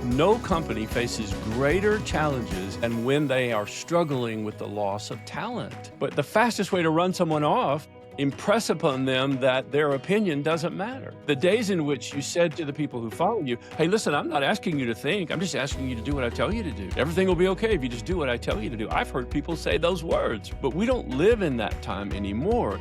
No company faces greater challenges than when they are struggling with the loss of talent. But the fastest way to run someone off, impress upon them that their opinion doesn't matter. The days in which you said to the people who follow you, hey, listen, I'm not asking you to think, I'm just asking you to do what I tell you to do. Everything will be okay if you just do what I tell you to do. I've heard people say those words, but we don't live in that time anymore.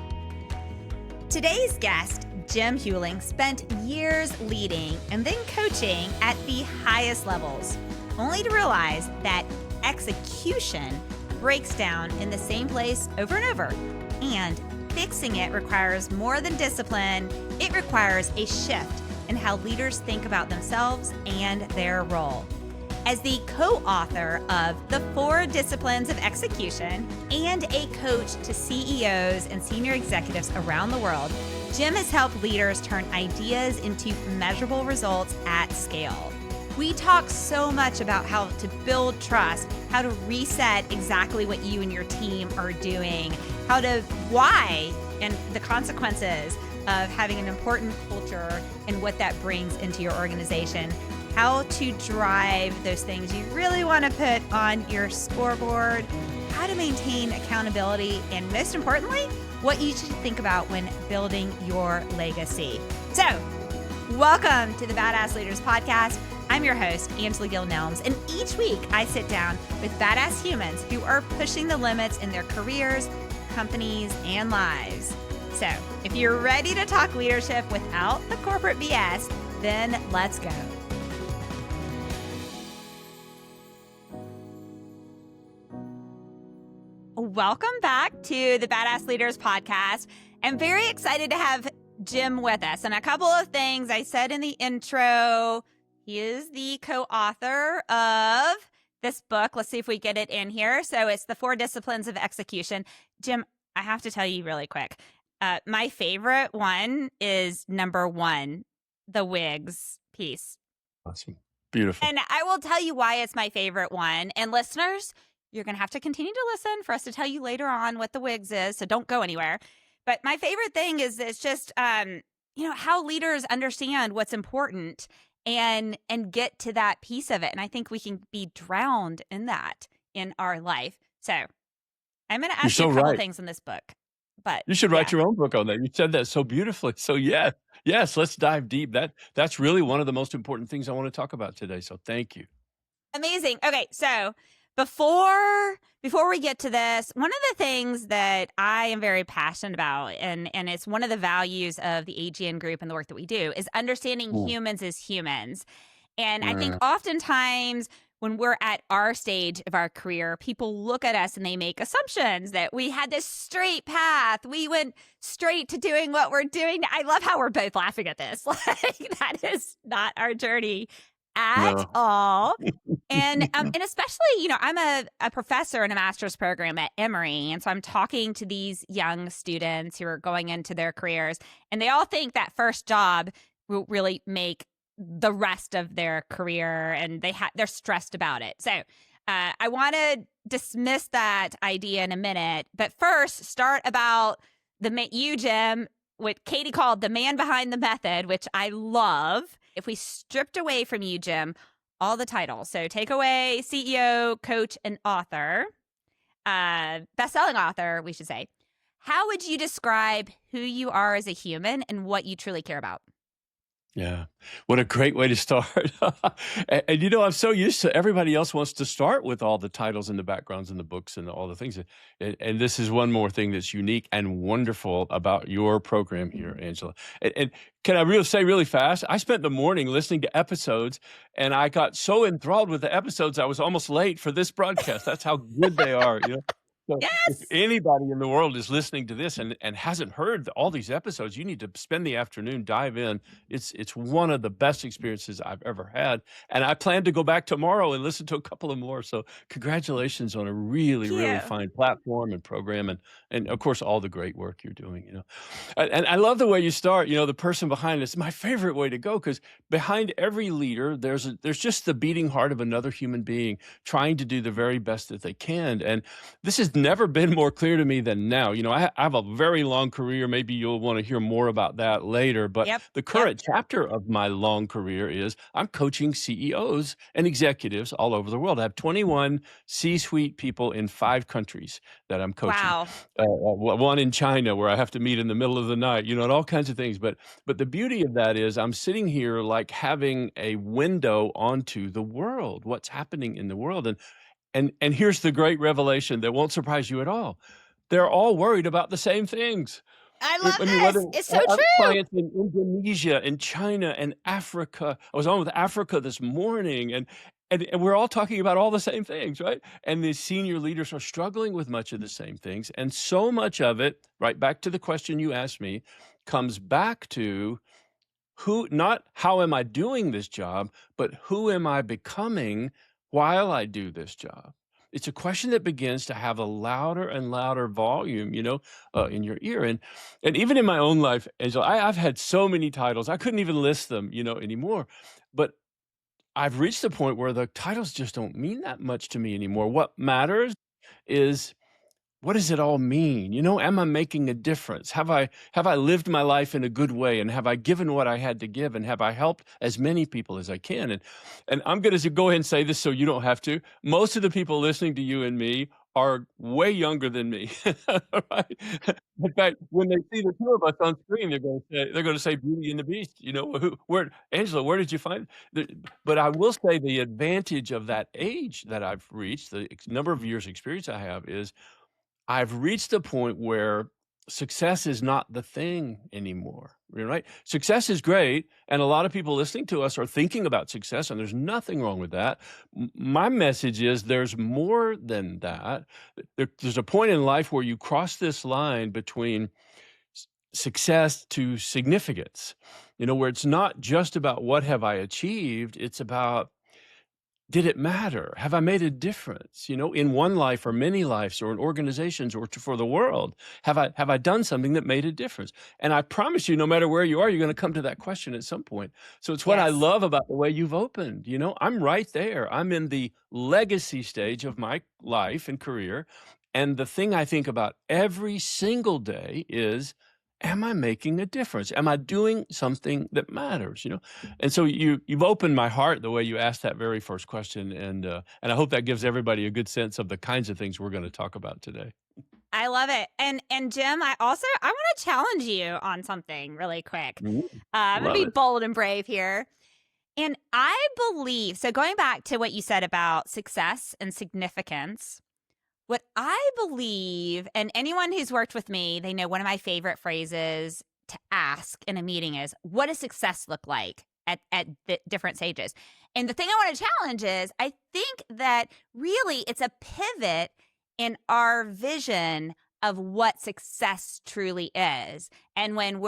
Today's guest, Jim Huling, spent years leading and then coaching at the highest levels, only to realize that execution breaks down in the same place over and over. And fixing it requires more than discipline. It requires a shift in how leaders think about themselves and their role. As the co-author of The 4 Disciplines of Execution and a coach to CEOs and senior executives around the world, Jim has helped leaders turn ideas into measurable results at scale. We talk so much about how to build trust, how to reset exactly what you and your team are doing, why and the consequences of having an important culture and what that brings into your organization, how to drive those things you really want to put on your scoreboard, how to maintain accountability, and most importantly, what you should think about when building your legacy. So, welcome to the Badass Leaders Podcast. I'm your host, Angela Gill-Nelms, and each week I sit down with badass humans who are pushing the limits in their careers, companies, and lives. So, if you're ready to talk leadership without the corporate BS, then let's go. Welcome back to the Badass Leaders Podcast. I'm very excited to have Jim with us. And a couple of things I said in the intro, he is the co-author of this book. Let's see if we get it in here. So it's The 4 Disciplines of Execution. Jim, I have to tell you really quick. My favorite one is number 1, the wigs piece. Awesome. Beautiful. And I will tell you why it's my favorite one. And listeners, you're going to have to continue to listen for us to tell you later on what the wigs is. So don't go anywhere. But my favorite thing is it's just, how leaders understand what's important and get to that piece of it. And I think we can be drowned in that in our life. So I'm going to ask you a couple things in this book. But you should write your own book on that. You said that so beautifully. So yes, let's dive deep. That's really one of the most important things I want to talk about today. So thank you. Amazing. Okay, so before we get to this, one of the things that I am very passionate about, and it's one of the values of the AGN group and the work that we do, is understanding humans as humans. And I think oftentimes when we're at our stage of our career, people look at us and they make assumptions that we had this straight path. We went straight to doing what we're doing. I love how we're both laughing at this. Like, that is not our journey at all. And especially, I'm a professor in a master's program at Emory. And so I'm talking to these young students who are going into their careers, and they all think that first job will really make the rest of their career, and they're stressed about it. So I want to dismiss that idea in a minute, but first start about you, Jim, what Katie called the man behind the method, which I love. If we stripped away from you, Jim, all the titles, so take away CEO, coach, and author, best-selling author, we should say, how would you describe who you are as a human and what you truly care about? Yeah. What a great way to start. And I'm so used to everybody else wants to start with all the titles and the backgrounds and the books and all the things. And this is one more thing that's unique and wonderful about your program here, Angela. And can I say really fast? I spent the morning listening to episodes, and I got so enthralled with the episodes, I was almost late for this broadcast. That's how good they are. So Yes. if anybody in the world is listening to this and hasn't heard all these episodes, you need to spend the afternoon, dive in. It's one of the best experiences I've ever had. And I plan to go back tomorrow and listen to a couple of more. So congratulations on a really, really fine platform and program. And of course, all the great work you're doing, And I love the way you start, the person behind it's my favorite way to go, because behind every leader, there's just the beating heart of another human being trying to do the very best that they can. And this is never been more clear to me than now. I have a very long career. Maybe you'll want to hear more about that later. But Yep. the Yep. current chapter of my long career is I'm coaching CEOs and executives all over the world. I have 21 C-suite people in 5 countries that I'm coaching. Wow. One in China where I have to meet in the middle of the night, and all kinds of things. But the beauty of that is I'm sitting here like having a window onto the world, what's happening in the world. And here's the great revelation that won't surprise you at all. They're all worried about the same things. I I love mean, whether this. It's so I have true. clients in Indonesia and China and Africa. I was on with Africa this morning, and we're all talking about all the same things, right? And the senior leaders are struggling with much of the same things, and so much of it, right back to the question you asked me, comes back to who, not how am I doing this job, but who am I becoming while I do this job? It's a question that begins to have a louder and louder volume, in your ear. And even in my own life, Angela, I've had so many titles, I couldn't even list them, anymore. But I've reached the point where the titles just don't mean that much to me anymore. What matters is, what does it all mean? Am I making a difference? Have I lived my life in a good way? And have I given what I had to give? And have I helped as many people as I can? And I'm going to go ahead and say this so you don't have to. Most of the people listening to you and me are way younger than me. Right? In fact, when they see the two of us on screen, they're going to say Beauty and the Beast. Angela, where did you find? But I will say the advantage of that age that I've reached, the number of years experience I have, is I've reached a point where success is not the thing anymore, right? Success is great, and a lot of people listening to us are thinking about success, and there's nothing wrong with that. My message is there's more than that. There's a point in life where you cross this line between success to significance, where it's not just about what have I achieved, it's about, did it matter? Have I made a difference, in one life or many lives or in organizations or for the world? Have I done something that made a difference? And I promise you, no matter where you are, you're going to come to that question at some point. So it's what I Yes. love about the way you've opened. I'm right there. I'm in the legacy stage of my life and career. And the thing I think about every single day is, am I making a difference? Am I doing something that matters? And so you've opened my heart the way you asked that very first question, and I hope that gives everybody a good sense of the kinds of things we're going to talk about today. I love it. And Jim, I want to challenge you on something really quick. Ooh, I'm gonna love be it. bold and brave here. And I believe, so going back to what you said about success and significance, what I believe, and anyone who's worked with me, they know one of my favorite phrases to ask in a meeting is, what does success look like at the different stages? And the thing I want to challenge is, I think that really it's a pivot in our vision of what success truly is. And when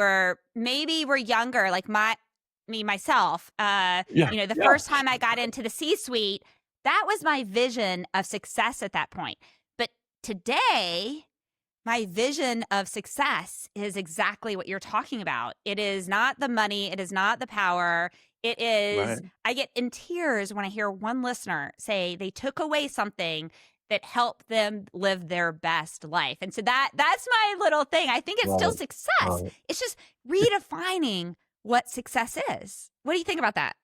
maybe we're younger, like myself, Yeah, the yeah. first time I got into the C-suite, that was my vision of success at that point. But today, my vision of success is exactly what you're talking about. It is not the money. It is not the power. It is, Right. I get in tears when I hear one listener say they took away something that helped them live their best life. And so that's my little thing. I think it's still Right. success. Right. It's just redefining what success is. What do you think about that?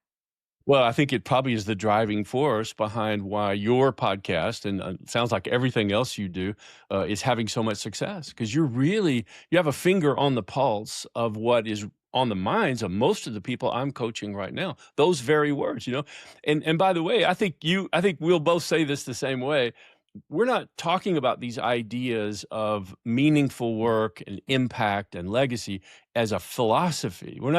Well, I think it probably is the driving force behind why your podcast, and sounds like everything else you do, is having so much success, because you have a finger on the pulse of what is on the minds of most of the people I'm coaching right now. Those very words. And by the way, I think we'll both say this the same way. We're not talking about these ideas of meaningful work and impact and legacy as a philosophy. We're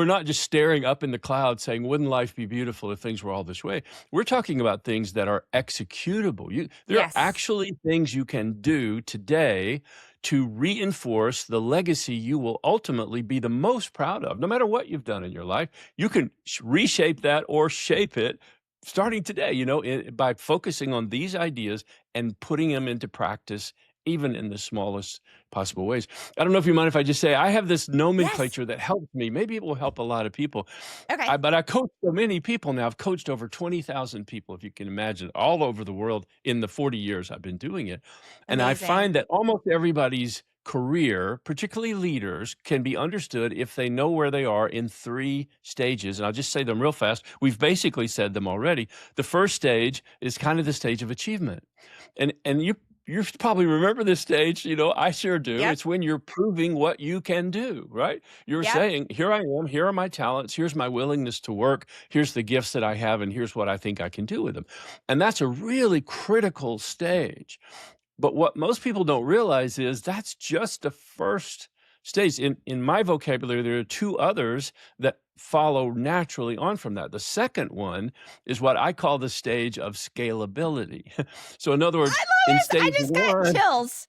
not just staring up in the clouds saying, wouldn't life be beautiful if things were all this way? We're talking about things that are executable. There are Yes. actually things you can do today to reinforce the legacy you will ultimately be the most proud of. No matter what you've done in your life, you can reshape that or shape it starting today, by focusing on these ideas and putting them into practice even in the smallest possible ways. I don't know if you mind if I just say I have this Yes. nomenclature that helps me. Maybe it will help a lot of people. Okay. But I coach so many people now. I've coached over 20,000 people, if you can imagine, all over the world in the 40 years I've been doing it. And I Amazing. find that almost everybody's career, particularly leaders, can be understood if they know where they are in three stages. And I'll just say them real fast. We've basically said them already. The first stage is kind of the stage of achievement. And you probably remember this stage, I sure do. Yep. It's when you're proving what you can do, right? You're Yep. saying, here I am, here are my talents, here's my willingness to work, here's the gifts that I have, and here's what I think I can do with them. And that's a really critical stage. But what most people don't realize is that's just the first stage. In my vocabulary, there are two others that follow naturally on from that. The second one is what I call the stage of scalability. So in other words, I love in this. I stage just got one, chills.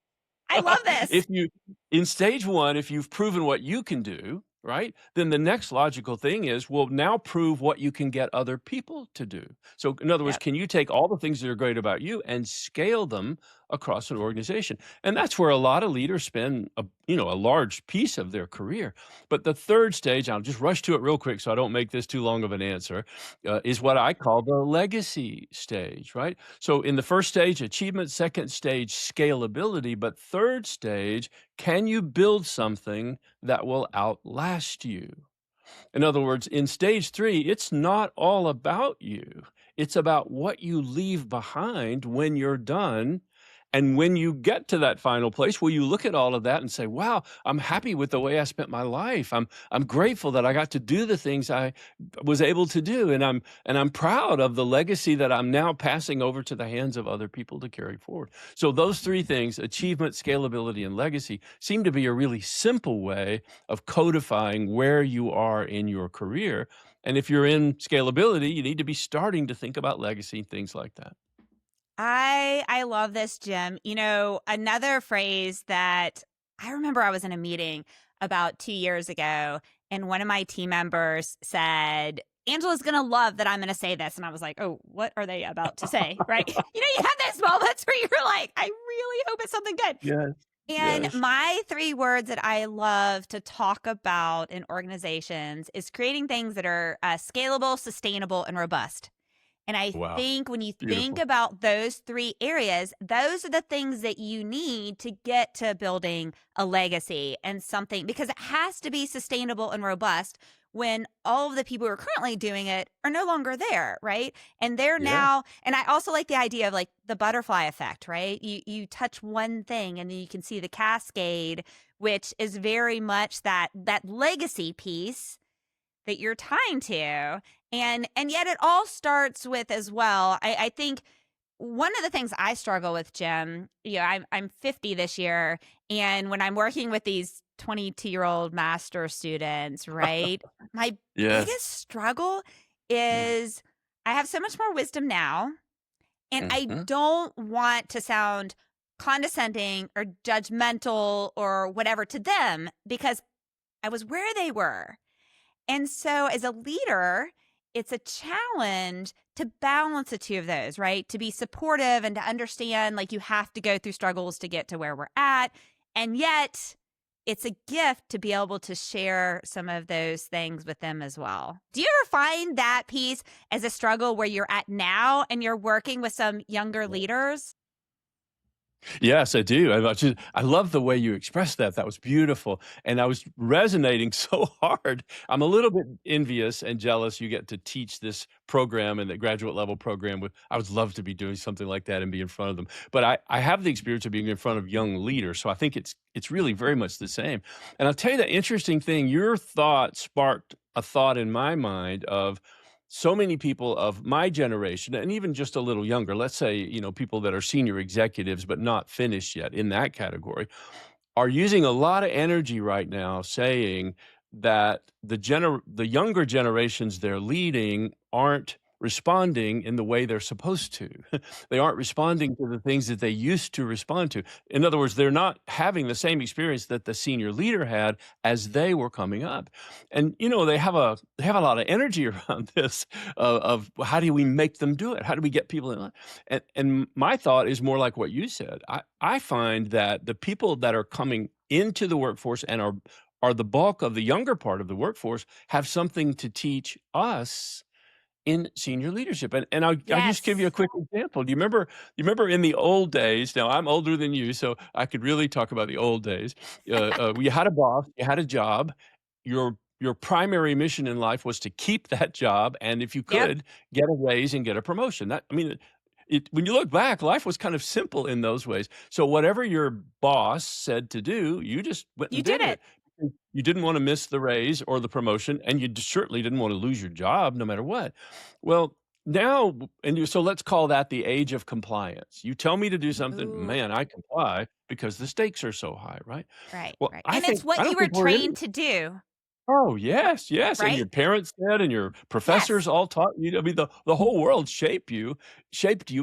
I love this. if you in stage one, if you've proven what you can do, right, then the next logical thing is, well, now prove what you can get other people to do. So in other words, Yep. can you take all the things that are great about you and scale them across an organization? And that's where a lot of leaders spend a large piece of their career. But the third stage, I'll just rush to it real quick so I don't make this too long of an answer, is what I call the legacy stage, right? So in the first stage, achievement, second stage, scalability, but third stage, can you build something that will outlast you? In other words, in stage three, it's not all about you. It's about what you leave behind when you're done. And when you get to that final place, will you look at all of that and say, wow, I'm happy with the way I spent my life. I'm grateful that I got to do the things I was able to do. And I'm proud of the legacy that I'm now passing over to the hands of other people to carry forward. So those three things, achievement, scalability, and legacy, seem to be a really simple way of codifying where you are in your career. And if you're in scalability, you need to be starting to think about legacy, things like that. I love this, Jim. Another phrase that I remember I was in a meeting about 2 years ago, and one of my team members said, Angela's going to love that I'm going to say this. And I was like, oh, what are they about to say? Right. You have those moments where you're like, I really hope it's something good. Yes. And Yes. my three words that I love to talk about in organizations is creating things that are scalable, sustainable, and robust. And I Wow. think when you think Beautiful. about those three areas, those are the things that you need to get to building a legacy and something, because it has to be sustainable and robust when all of the people who are currently doing it are no longer there, right? And they're Yeah. now, and I also like the idea of like the butterfly effect, right? You touch one thing and then you can see the cascade, which is very much that legacy piece that you're tying to. And yet it all starts with as well. I think one of the things I struggle with, Jim, I'm 50 this year, and when I'm working with these 22-year-old master students, right? My Yes. biggest struggle Yeah. is I have so much more wisdom now, and I Mhm. don't want to sound condescending or judgmental or whatever to them because I was where they were. And so as a leader, it's a challenge to balance the two of those, right? To be supportive and to understand like you have to go through struggles to get to where we're at. And yet it's a gift to be able to share some of those things with them as well. Do you ever find that piece as a struggle where you're at now and you're working with some younger leaders? Yes, I do. I love the way you expressed that. That was beautiful, and I was resonating so hard. I'm a little bit envious and jealous you get to teach this program and the graduate level program with I would love to be doing something like that and be in front of them. But I have the experience of being in front of young leaders, so I think it's really very much the same. And I'll tell you the interesting thing, your thought sparked a thought in my mind of so many people of my generation and even just a little younger, let's say, people that are senior executives but not finished yet in that category, are using a lot of energy right now saying that the younger generations they're leading aren't responding in the way they're supposed to. They aren't responding to the things that they used to respond to. In other words, they're not having the same experience that the senior leader had as they were coming up. And they have a lot of energy around this of how do we make them do it? How do we get people in line? And my thought is more like what you said. I find that the people that are coming into the workforce and are the bulk of the younger part of the workforce have something to teach us in senior leadership. And I'll just give you a Yes. quick example. Do you remember in the old days? Now I'm older than you, so I could really talk about the old days. You had a boss, you had a job. Your primary mission in life was to keep that job, and if you Yep. could, get a raise and get a promotion. When you look back, life was kind of simple in those ways. So whatever your boss said to do, you just went You and did did it. it. You didn't want to miss the raise or the promotion, and you certainly didn't want to lose your job no matter what. Well, now, so let's call that the age of compliance. You tell me to do something, Ooh, man, I comply because the stakes are so high, right? right, Well, right. I And it's think I what you don't were think we're in. trained to do, Oh, yes, yes, and right? your parents said, and your professors Yes. all taught you. I mean, the whole world shaped you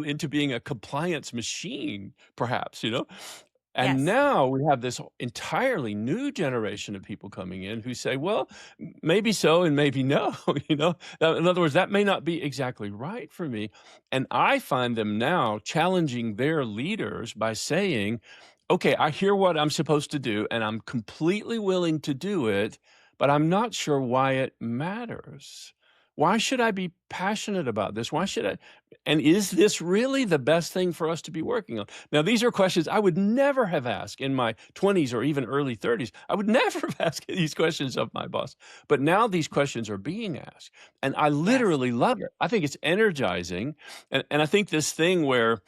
into being a compliance machine, perhaps. And Yes. now we have this entirely new generation of people coming in who say, well, maybe so and maybe no. In other words, that may not be exactly right for me. And I find them now challenging their leaders by saying, okay, I hear what I'm supposed to do, and I'm completely willing to do it, but I'm not sure why it matters. Why should I be passionate about this? Why should I? And is this really the best thing for us to be working on? Now, these are questions I would never have asked in my 20s or even early 30s. I would never have asked these questions of my boss. But now these questions are being asked. And I Yes. literally love it. I think it's energizing. And I think this thing where,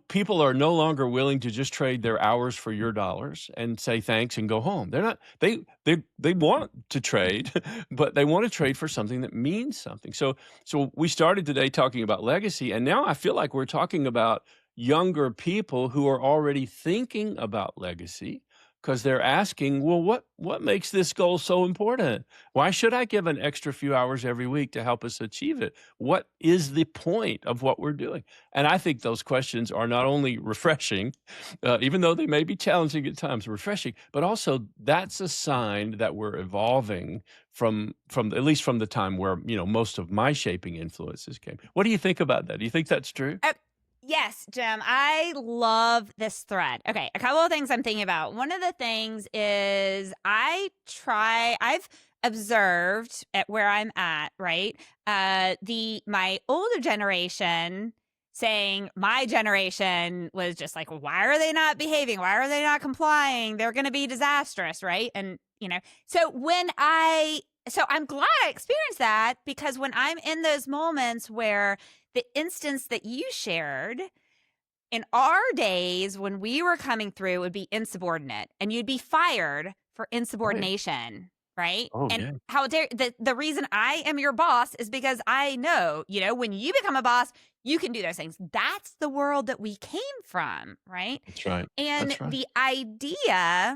people are no longer willing to just trade their hours for your dollars and say thanks and go home. They're not, they want to trade, but they want to trade for something that means something. So we started today talking about legacy, and now I feel like we're talking about younger people who are already thinking about legacy because they're asking, well, what makes this goal so important? Why should I give an extra few hours every week to help us achieve it? What is the point of what we're doing? And I think those questions are not only refreshing, even though they may be challenging at times, refreshing, but also that's a sign that we're evolving from at least from the time where most of my shaping influences came. What do you think about that? Do you think that's true? Yes, Jim, I love this thread. Okay, a couple of things I'm thinking about. One of the things is I've observed at where I'm at, right? My older generation saying my generation was just like, why are they not behaving? Why are they not complying? They're going to be disastrous, right? And so I'm glad I experienced that, because when I'm in those moments where the instance that you shared in our days when we were coming through would be insubordinate, and you'd be fired for Right. insubordination, right? Oh, And yeah. how dare the reason I am your boss is because I know, when you become a boss, you can do those things. That's the world that we came from, right? That's right. And That's right. the idea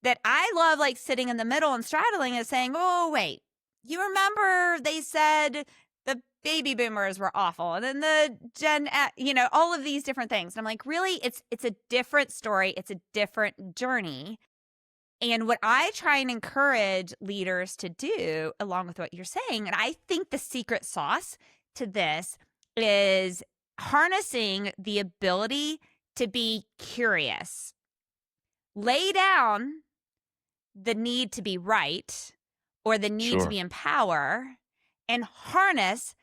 that I love, like, sitting in the middle and straddling, is saying, oh, wait, you remember they said the baby boomers were awful, and then the all of these different things. And I'm like, really? It's a different story. It's a different journey. And what I try and encourage leaders to do, along with what you're saying, and I think the secret sauce to this is harnessing the ability to be curious. Lay down the need to be right or the need to Sure. be in power, and harness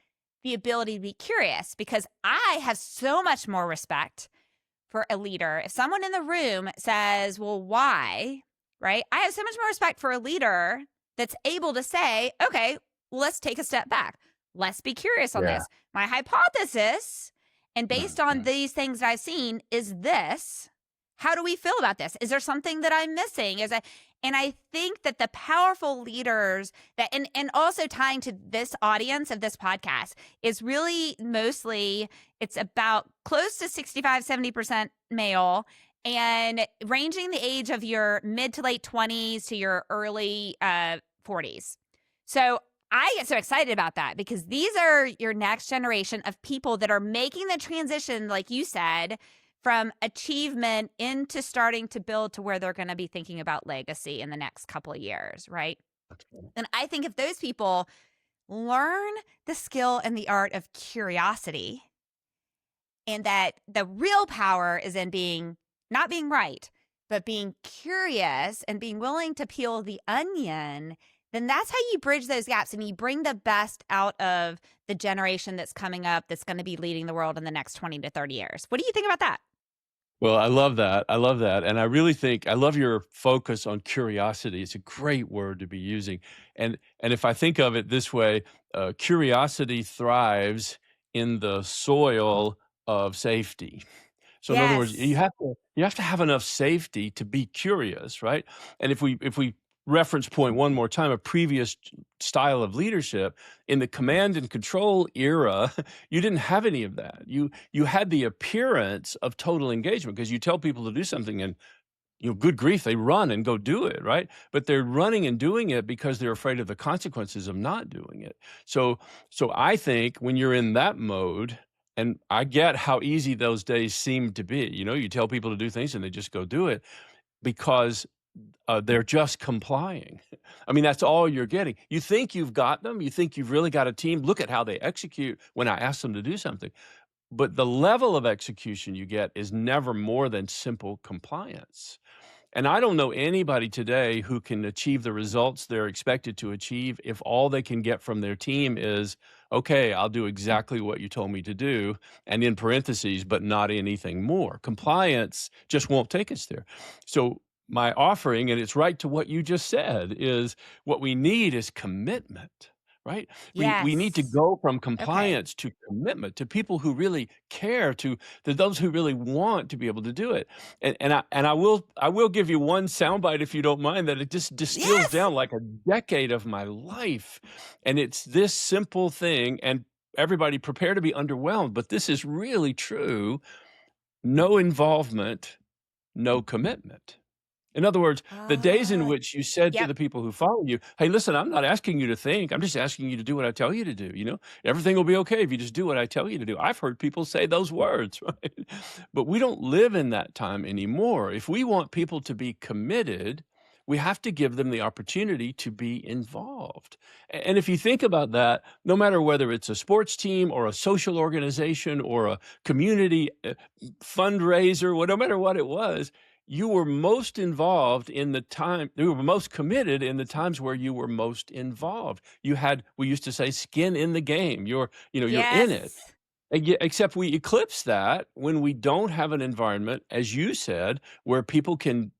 the ability to be curious, because I have so much more respect for a leader. If someone in the room says, well, why? Right? I have so much more respect for a leader that's able to say, okay, well, let's take a step back. Let's be curious on Yeah. this. My hypothesis, and based on Mhm. these things that I've seen, is this. How do we feel about this? Is there something that I'm missing? And I think that the powerful leaders that, and also tying to this audience of this podcast, is really mostly, it's about close to 65-70% male, and ranging the age of your mid to late 20s to your early 40s. So I get so excited about that because these are your next generation of people that are making the transition, like you said, from achievement into starting to build to where they're going to be thinking about legacy in the next couple of years, right? And I think if those people learn the skill and the art of curiosity, and that the real power is in not being right, but being curious and being willing to peel the onion, then that's how you bridge those gaps and you bring the best out of the generation that's coming up that's going to be leading the world in the next 20 to 30 years. What do you think about that? Well, I love that. I love that. And I really think I love your focus on curiosity. It's a great word to be using. And if I think of it this way, curiosity thrives in the soil of safety. So in other words, Yes. you have to have enough safety to be curious, right? And if we reference point one more time, a previous style of leadership in the command and control era, you didn't have any of that. You had the appearance of total engagement because you tell people to do something and good grief, they run and go do it, right? But they're running and doing it because they're afraid of the consequences of not doing it. So I think when you're in that mode, and I get how easy those days seem to be. You tell people to do things and they just go do it because they're just complying. I mean, that's all you're getting. You think you've got them. You think you've really got a team. Look at how they execute when I ask them to do something. But the level of execution you get is never more than simple compliance. And I don't know anybody today who can achieve the results they're expected to achieve if all they can get from their team is, okay, I'll do exactly what you told me to do, and in parentheses, but not anything more. Compliance just won't take us there. So my offering, and it's right to what you just said, is what we need is commitment. Right? We need to Yes. go from Okay. compliance to commitment to people who really care, to those who really want to be able to do it. And I will give you one soundbite if you don't mind, that it just distills Yes. down like a decade of my life. And it's this simple thing, and everybody prepare to be underwhelmed, but this is really true. No involvement, no commitment. In other words, the days in Uh, which you said to yep. the people who follow you, "Hey, listen, I'm not asking you to think. I'm just asking you to do what I tell you to do, Everything will be okay if you just do what I tell you to do." I've heard people say those words, right? But we don't live in that time anymore. If we want people to be committed, we have to give them the opportunity to be involved. And if you think about that, no matter whether it's a sports team or a social organization or a community fundraiser, no matter what it was, you were most involved in the time, you were most committed in the times where you were most involved. You had, we used to say, skin in the game. You're in it. Yes. Except we eclipse that when we don't have an environment, as you said, where people can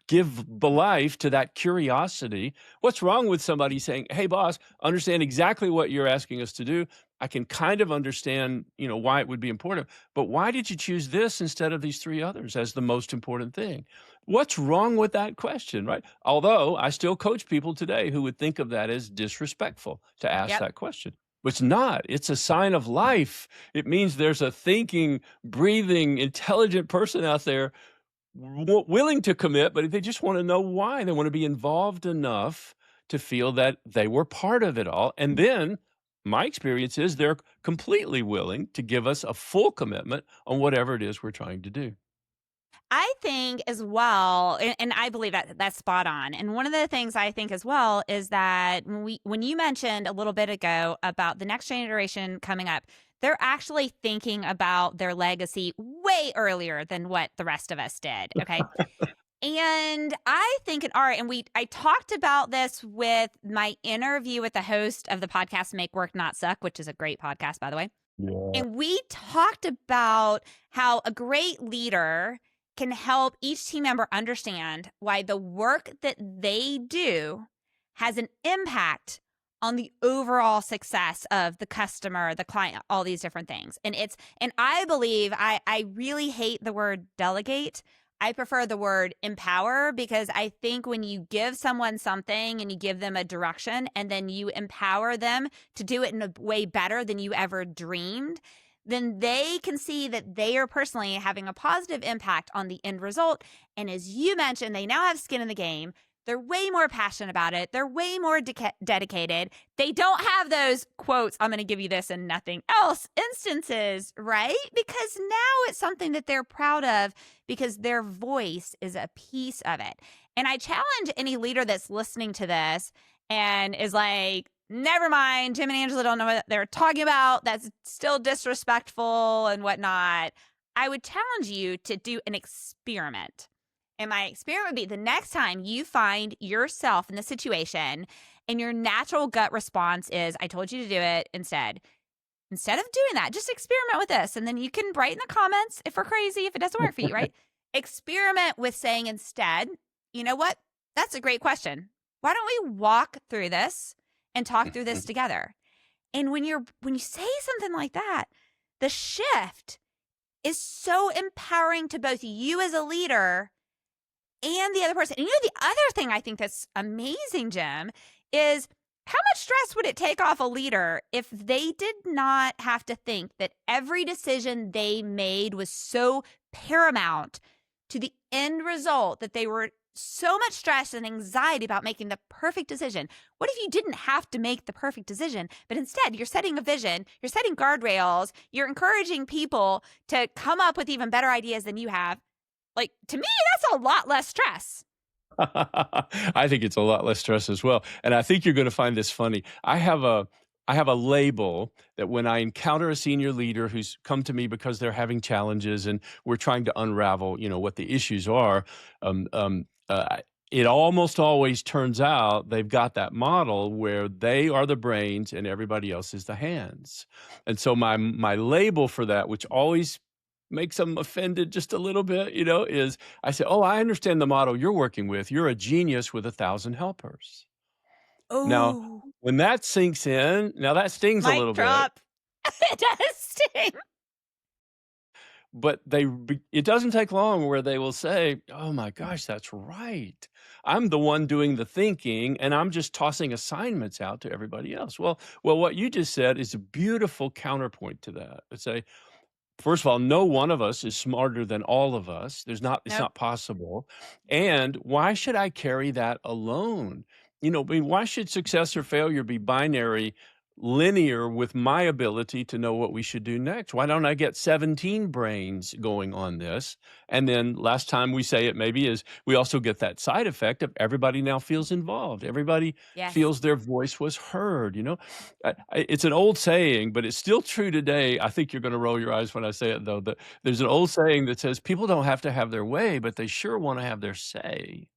give the life to that curiosity. What's wrong with somebody saying, "Hey, boss, understand exactly what you're asking us to do. I can kind of understand, why it would be important, but why did you choose this instead of these three others as the most important thing?" What's wrong with that question, right? Although I still coach people today who would think of that as disrespectful to ask Yep. that question. But it's not. It's a sign of life. It means there's a thinking, breathing, intelligent person out there willing to commit, but they just want to know why. They want to be involved enough to feel that they were part of it all. And then my experience is they're completely willing to give us a full commitment on whatever it is we're trying to do. I think as well, and I believe that that's spot on. And one of the things I think as well is that when you mentioned a little bit ago about the next generation coming up, they're actually thinking about their legacy way earlier than what the rest of us did. Okay. And I think in art, and I talked about this with my interview with the host of the podcast Make Work Not Suck, which is a great podcast, by the way. Yeah. And we talked about how a great leader can help each team member understand why the work that they do has an impact on the overall success of the customer, the client, all these different things. And I believe I really hate the word delegate. I prefer the word empower, because I think when you give someone something and you give them a direction and then you empower them to do it in a way better than you ever dreamed, then they can see that they are personally having a positive impact on the end result. And as you mentioned, they now have skin in the game. They're way more passionate about it. They're way more dedicated. They don't have those quotes, I'm going to give you this and nothing else instances, right? Because now it's something that they're proud of because their voice is a piece of it. And I challenge any leader that's listening to this and is like, never mind, Jim and Angela don't know what they're talking about. That's still disrespectful and whatnot. I would challenge you to do an experiment. And my experiment would be the next time you find yourself in the situation and your natural gut response is, I told you to do it instead of doing that, just experiment with this. And then you can write in the comments if we're crazy, if it doesn't work for you, right? Experiment with saying instead, you know what? That's a great question. Why don't we walk through this and talk through this together? And when you say something like that, the shift is so empowering to both you as a leader and the other person. And the other thing I think that's amazing, Jim, is how much stress would it take off a leader if they did not have to think that every decision they made was so paramount to the end result that they were so much stress and anxiety about making the perfect decision? What if you didn't have to make the perfect decision, but instead you're setting a vision, you're setting guardrails, you're encouraging people to come up with even better ideas than you have? Like, to me, that's a lot less stress. I think it's a lot less stress as well. And I think you're going to find this funny. I have a label that when I encounter a senior leader who's come to me because they're having challenges and we're trying to unravel, what the issues are, it almost always turns out they've got that model where they are the brains and everybody else is the hands. And so my label for that, which always makes them offended just a little bit, is I say, oh, I understand the model you're working with. You're a genius with 1,000 helpers. Now, Oh, when that sinks in, now that stings a mic little bit, drop. It does sting. but it doesn't take long where they will say, oh my gosh, that's right. I'm the one doing the thinking and I'm just tossing assignments out to everybody else. Well, what you just said is a beautiful counterpoint to that. It's first of all, no one of us is smarter than all of us. It's Nope. not possible. And why should I carry that alone? Why should success or failure be binary, linear with my ability to know what we should do next? Why don't I get 17 brains going on this? And then last time we say it maybe is we also get that side effect of everybody now feels involved. Everybody Yes. feels their voice was heard. It's an old saying, but it's still true today. I think you're going to roll your eyes when I say it, though. There's an old saying that says people don't have to have their way, but they sure want to have their say.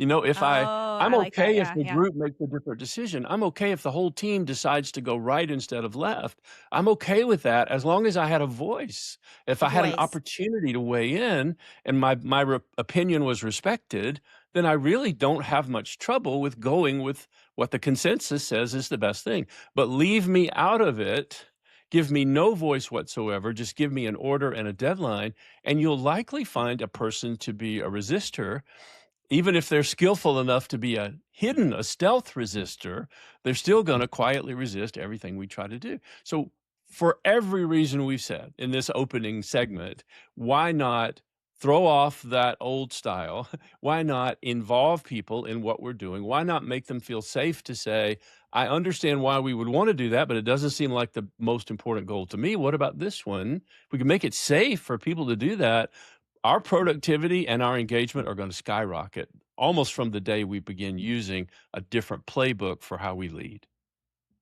If Oh, I'm I like that. okay if Yeah, the yeah. group makes a different decision. I'm okay if the whole team decides to go right instead of left. I'm okay with that as long as I had a voice. If I had an Voice. opportunity to weigh in and my opinion was respected, then I really don't have much trouble with going with what the consensus says is the best thing. But leave me out of it. Give me no voice whatsoever. Just give me an order and a deadline, and you'll likely find a person to be a resistor. Even if they're skillful enough to be a stealth resistor, they're still going to quietly resist everything we try to do. So for every reason we've said in this opening segment, why not throw off that old style? Why not involve people in what we're doing? Why not make them feel safe to say, I understand why we would want to do that, but it doesn't seem like the most important goal to me. What about this one? If we can make it safe for people to do that, our productivity and our engagement are going to skyrocket almost from the day we begin using a different playbook for how we lead.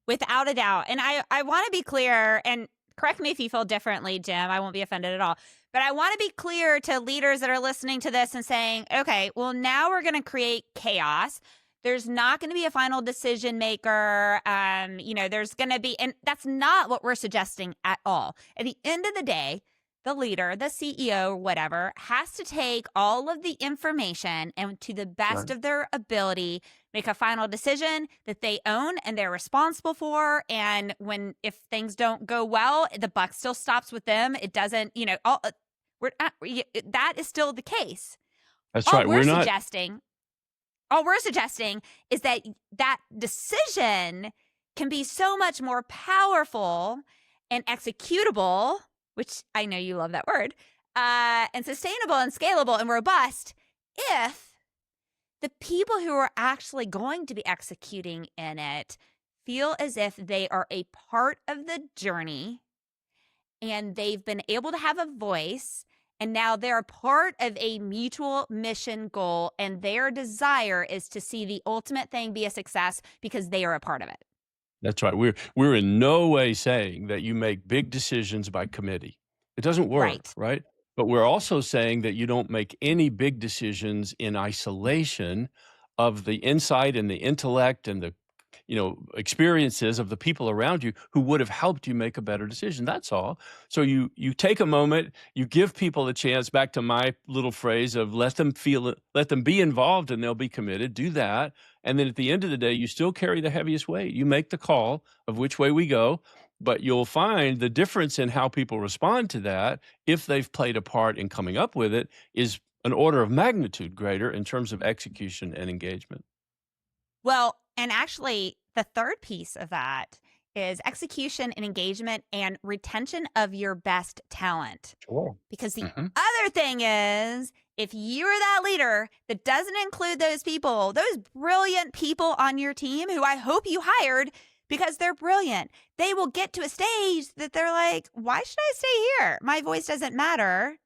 Without a doubt. And I want to be clear, and correct me if you feel differently, Jim. I won't be offended at all. But I want to be clear to leaders that are listening to this and saying, okay, well, now we're going to create chaos. There's not going to be a final decision maker. There's going to be, and that's not what we're suggesting at all. At the end of the day, the leader, the CEO, or whatever, has to take all of the information and to the best of their ability, make a final decision that they own and they're responsible for. And if things don't go well, the buck still stops with them. It doesn't, that is still the case. That's All right. we're suggesting is that decision can be so much more powerful and executable, which I know you love that word, and sustainable and scalable and robust if The people who are actually going to be executing in it feel as if they are a part of the journey and they've been able to have a voice. And now they're a part of a mutual mission goal, and their desire is to see the ultimate thing be a success because they are a part of it. That's right. We're in no way saying that you make big decisions by committee. It doesn't work, Right. right? But we're also saying that you don't make any big decisions in isolation of the insight and the intellect and the experiences of the people around you who would have helped you make a better decision. That's all. So you take a moment, you give people a chance, back to my little phrase of let them feel it, let them be involved and they'll be committed. Do that. And then at the end of the day, you still carry the heaviest weight. You make the call of which way we go, but you'll find the difference in how people respond to that, if they've played a part in coming up with it, is an order of magnitude greater in terms of execution and engagement. Well, and actually, the third piece of that is execution and engagement and retention of your best talent. Sure. Because the Hmm. other thing is, if you're that leader that doesn't include those people, those brilliant people on your team who I hope you hired because they're brilliant, they will get to a stage that they're like, why should I stay here? My voice doesn't matter.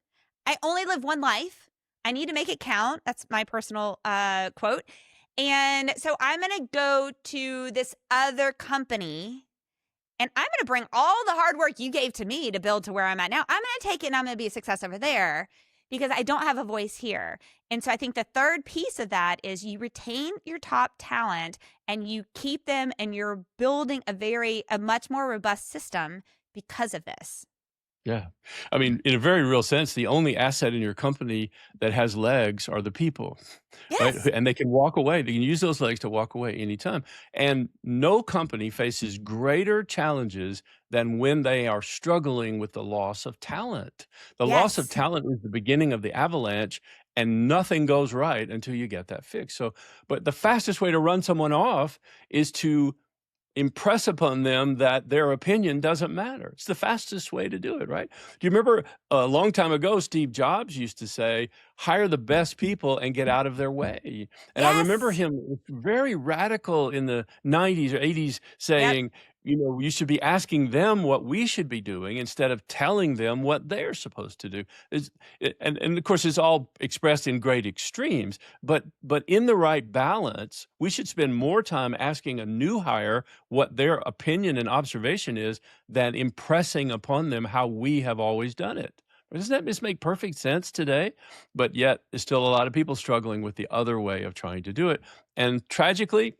I only live one life. I need to make it count. That's my personal quote. And so I'm going to go to this other company and I'm going to bring all the hard work you gave to me to build to where I'm at now. I'm going to take it and I'm going to be a success over there because I don't have a voice here. And so I think the third piece of that is you retain your top talent and you keep them, and you're building a much more robust system because of this. Yeah. I mean, in a very real sense, the only asset in your company that has legs are the people, right? Yes. And they can walk away. They can use those legs to walk away anytime. And no company faces greater challenges than when they are struggling with the loss of talent. The loss of Yes. talent is the beginning of the avalanche, and nothing goes right until you get that fixed. So, but the fastest way to run someone off is to impress upon them that their opinion doesn't matter. It's the fastest way to do it, right? Do you remember a long time ago, Steve Jobs used to say, hire the best people and get out of their way. And I remember Yes. him very radical in the 90s or 80s Yep. saying, you should be asking them what we should be doing instead of telling them what they're supposed to do. And of course, it's all expressed in great extremes, but in the right balance, we should spend more time asking a new hire what their opinion and observation is than impressing upon them how we have always done it. Doesn't that just make perfect sense today? But yet, there's still a lot of people struggling with the other way of trying to do it. And tragically,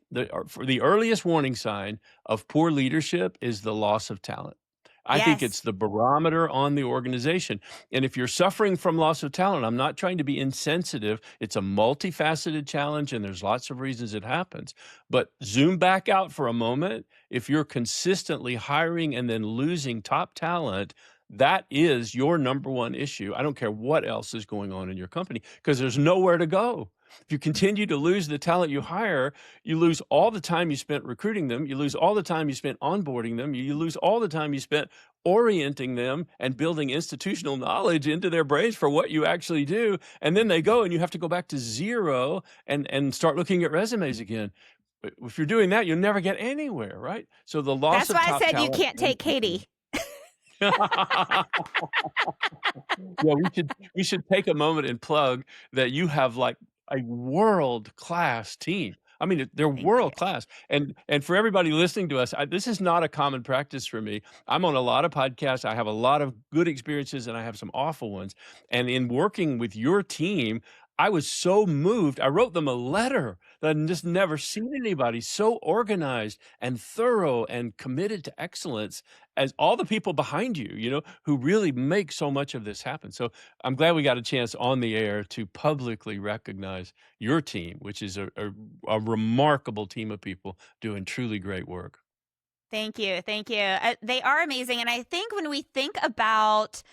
for the earliest warning sign of poor leadership is the loss of talent. I think Yes. it's the barometer on the organization. And if you're suffering from loss of talent, I'm not trying to be insensitive. It's a multifaceted challenge, and there's lots of reasons it happens. But zoom back out for a moment. If you're consistently hiring and then losing top talent, that is your number one issue. I don't care what else is going on in your company, because there's nowhere to go. If you continue to lose the talent you hire, you lose all the time you spent recruiting them. You lose all the time you spent onboarding them. You lose all the time you spent orienting them and building institutional knowledge into their brains for what you actually do. And then they go and you have to go back to zero and start looking at resumes again. But if you're doing that, you'll never get anywhere, right? So the loss That's of why I top said you talent. can't take Katie. Yeah, we should take a moment and plug that you have like a world-class team. I mean, they're Thank you. world-class. And for everybody listening to us, this is not a common practice for me. I'm on a lot of podcasts. I have a lot of good experiences and I have some awful ones. And in working with your team, I was so moved. I wrote them a letter that I'd just never seen anybody so organized and thorough and committed to excellence as all the people behind you, who really make so much of this happen. So I'm glad we got a chance on the air to publicly recognize your team, which is a remarkable team of people doing truly great work. Thank you. Thank you. They are amazing. And I think when we think about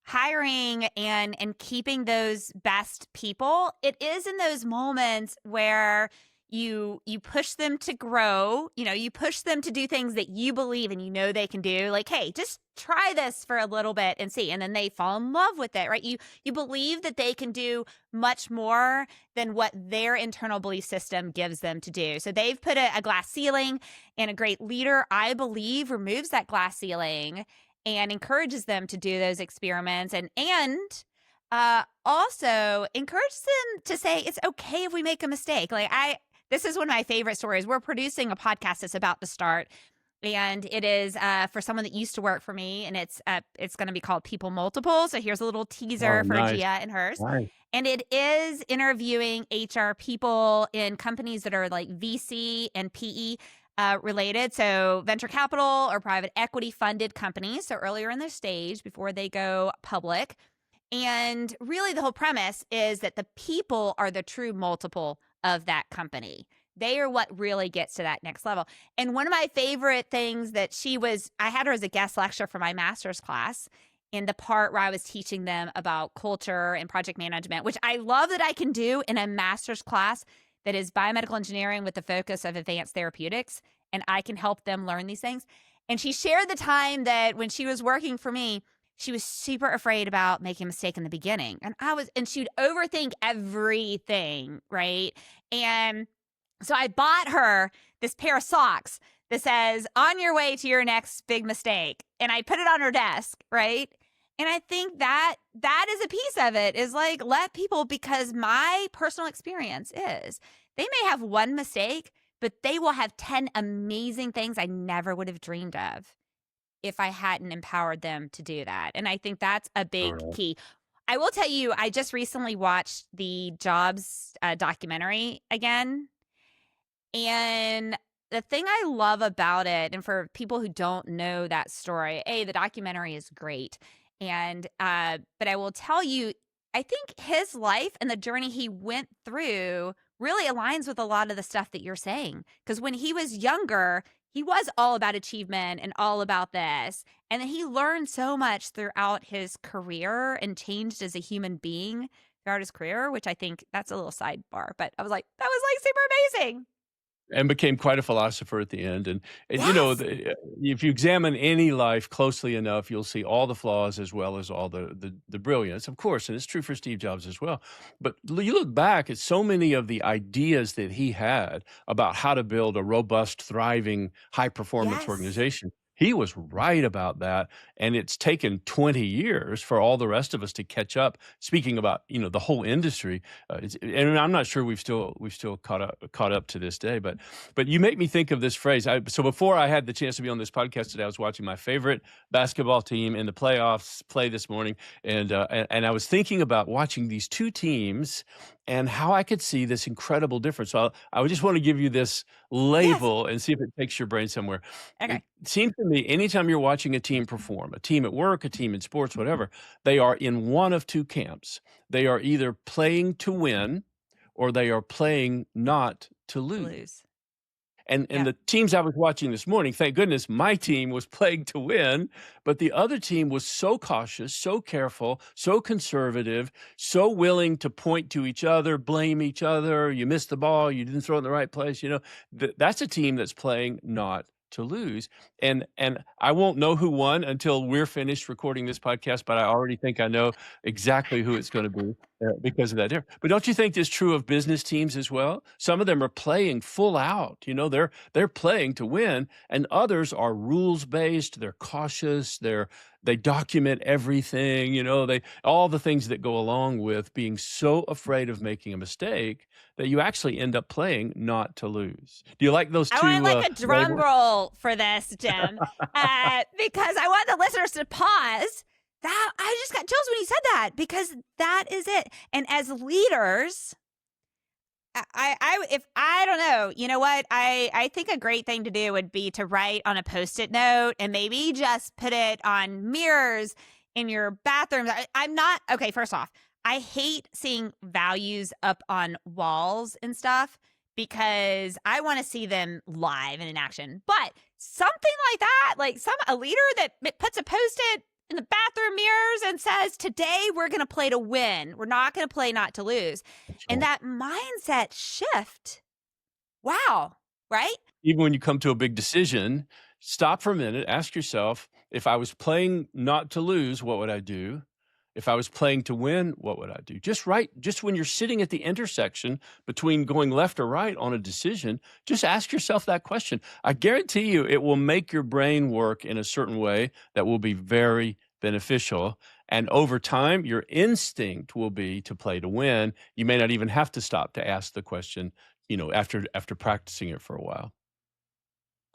hiring and keeping those best people, it is in those moments where You push them to grow, you push them to do things that you believe and they can do. Like, hey, just try this for a little bit and see. And then they fall in love with it, right? You believe that they can do much more than what their internal belief system gives them to do. So they've put a glass ceiling, and a great leader, I believe, removes that glass ceiling and encourages them to do those experiments, and also encourages them to say it's okay if we make a mistake. This is one of my favorite stories. We're producing a podcast that's about to start, and it is for someone that used to work for me, and it's going to be called People Multiple. So here's a little teaser Oh, for nice. Gia and hers. Nice. And it is interviewing HR people in companies that are like VC and PE related. So venture capital or private equity funded companies. So earlier in their stage before they go public. And really the whole premise is that the people are the true multiple of that company. They are what really gets to that next level. And one of my favorite things that I had her as a guest lecturer for my master's class in the part where I was teaching them about culture and project management, which I love that I can do in a master's class that is biomedical engineering with the focus of advanced therapeutics. And I can help them learn these things. And she shared the time that when she was working for me, she was super afraid about making a mistake in the beginning. And she'd overthink everything, right? And so I bought her this pair of socks that says, on your way to your next big mistake. And I put it on her desk, right? And I think that is a piece of it, is like, let people, because my personal experience is they may have one mistake, but they will have 10 amazing things I never would have dreamed of if I hadn't empowered them to do that. And I think that's a big key. I will tell you, I just recently watched the Jobs documentary again. And the thing I love about it, and for people who don't know that story, the documentary is great. And but I will tell you, I think his life and the journey he went through really aligns with a lot of the stuff that you're saying. Because when he was younger, he was all about achievement and all about this. And then he learned so much throughout his career and changed as a human being throughout his career, which I think that's a little sidebar. But I was like, that was like super amazing. And became quite a philosopher at the end. And Yes. if you examine any life closely enough, you'll see all the flaws as well as all the brilliance, of course. And it's true for Steve Jobs as well. But you look back at so many of the ideas that he had about how to build a robust, thriving, high performance Yes. organization. He was right about that. And it's taken 20 years for all the rest of us to catch up. Speaking about, the whole industry, and I'm not sure we've still caught up to this day, but you make me think of this phrase. So before I had the chance to be on this podcast today, I was watching my favorite basketball team in the playoffs play this morning, and I was thinking about watching these two teams and how I could see this incredible difference. So I would just want to give you this Yes. label and see if it takes your brain somewhere. Okay. It seems to me, anytime you're watching a team perform, a team at work, a team in sports, whatever, they are in one of two camps. They are either playing to win or they are playing not to lose. Lose. And Yeah. the teams I was watching this morning, thank goodness my team was playing to win, but the other team was so cautious, so careful, so conservative, so willing to point to each other, blame each other. You missed the ball, you didn't throw it in the right place. That's a team that's playing not to lose. And I won't know who won until we're finished recording this podcast, but I already think I know exactly who it's going to be because of that difference. But don't you think this is true of business teams as well? Some of them are playing full out. They're playing to win, and others are rules based. They're cautious. They document everything. They all the things that go along with being so afraid of making a mistake that you actually end up playing not to lose. Do you like those I two want like a drum labels? roll for this, Jim, because I want the listeners to pause. That I just got chills when he said that, because that is it. And as leaders, if I don't know, you know what? I think a great thing to do would be to write on a Post-it note and maybe just put it on mirrors in your bathrooms. I'm not okay. First off, I hate seeing values up on walls and stuff because I want to see them live and in action. But something like that, like a leader that puts a Post-it in the bathroom mirrors and says, today we're going to play to win. We're not going to play not to lose. And that mindset shift Wow. Right? Even when you come to a big decision, stop for a minute, ask yourself, if I was playing not to lose, what would I do? If I was playing to win, what would I do? Just when you're sitting at the intersection between going left or right on a decision, just ask yourself that question. I guarantee you it will make your brain work in a certain way that will be very beneficial. And over time, your instinct will be to play to win. You may not even have to stop to ask the question, after practicing it for a while.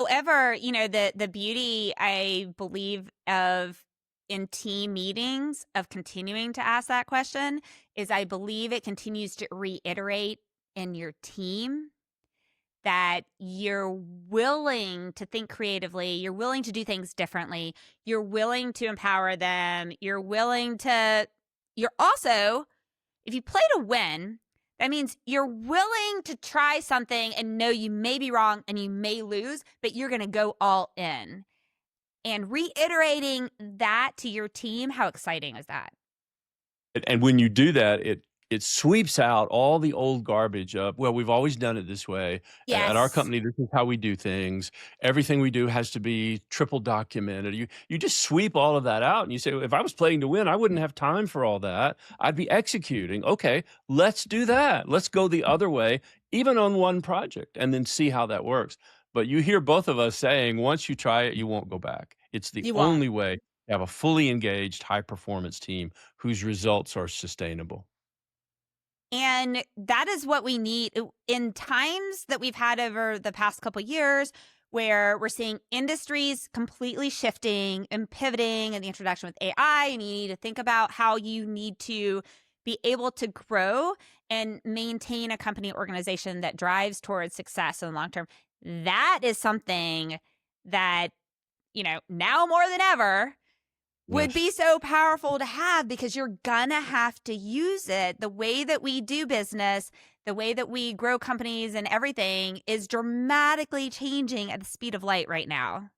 However, the beauty, I believe, of in team meetings of continuing to ask that question is I believe it continues to reiterate in your team that you're willing to think creatively, you're willing to do things differently, you're willing to empower them, you're also, if you play to win, that means you're willing to try something and know you may be wrong and you may lose, but you're going to go all in. And reiterating that to your team, how exciting is that? And when you do that, it sweeps out all the old garbage of, "Well, we've always done it this way. At our Yes. company, this is how we do things. Everything we do has to be triple documented." You just sweep all of that out, and you say, "If I was playing to win, I wouldn't have time for all that. I'd be executing. Okay, let's do that. Let's go the other way, even on one project, and then see how that works." But you hear both of us saying, once you try it, you won't go back. It's the You won't. only way to have a fully engaged, high performance team whose results are sustainable. And that is what we need in times that we've had over the past couple years where we're seeing industries completely shifting and pivoting and the introduction with AI. And you need to think about how you need to be able to grow and maintain a company organization that drives towards success in the long term. That is something that, now more than ever, would be Yes. so powerful to have because you're gonna have to use it. The way that we do business, the way that we grow companies and everything is dramatically changing at the speed of light right now.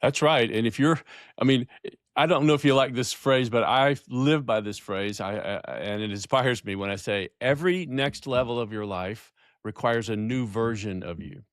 That's right, and if you're I mean, I don't know if you like this phrase, but I live by this phrase, and it inspires me when I say, "Every next level of your life requires a new version of you."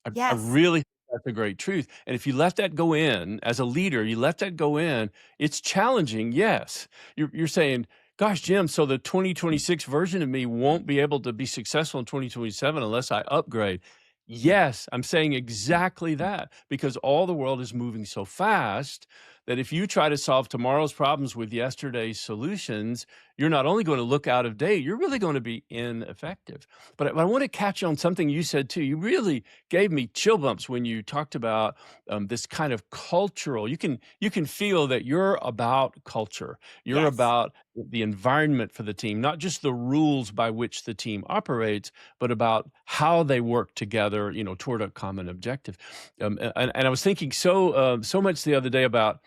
I Yes. really think that's a great truth, and if you let that go in, as a leader, you let that go in, it's challenging, yes. You're saying, "Gosh, Jim, so the 2026 version of me won't be able to be successful in 2027 unless I upgrade." Yes, I'm saying exactly that, because all the world is moving so fast that if you try to solve tomorrow's problems with yesterday's solutions, you're not only going to look out of date, you're really going to be ineffective. But I want to catch on something you said too. You really gave me chill bumps when you talked about this kind of cultural. You can feel that you're about culture. You're Yes. about the environment for the team, not just the rules by which the team operates, but about how they work together, toward a common objective. And I was thinking so much the other day about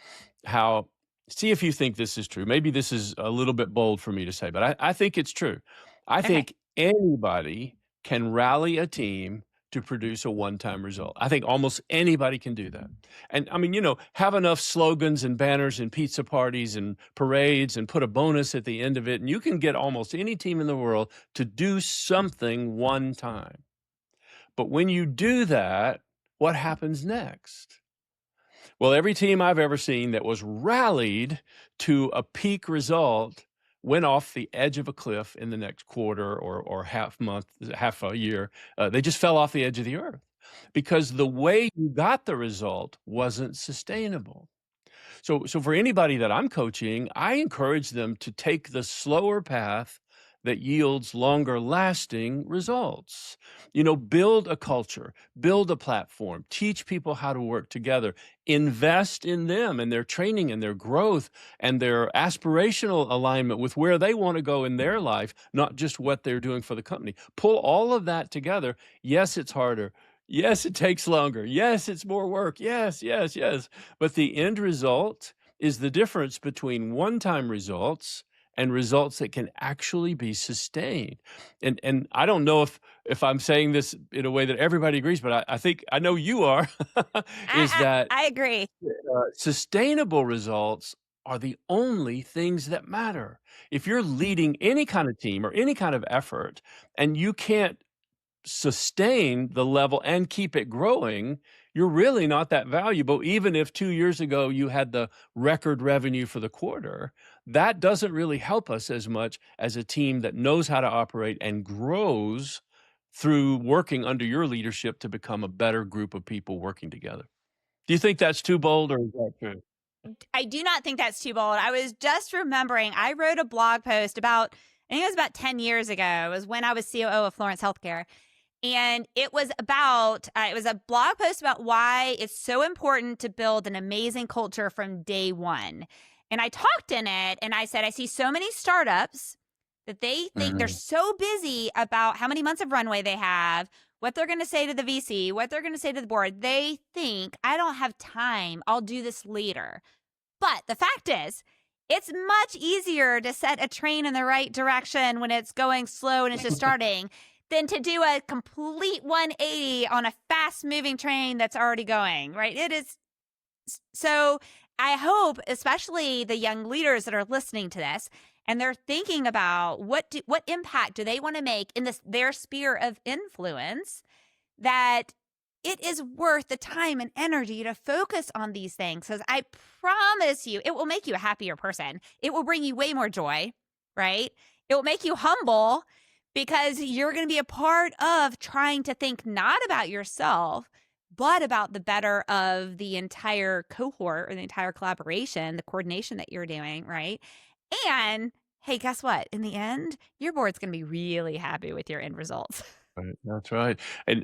how. See if you think this is true. Maybe this is a little bit bold for me to say, but I think it's true. I Okay. think anybody can rally a team to produce a one-time result. I think almost anybody can do that. And I mean, have enough slogans and banners and pizza parties and parades and put a bonus at the end of it, and you can get almost any team in the world to do something one time. But when you do that, what happens next? Well, every team I've ever seen that was rallied to a peak result went off the edge of a cliff in the next quarter or half month, half a year. They just fell off the edge of the earth because the way you got the result wasn't sustainable. So for anybody that I'm coaching, I encourage them to take the slower path that yields longer lasting results. Build a culture, build a platform, teach people how to work together, invest in them and their training and their growth and their aspirational alignment with where they want to go in their life, not just what they're doing for the company. Pull all of that together. Yes, it's harder. Yes, it takes longer. Yes, it's more work. Yes, yes, yes. But the end result is the difference between one-time results and results that can actually be sustained. And I don't know if I'm saying this in a way that everybody agrees, but I think I know you are, is I, that I, I agree. sustainable results are the only things that matter. If you're leading any kind of team or any kind of effort and you can't sustain the level and keep it growing, you're really not that valuable. Even if 2 years ago you had the record revenue for the quarter, that doesn't really help us as much as a team that knows how to operate and grows through working under your leadership to become a better group of people working together. Do you think that's too bold, or is that true? I do not think that's too bold. I was just remembering, I wrote a blog post about, I think it was about 10 years ago. It was when I was COO of Florence Healthcare. And it was about, it was a blog post about why it's so important to build an amazing culture from day one. And I talked in it and I said, I see so many startups that they think they're so busy about how many months of runway they have, what they're going to say to the VC, what they're going to say to the board. They think, I don't have time. I'll do this later. But the fact is, it's much easier to set a train in the right direction when it's going slow and it's just starting than to do a complete 180 on a fast-moving train that's already going, right? It is. So I hope, especially the young leaders that are listening to this, and they're thinking about what impact do they want to make in their sphere of influence, that it is worth the time and energy to focus on these things, because I promise you, it will make you a happier person. It will bring you way more joy, right? It will make you humble because you're going to be a part of trying to think not about yourself, but about the better of the entire cohort or the entire collaboration, the coordination that you're doing, right? And hey, guess what? In the end, your board's going to be really happy with your end results. Right, that's right.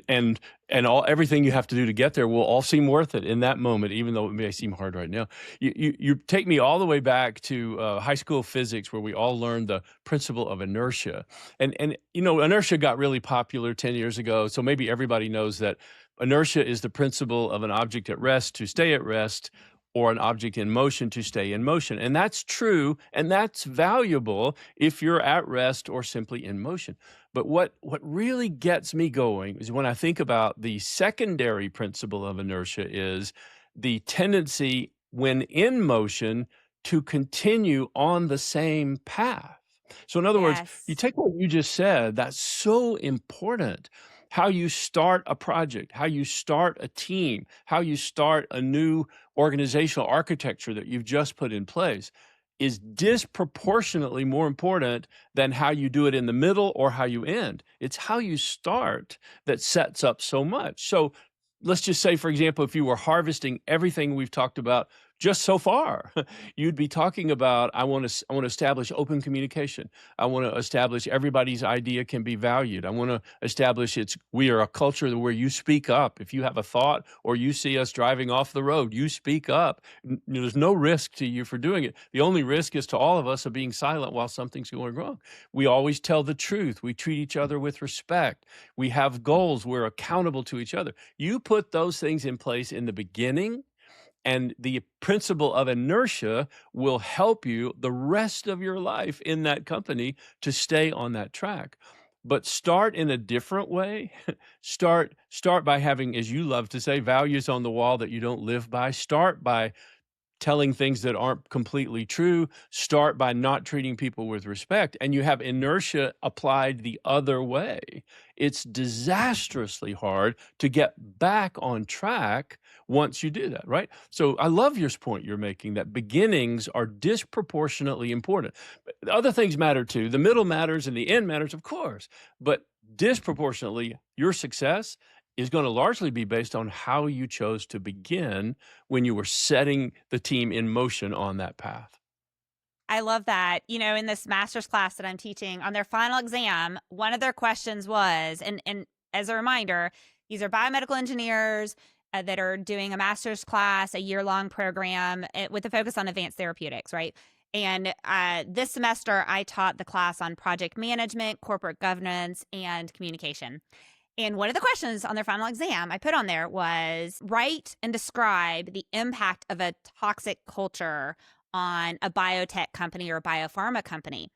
And everything you have to do to get there will all seem worth it in that moment, even though it may seem hard right now. You take me all the way back to high school physics, where we all learned the principle of inertia. And inertia got really popular 10 years ago, so maybe everybody knows that inertia is the principle of an object at rest to stay at rest, or an object in motion to stay in motion. And that's true, and that's valuable if you're at rest or simply in motion. But what really gets me going is when I think about the secondary principle of inertia is the tendency when in motion to continue on the same path. So in other words, you Yes. take what you just said, that's so important. How you start a project, how you start a team, how you start a new organizational architecture that you've just put in place is disproportionately more important than how you do it in the middle or how you end. It's how you start that sets up so much. So let's just say, for example, if you were harvesting everything we've talked about just so far, you'd be talking about, I want to establish open communication. I want to establish everybody's idea can be valued. I want to establish we are a culture where you speak up. If you have a thought or you see us driving off the road, you speak up. There's no risk to you for doing it. The only risk is to all of us of being silent while something's going wrong. We always tell the truth. We treat each other with respect. We have goals. We're accountable to each other. You put those things in place in the beginning, and the principle of inertia will help you the rest of your life in that company to stay on that track. But start in a different way. Start by having, as you love to say, values on the wall that you don't live by. Start by telling things that aren't completely true. Start by not treating people with respect, and you have inertia applied the other way. It's disastrously hard to get back on track once you do that, right? So I love your point you're making, that beginnings are disproportionately important. But other things matter too. The middle matters and the end matters, of course, but disproportionately, your success is going to largely be based on how you chose to begin when you were setting the team in motion on that path. I love that. In this master's class that I'm teaching, on their final exam, one of their questions was, and as a reminder, these are biomedical engineers that are doing a master's class, a year-long program with a focus on advanced therapeutics, right? And this semester, I taught the class on project management, corporate governance, and communication. And one of the questions on their final exam I put on there was write and describe the impact of a toxic culture on a biotech company or a biopharma company.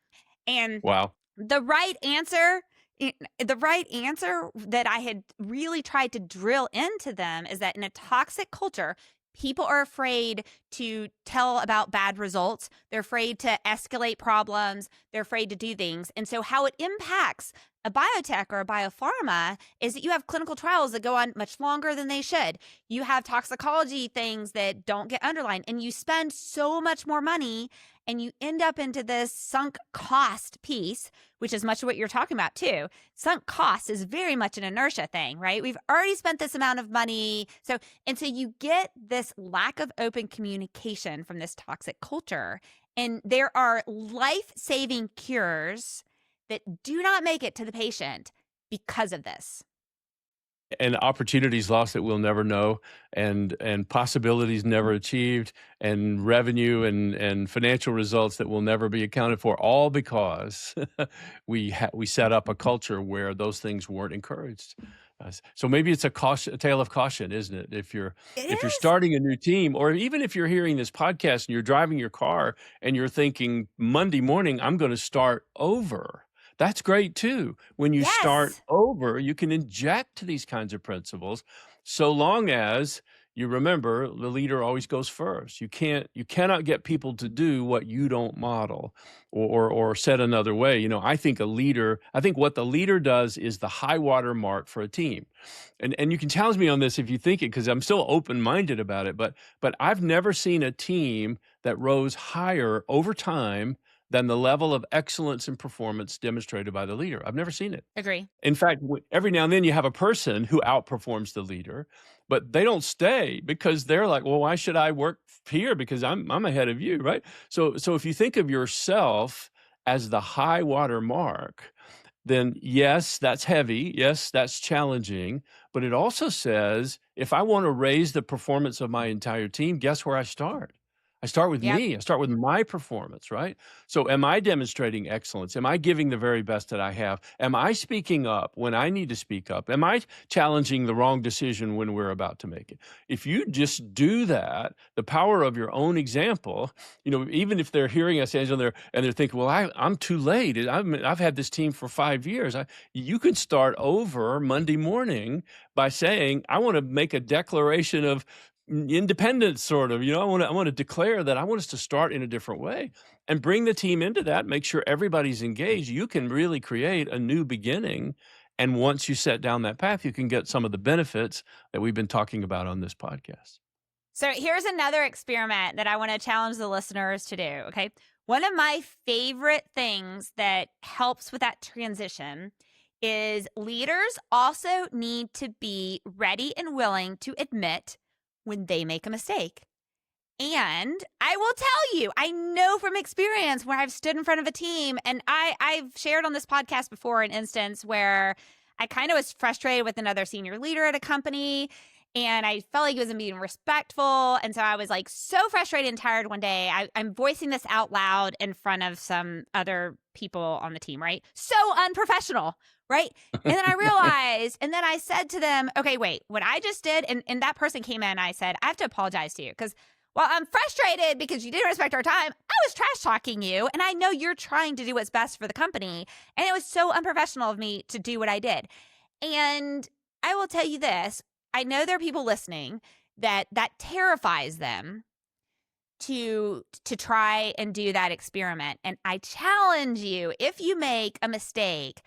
And Wow. the right answer that I had really tried to drill into them is that in a toxic culture, people are afraid to tell about bad results. They're afraid to escalate problems. They're afraid to do things. And so how it impacts a biotech or a biopharma is that you have clinical trials that go on much longer than they should. You have toxicology things that don't get underlined, and you spend so much more money and you end up into this sunk cost piece, which is much of what you're talking about too. Sunk cost is very much an inertia thing, right? We've already spent this amount of money. So you get this lack of open communication from this toxic culture. And there are life-saving cures that do not make it to the patient because of this. And opportunities lost that we'll never know, and possibilities never achieved, and revenue and financial results that will never be accounted for, all because we set up a culture where those things weren't encouraged. So maybe it's a tale of caution, isn't it? It If you're is. starting a new team, or even if you're hearing this podcast and you're driving your car and you're thinking Monday morning, I'm going to start over. That's great too. When you start Yes. over, you can inject these kinds of principles, so long as you remember the leader always goes first. You cannot get people to do what you don't model, or said another way, I think what the leader does is the high water mark for a team. And you can challenge me on this if you think it, because I'm still open-minded about it, but I've never seen a team that rose higher over time than the level of excellence and performance demonstrated by the leader. I've never seen it. Agree. In fact, every now and then you have a person who outperforms the leader, but they don't stay because they're like, well, why should I work here? Because I'm ahead of you, right? So if you think of yourself as the high water mark, then yes, that's heavy. Yes, that's challenging. But it also says, if I want to raise the performance of my entire team, guess where I start? I start with Yep. me. I start with my performance, right? So am I demonstrating excellence? Am I giving the very best that I have? Am I speaking up when I need to speak up? Am I challenging the wrong decision when we're about to make it? If you just do that, the power of your own example, even if they're hearing us, Angela, and they're thinking, well, I'm too late. I've had this team for 5 years. You can start over Monday morning by saying, I want to make a declaration of independence, sort of. I want to declare that I want us to start in a different way, and bring the team into that. Make sure everybody's engaged. You can really create a new beginning, and once you set down that path, you can get some of the benefits that we've been talking about on this podcast. So here's another experiment that I want to challenge the listeners to do. Okay. One of my favorite things that helps with that transition is leaders also need to be ready and willing to admit when they make a mistake. And I will tell you, I know from experience where I've stood in front of a team, and I've shared on this podcast before an instance where I kind of was frustrated with another senior leader at a company, and I felt like he wasn't being respectful. And so I was like so frustrated and tired one day. I'm voicing this out loud in front of some other people on the team, right? So unprofessional, right? And then I realized, and then I said to them, okay, wait, what I just did, and that person came in, I said, I have to apologize to you because while I'm frustrated because you didn't respect our time, I was trash talking you. And I know you're trying to do what's best for the company. And it was so unprofessional of me to do what I did. And I will tell you this, I know there are people listening that terrifies them to try and do that experiment. And I challenge you, if you make a mistake,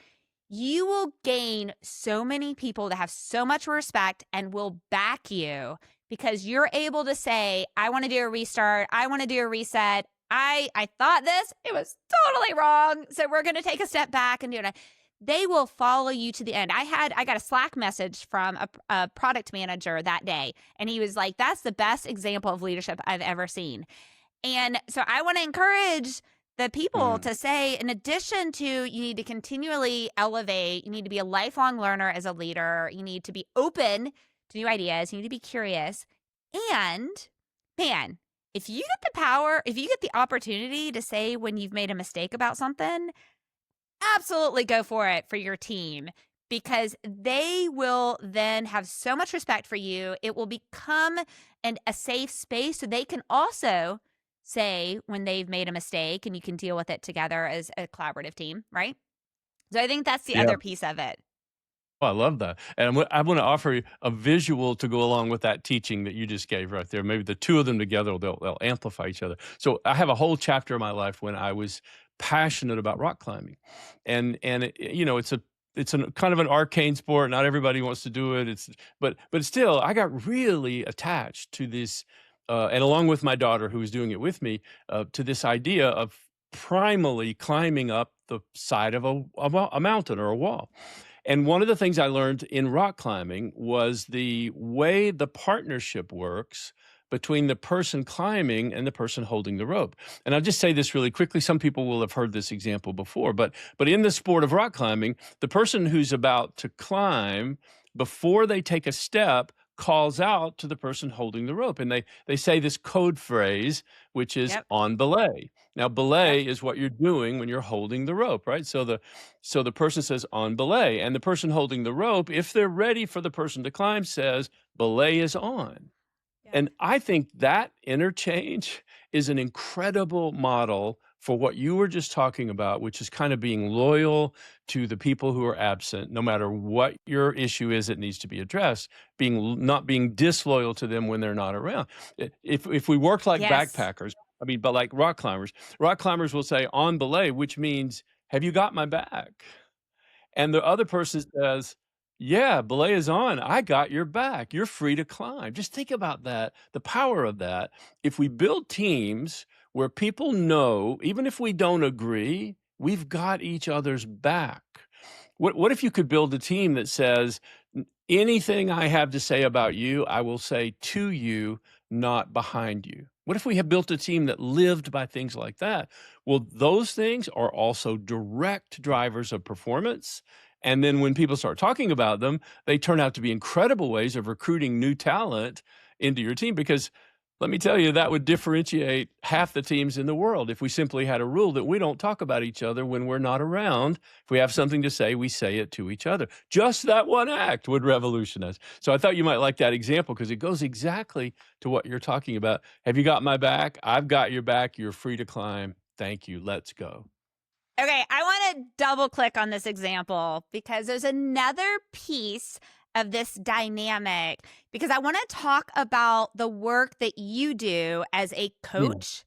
you will gain so many people that have so much respect and will back you because you're able to say, I want to do a restart. I want to do a reset. I thought this, it was totally wrong. So we're going to take a step back and do it. They will follow you to the end. I got a Slack message from a product manager that day, and he was like, that's the best example of leadership I've ever seen. And so I want to encourage the people to say, in addition to, you need to continually elevate, you need to be a lifelong learner as a leader, you need to be open to new ideas, you need to be curious. And man, if you get the opportunity to say when you've made a mistake about something, absolutely go for it for your team, because they will then have so much respect for you. It will become a safe space so they can also say when they've made a mistake, and you can deal with it together as a collaborative team, right? So I think that's the Yeah. other piece of it. Oh, I love that. And I want to offer you a visual to go along with that teaching that you just gave right there. Maybe the two of them together, they'll amplify each other. So I have a whole chapter of my life when I was passionate about rock climbing. And it's it's an kind of an arcane sport. Not everybody wants to do it. But still, I got really attached to this, and along with my daughter who was doing it with me, to this idea of primally climbing up the side of a mountain or a wall. And one of the things I learned in rock climbing was the way the partnership works between the person climbing and the person holding the rope. And I'll just say this really quickly. Some people will have heard this example before, but in the sport of rock climbing, the person who's about to climb, before they take a step, calls out to the person holding the rope. And they say this code phrase, which is Yep. on belay. Now, Yep. belay is what you're doing when you're holding the rope, right? So the person says on belay, and the person holding the rope, if they're ready for the person to climb, says belay is on. Yeah. And I think that interchange is an incredible model for what you were just talking about, which is kind of being loyal to the people who are absent, no matter what your issue is that needs to be addressed, not being disloyal to them when they're not around. If we worked like Yes. backpackers, I mean, but like rock climbers will say on belay, which means, have you got my back? And the other person says, "Yeah, belay is on. I got your back. You're free to climb." Just think about that, the power of that. If we build teams where people know, even if we don't agree, we've got each other's back. What if you could build a team that says, Anything I have to say about you, I will say to you, not behind you." What if we had built a team that lived by things like that? Well, those things are also direct drivers of performance. And then when people start talking about them, they turn out to be incredible ways of recruiting new talent into your team. Because let me tell you, that would differentiate half the teams in the world if we simply had a rule that we don't talk about each other when we're not around. If we have something to say, we say it to each other. Just that one act would revolutionize. So I thought you might like that example because it goes exactly to what you're talking about. Have you got my back? I've got your back. You're free to climb. Thank you. Let's go. Okay, I want to double click on this example because there's another piece of this dynamic because I want to talk about the work that you do as a Mm, coach.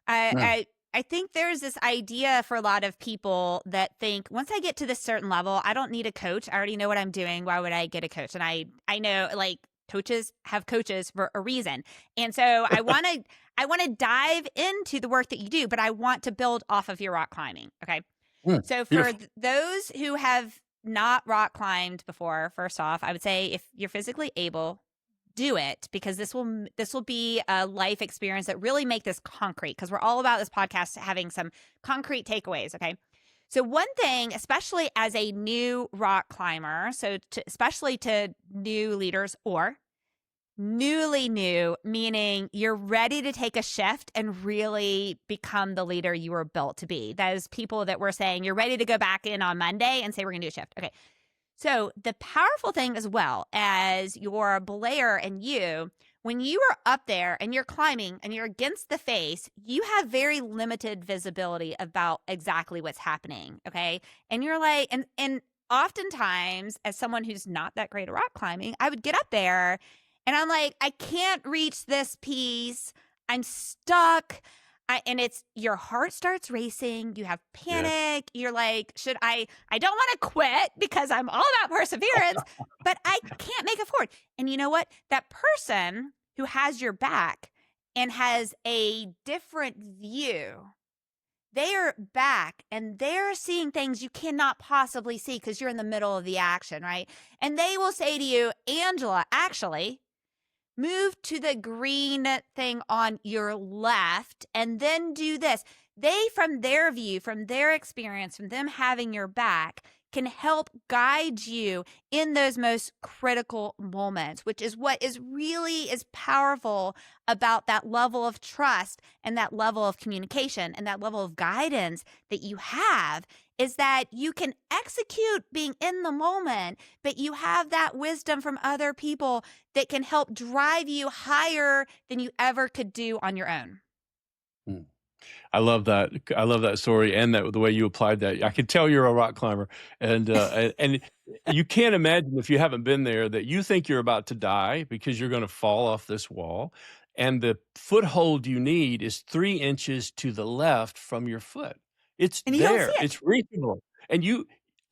I, mm. I I think there's this idea for a lot of people that think once I get to this certain level, I don't need a coach. I already know what I'm doing. Why would I get a coach? And I know like coaches have coaches for a reason. And so I want to dive into the work that you do, but I want to build off of your rock climbing. Okay. Mm, So for beautiful. those who have not rock climbed before, first off, I would say if you're physically able, do it because this will be a life experience that really make this concrete because we're all about this podcast having some concrete takeaways. Okay. So one thing, especially as a new rock climber, especially to new leaders or newly new, meaning you're ready to take a shift and really become the leader you were built to be. Those people that were saying you're ready to go back in on Monday and say, we're going to do a shift. Okay. So the powerful thing as well as your belayer and you, when you are up there and you're climbing and you're against the face, you have very limited visibility about exactly what's happening. Okay. And you're like, and oftentimes as someone who's not that great at rock climbing, I would get up there and I'm like, I can't reach this piece. I'm stuck. And it's your heart starts racing. You have Yeah. panic. You're like, I don't want to quit because I'm all about perseverance, but I can't make it forward. And you know what? That person who has your back and has a different view, they are back and they're seeing things you cannot possibly see because you're in the middle of the action, right? And they will say to you, Angela, actually, move to the green thing on your left and then do this. They, from their view, from their experience, from them having your back, can help guide you in those most critical moments, which is what is really is powerful about that level of trust and that level of communication and that level of guidance that you have is that you can execute being in the moment, but you have that wisdom from other people that can help drive you higher than you ever could do on your own. Mm. I love that. I love that story and that the way you applied that. I can tell you're a rock climber, and you can't imagine if you haven't been there that you think you're about to die because you're going to fall off this wall, and the foothold you need is 3 inches to the left from your foot. It's And you don't see there. it. It's reachable, and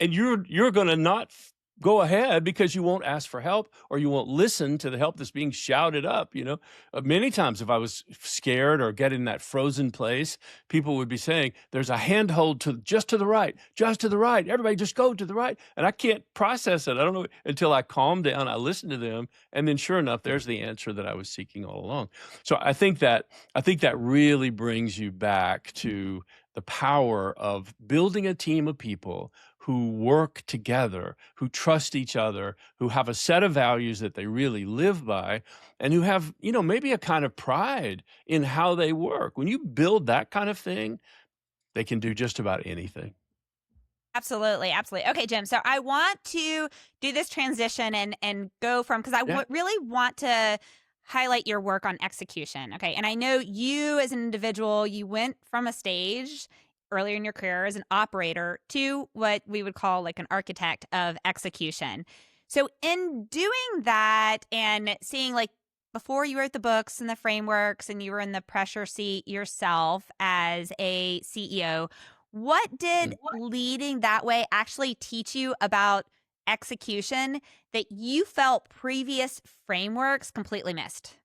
and you're gonna not go ahead because you won't ask for help or you won't listen to the help that's being shouted up, you know? Many times if I was scared or get in that frozen place, people would be saying, "There's a handhold to the right, just to the right. Everybody just go to the right." And I can't process it. I don't know until I calm down, I listen to them, and then sure enough, there's the answer that I was seeking all along. So I think that really brings you back to the power of building a team of people who work together, who trust each other, who have a set of values that they really live by, and who have, maybe a kind of pride in how they work. When you build that kind of thing, they can do just about anything. Absolutely, absolutely. Okay, Jim. So I want to do this transition and go from because Yeah. really want to highlight your work on execution. Okay, and I know you as an individual, you went from a stage earlier in your career as an operator to what we would call like an architect of execution. So in doing that and seeing like before you wrote the books and the frameworks and you were in the pressure seat yourself as a CEO, what did leading that way actually teach you about execution that you felt previous frameworks completely missed?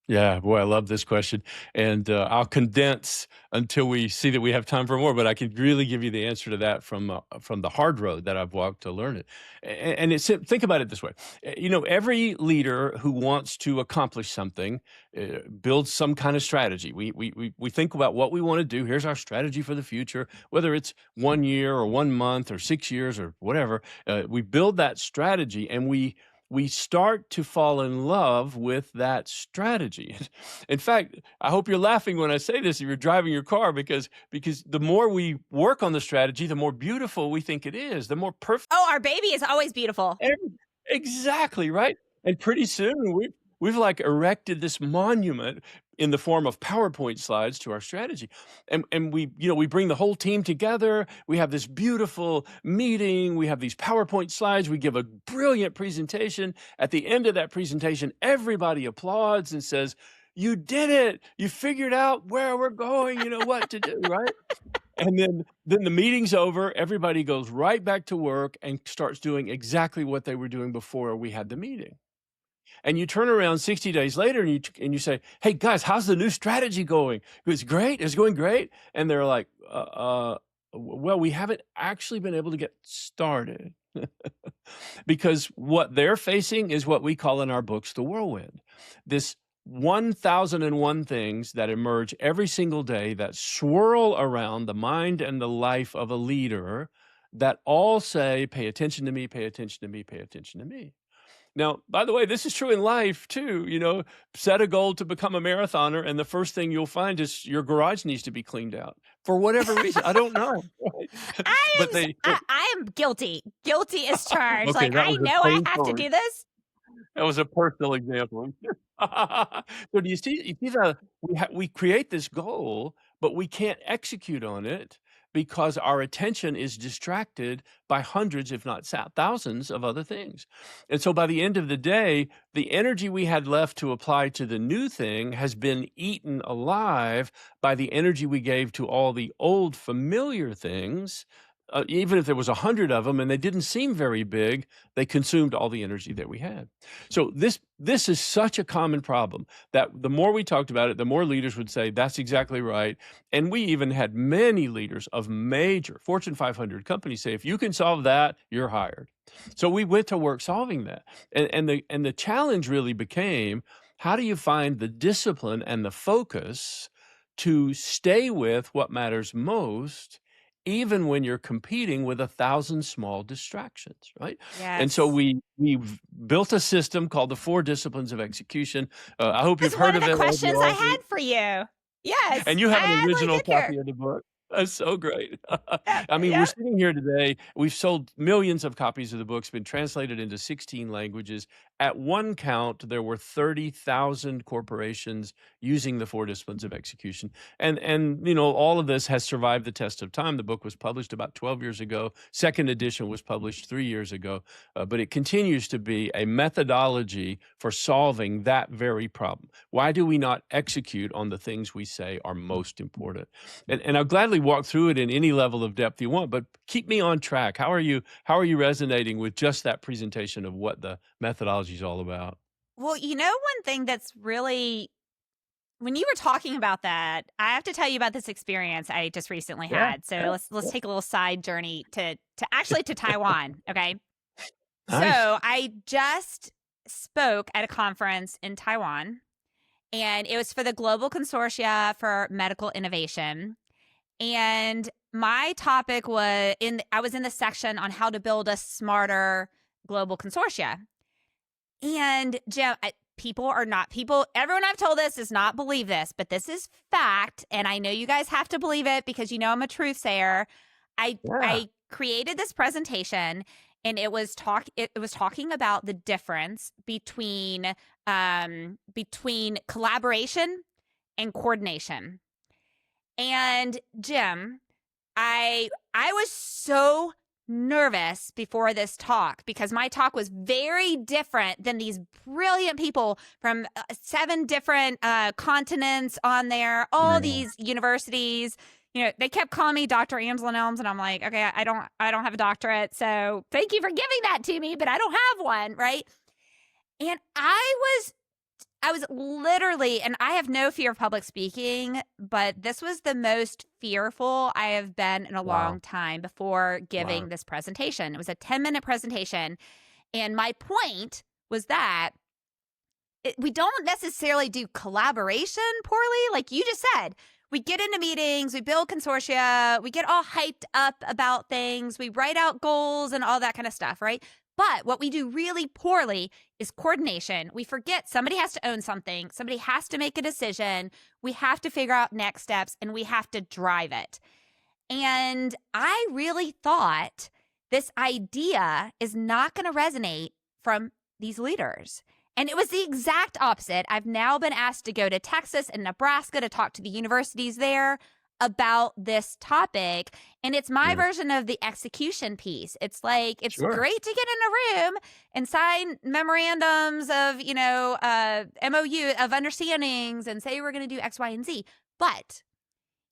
Yeah, boy, I love this question, and I'll condense until we see that we have time for more. But I can really give you the answer to that from the hard road that I've walked to learn it. And think about it this way: every leader who wants to accomplish something builds some kind of strategy. We think about what we want to do. Here's our strategy for the future, whether it's 1 year or 1 month or 6 years or whatever. We build that strategy, and we start to fall in love with that strategy. In fact, I hope you're laughing when I say this if you're driving your car because the more we work on the strategy, the more beautiful we think it is, the more perfect. Oh, our baby is always beautiful. Exactly, right? And pretty soon we've like erected this monument in the form of PowerPoint slides to our strategy. And we bring the whole team together. We have this beautiful meeting. We have these PowerPoint slides. We give a brilliant presentation. At the end of that presentation, everybody applauds and says, "You did it. You figured out where we're going, you know what to do," right? And then the meeting's over, everybody goes right back to work and starts doing exactly what they were doing before we had the meeting. And you turn around 60 days later and you say, "Hey guys, how's the new strategy going?" "It's great. It's going great." And they're like, well, we haven't actually been able to get started." Because what they're facing is what we call in our books the whirlwind. This 1001 things that emerge every single day that swirl around the mind and the life of a leader that all say, "Pay attention to me, pay attention to me, pay attention to me." Now, by the way, this is true in life too. Set a goal to become a marathoner, and the first thing you'll find is your garage needs to be cleaned out for whatever reason. I don't know. Right? But I am guilty. Guilty as charged. okay, Like that I was a know I have to painful. do this. That was a personal example. So do you see the we create this goal, but we can't execute on it because our attention is distracted by hundreds, if not thousands of other things. And so by the end of the day, the energy we had left to apply to the new thing has been eaten alive by the energy we gave to all the old familiar things. Even if there was 100 of them and they didn't seem very big, they consumed all the energy that we had. So this is such a common problem that the more we talked about it, the more leaders would say, "That's exactly right." And we even had many leaders of major Fortune 500 companies say, "If you can solve that, you're hired." So we went to work solving that. And the challenge really became, how do you find the discipline and the focus to stay with what matters most, even when you're competing with 1,000 small distractions, right? And so Yes. we've built a system called the 4 Disciplines of Execution. I hope you've That's one heard of of the it questions I already. had for you. Yes, And you have an I really original did care. copy of the book. That's so great. Yep, I mean, we're yep. sitting here today. We've sold millions of copies of the book. It's been translated into 16 languages. At one count, there were 30,000 corporations using the 4 disciplines of execution. And all of this has survived the test of time. The book was published about 12 years ago. Second edition was published 3 years ago. But it continues to be a methodology for solving that very problem. Why do we not execute on the things we say are most important? And I'll gladly walk through it in any level of depth you want, but keep me on track. How are you resonating with just that presentation of what the methodology is all about? Well, one thing that's really when you were talking about that, I have to tell you about this experience I just recently Yeah, had. So yeah, let's yeah. take a little side journey to actually to Taiwan. Okay. So Nice. I just spoke at a conference in Taiwan, and it was for the Global Consortia for Medical Innovation. And my topic I was in the section on how to build a smarter global consortia. And Jim, people are not people. Everyone I've told this does not believe this, but this is fact, and I know you guys have to believe it because I'm a truth sayer. Yeah. I created this presentation, and it was talking about the difference between collaboration and coordination. And Jim, I was so nervous before this talk because my talk was very different than these brilliant people from 7 different continents on there, all Yeah. these universities. They kept calling me Dr. Amsel Elms, and I'm like, okay, I don't have a doctorate, so thank you for giving that to me, but I don't have one, right? And I was literally, and I have no fear of public speaking, but this was the most fearful I have been in a long Wow. time before Wow. giving this presentation. It was a 10-minute presentation. And my point was that we don't necessarily do collaboration poorly. Like you just said, we get into meetings, we build consortia, we get all hyped up about things, we write out goals and all that kind of stuff, right? But what we do really poorly is coordination. We forget somebody has to own something, somebody has to make a decision, we have to figure out next steps, and we have to drive it. And I really thought this idea is not going to resonate from these leaders. And it was the exact opposite. I've now been asked to go to Texas and Nebraska to talk to the universities there about this topic. And it's my Yeah. version of the execution piece. It's like, it's Sure. great to get in a room and sign memorandums of, MOU of understandings and say we're going to do X, Y, and Z. But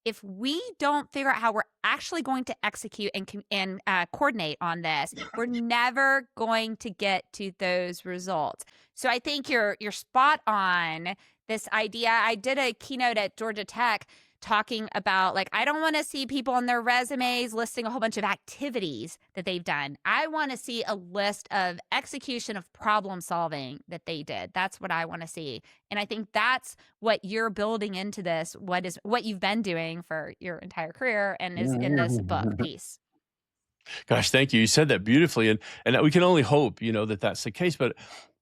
if we don't figure out how we're actually going to execute and coordinate on this, we're never going to get to those results. So I think you're spot on this idea. I did a keynote at Georgia Tech talking about, like, I don't want to see people on their resumes listing a whole bunch of activities that they've done. I want to see a list of execution of problem solving that they did. That's what I want to see. And I think that's what you're building into this, what you've been doing for your entire career and is in this book piece. Gosh, thank you. You said that beautifully, and we can only hope, that that's the case. But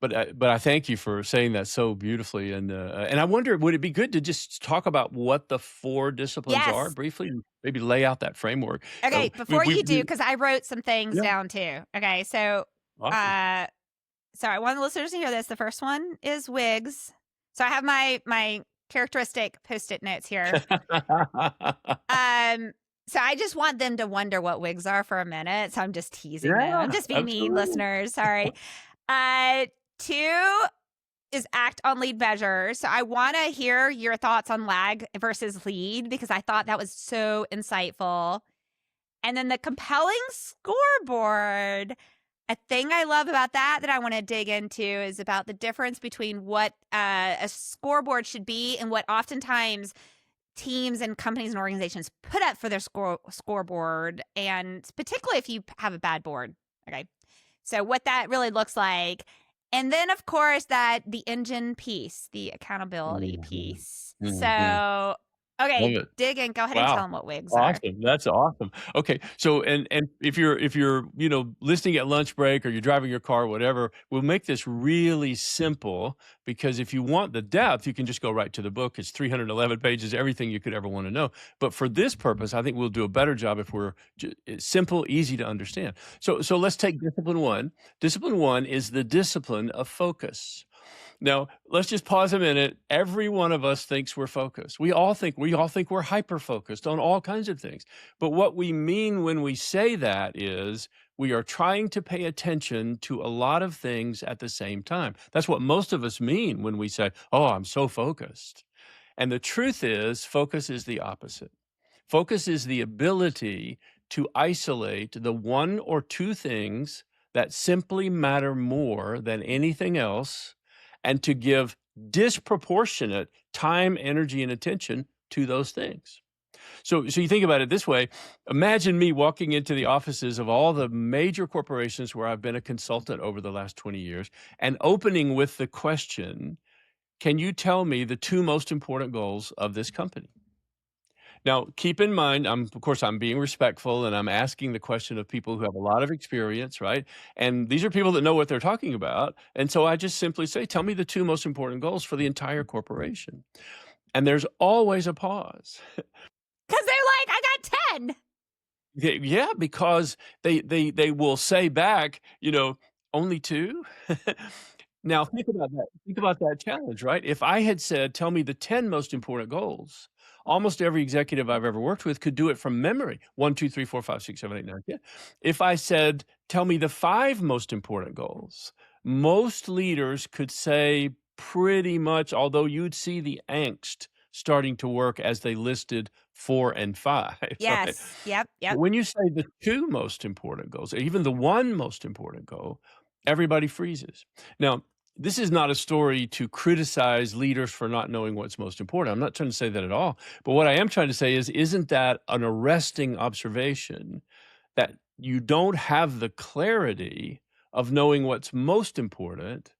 I thank you for saying that so beautifully. And I wonder, would it be good to just talk about what the 4 disciplines are Yes. briefly, and maybe lay out that framework? Okay, We, before we, you do, we because I wrote some things yeah, down too. Okay, so awesome. uh so I want the listeners to hear this. The first one is wigs. So I have my characteristic post-it notes here. So I just want them to wonder what wigs are for a minute. So I'm just teasing them. I'm Yeah, just being mean, absolutely. listeners. Sorry. 2 is act on lead measures. So I want to hear your thoughts on lag versus lead because I thought that was so insightful. And then the compelling scoreboard. A thing I love about that I want to dig into is about the difference between what a scoreboard should be and what oftentimes teams and companies and organizations put up for their scoreboard, and particularly if you have a bad board. Okay. So what that really looks like. And then, of course, the engine piece, the accountability Mhm, piece. mhm. So, Love okay, it. dig in. Go ahead and tell Wow. them what wigs are. Awesome. That's awesome. Okay. So and if you're, listening at lunch break or you're driving your car, whatever, we'll make this really simple because if you want the depth, you can just go right to the book. It's 311 pages, everything you could ever want to know. But for this purpose, I think we'll do a better job if we're it's simple, easy to understand. So let's take discipline 1. Discipline 1 is the discipline of focus. Now, let's just pause a minute. Every one of us thinks we're focused. We all think we're hyper focused on all kinds of things. But what we mean when we say that is we are trying to pay attention to a lot of things at the same time. That's what most of us mean when we say, "Oh, I'm so focused." And the truth is, focus is the opposite. Focus is the ability to isolate the one or two things that simply matter more than anything else and to give disproportionate time, energy, and attention to those things. So you think about it this way. Imagine me walking into the offices of all the major corporations where I've been a consultant over the last 20 years and opening with the question, can you tell me the two most important goals of this company? Now, keep in mind, of course, I'm being respectful and I'm asking the question of people who have a lot of experience, right? And these are people that know what they're talking about. And so I just simply say, tell me the two most important goals for the entire corporation. And there's always a pause. Because they're like, I got 10. Yeah, because they will say back, only two. Now think about that. Think about that challenge, right? If I had said, tell me the 10 most important goals, almost every executive I've ever worked with could do it from memory. 1, 2, 3, 4, 5, 6, 7, 8, 9, 10. If I said, tell me the 5 most important goals, most leaders could say pretty much, although you'd see the angst starting to work as they listed 4 and 5. Right? Yes. Yep. But when you say the 2 most important goals, or even the 1 most important goal, everybody freezes. Now, this is not a story to criticize leaders for not knowing what's most important. I'm not trying to say that at all. But what I am trying to say is, isn't that an arresting observation that you don't have the clarity of knowing what's most important?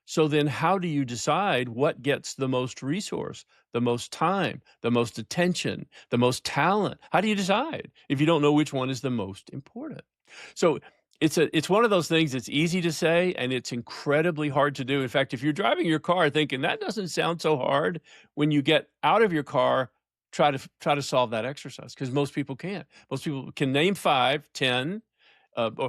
So then how do you decide what gets the most resource, the most time, the most attention, the most talent? How do you decide if you don't know which one is the most important? So it's one of those things that's easy to say and it's incredibly hard to do. In fact, if you're driving your car thinking that doesn't sound so hard, when you get out of your car, try to solve that exercise, because most people can't. Most people can name 5, 10. And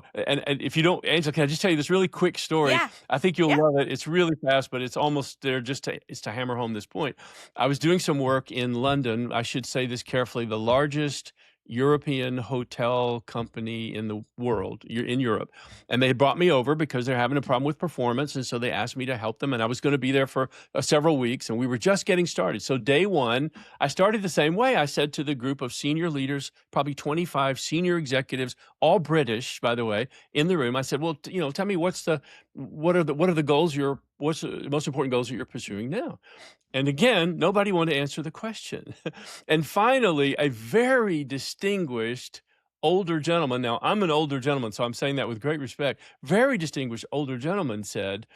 if you don't, Angela, can I just tell you this really quick story? Yeah. I think you'll Yeah. love it. It's really fast, but it's almost there it's to hammer home this point. I was doing some work in London. I should say this carefully. The largest European hotel company in the world, in Europe. And they brought me over because they're having a problem with performance. And so they asked me to help them. And I was going to be there for several weeks. And we were just getting started. So day one, I started the same way. I said to the group of senior leaders, probably 25 senior executives, all British, by the way, in the room. I said, well, tell me what are the goals what's the most important goals that you're pursuing now? And again, nobody wanted to answer the question. And finally, a very distinguished older gentleman, now I'm an older gentleman, so I'm saying that with great respect, very distinguished older gentleman said,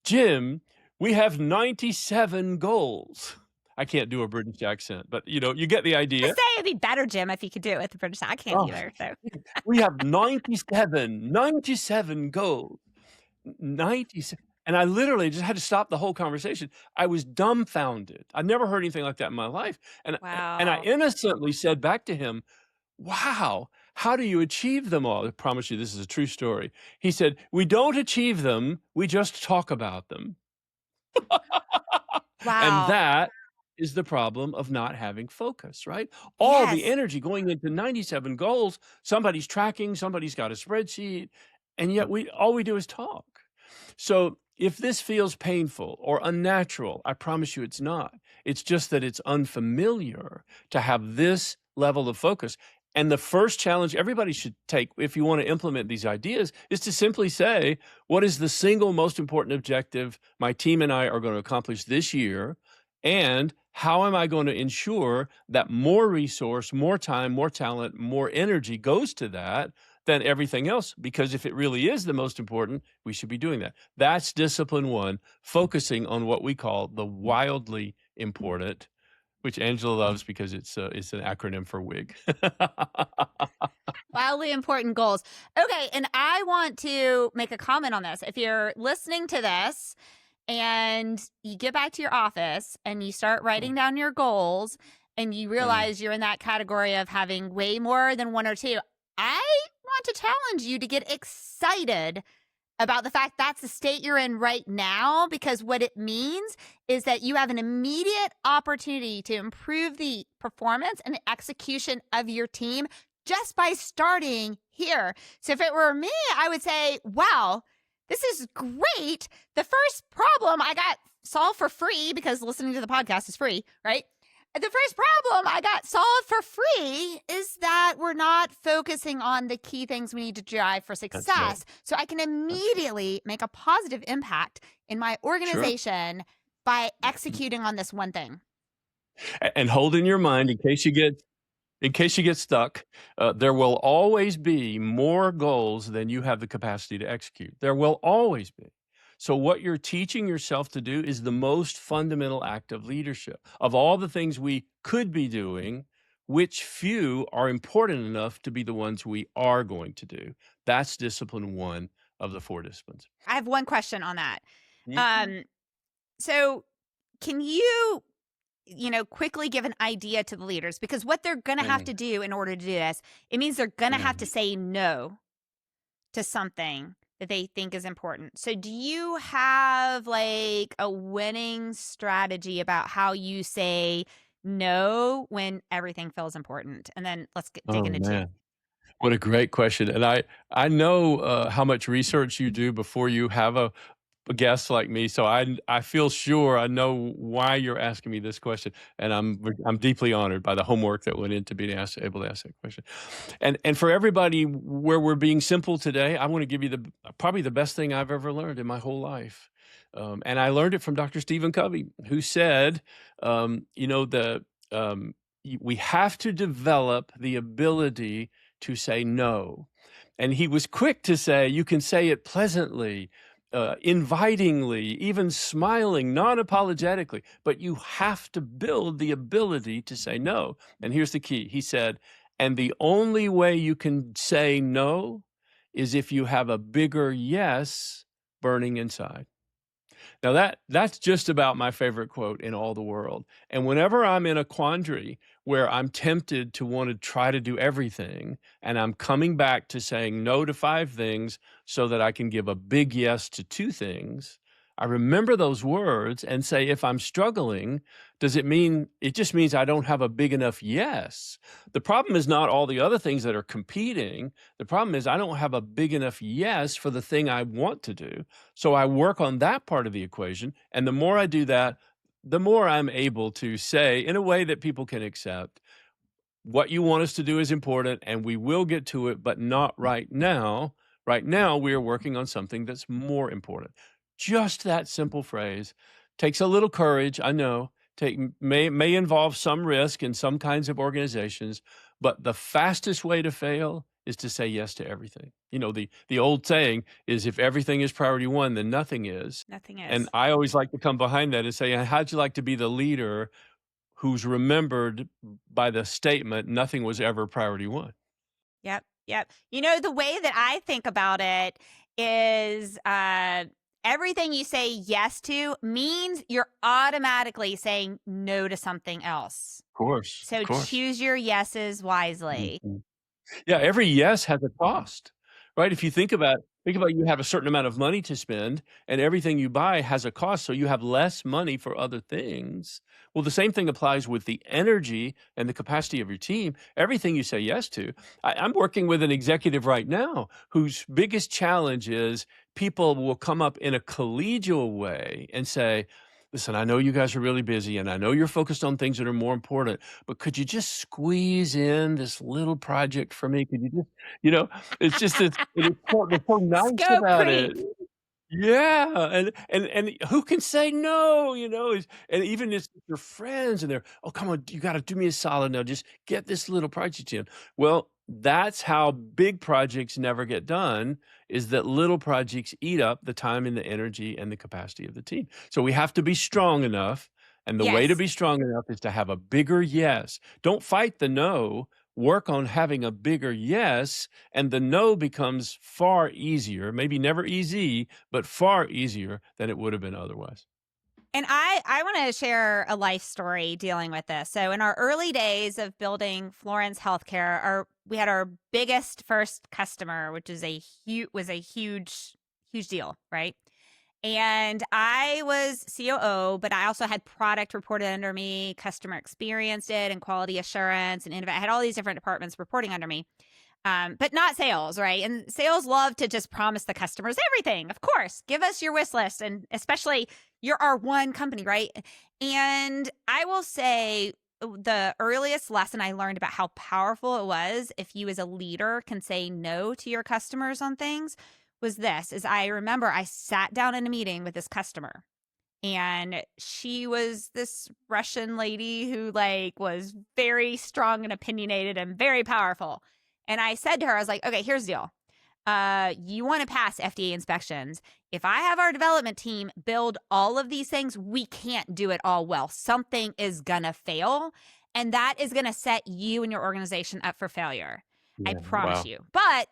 Jim, we have 97 goals. I can't do a British accent, but you get the idea. I'd say it'd be better, Jim, if you could do it with the British. I can't either. So We have 97 goals. 97. And I literally just had to stop the whole conversation. I was dumbfounded. I'd never heard anything like that in my life. And I wow. innocently said back to him, wow, how do you achieve them all? I promise you this is a true story. He said, we don't achieve them, we just talk about them. Wow. And that is the problem of not having focus, right? All the Yes. energy going into 97 goals, somebody's tracking, somebody's got a spreadsheet, and yet all we do is talk. So if this feels painful or unnatural, I promise you it's not. It's just that it's unfamiliar to have this level of focus. And the first challenge everybody should take if you want to implement these ideas is to simply say, what is the single most important objective my team and I are going to accomplish this year? And how am I going to ensure that more resource, more time, more talent, more energy goes to that than everything else? Because if it really is the most important, we should be doing that. That's discipline 1, focusing on what we call the wildly important, which Angela loves because it's an acronym for WIG. Wildly important goals. Okay, and I want to make a comment on this. If you're listening to this and you get back to your office and you start writing down your goals and you realize you're in that category of having way more than 1 or 2, I want to challenge you to get excited about the fact that's the state you're in right now, because what it means is that you have an immediate opportunity to improve the performance and the execution of your team just by starting here. So if it were me, I would say, wow, this is great. The first problem I got solved for free because listening to the podcast is free, right? The first problem I got solved for free is that we're not focusing on the key things we need to drive for That's right. success. So I can That's right. immediately make a positive impact in my Sure. organization by executing on this one thing. And hold in your mind, in case you get stuck, there will always be more goals than you have the capacity to execute. There will always be. So what you're teaching yourself to do is the most fundamental act of leadership. Of all the things we could be doing, which few are important enough to be the ones we are going to do? That's discipline one of the four disciplines. I have one question on that. Mhm. So can you quickly give an idea to the leaders? Because what they're going to have Mm, to do in order to do this, it means they're going to have to mm. say no to something that they think is important. So do you have like a winning strategy about how you say no when everything feels important? And then let's dig Oh, into two. man. What a great question. And I know how much research you do before you have a guest like me. So I feel sure I know why you're asking me this question, and I'm deeply honored by the homework that went into being able to ask that question. And for everybody where we're being simple today, I want to give you the probably the best thing I've ever learned in my whole life. And I learned it from Dr. Stephen Covey, who said, you know, we have to develop the ability to say no. And he was quick to say, you can say it pleasantly, invitingly, even smiling, non apologetically, but you have to build the ability to say no. And here's the key. He said, and the only way you can say no is if you have a bigger yes burning inside. Now that's just about my favorite quote in all the world. And whenever I'm in a quandary where I'm tempted to want to try to do everything, and I'm coming back to saying no to five things so that I can give a big yes to two things, I remember those words and say, if I'm struggling, does it mean it just means I don't have a big enough yes? The problem is not all the other things that are competing. The problem is I don't have a big enough yes for the thing I want to do. So I work on that part of the equation. And the more I do that, the more I'm able to say in a way that people can accept what you want us to do is important and we will get to it, but not right now. Right now, we are working on something that's more important. Just that simple phrase takes a little courage. I know may involve some risk in some kinds of organizations, but the fastest way to fail is to say yes to everything. You know, the old saying is if everything is priority one, then nothing is. Nothing And is. I always like to come behind that and say, how'd you like to be the leader who's remembered by the statement, nothing was ever priority one? Yep. Yep. The way that I think about it is everything you say yes to means you're automatically saying no to something else. Of course, of So course. choose your yeses wisely. Mhm. Yeah, every yes has a cost, right? If you think about you have a certain amount of money to spend and everything you buy has a cost, so you have less money for other things. Well, the same thing applies with the energy and the capacity of your team. Everything you say yes to. I'm working with an executive right now whose biggest challenge is people will come up in a collegial way and say, listen, I know you guys are really busy and I know you're focused on things that are more important, but could you just squeeze in this little project for me? Could you just, you know, it's just they're so nice Scope about it. creep. Yeah, and who can say no, and even if your friends and they're, "Oh, come on, you gotta do me a solid now, just get this little project in." Well, that's how big projects never get done, is that little projects eat up the time and the energy and the capacity of the team. So we have to be strong enough, and the way to Yes. be strong enough is to have a bigger yes. Don't fight the no, work on having a bigger yes, and the no becomes far easier, maybe never easy, but far easier than it would have been otherwise. And I want to share a life story dealing with this. So in our early days of building Florence Healthcare, we had our biggest first customer, which is was a huge deal, right? And I was COO, but I also had product reported under me, customer experience did, and quality assurance, and I had all these different departments reporting under me. But not sales, right? And sales love to just promise the customers everything. Of course, give us your wish list. And especially you're our one company, right? And I will say the earliest lesson I learned about how powerful it was if you as a leader can say no to your customers on things was this, is I remember I sat down in a meeting with this customer, and she was this Russian lady who like was very strong and opinionated and very powerful. And I said to her, I was like, okay, here's the deal. You want to pass FDA inspections. If I have our development team build all of these things, we can't do it all well. Something is going to fail, and that is going to set you and your organization up for failure. I Yeah. promise Wow. you. But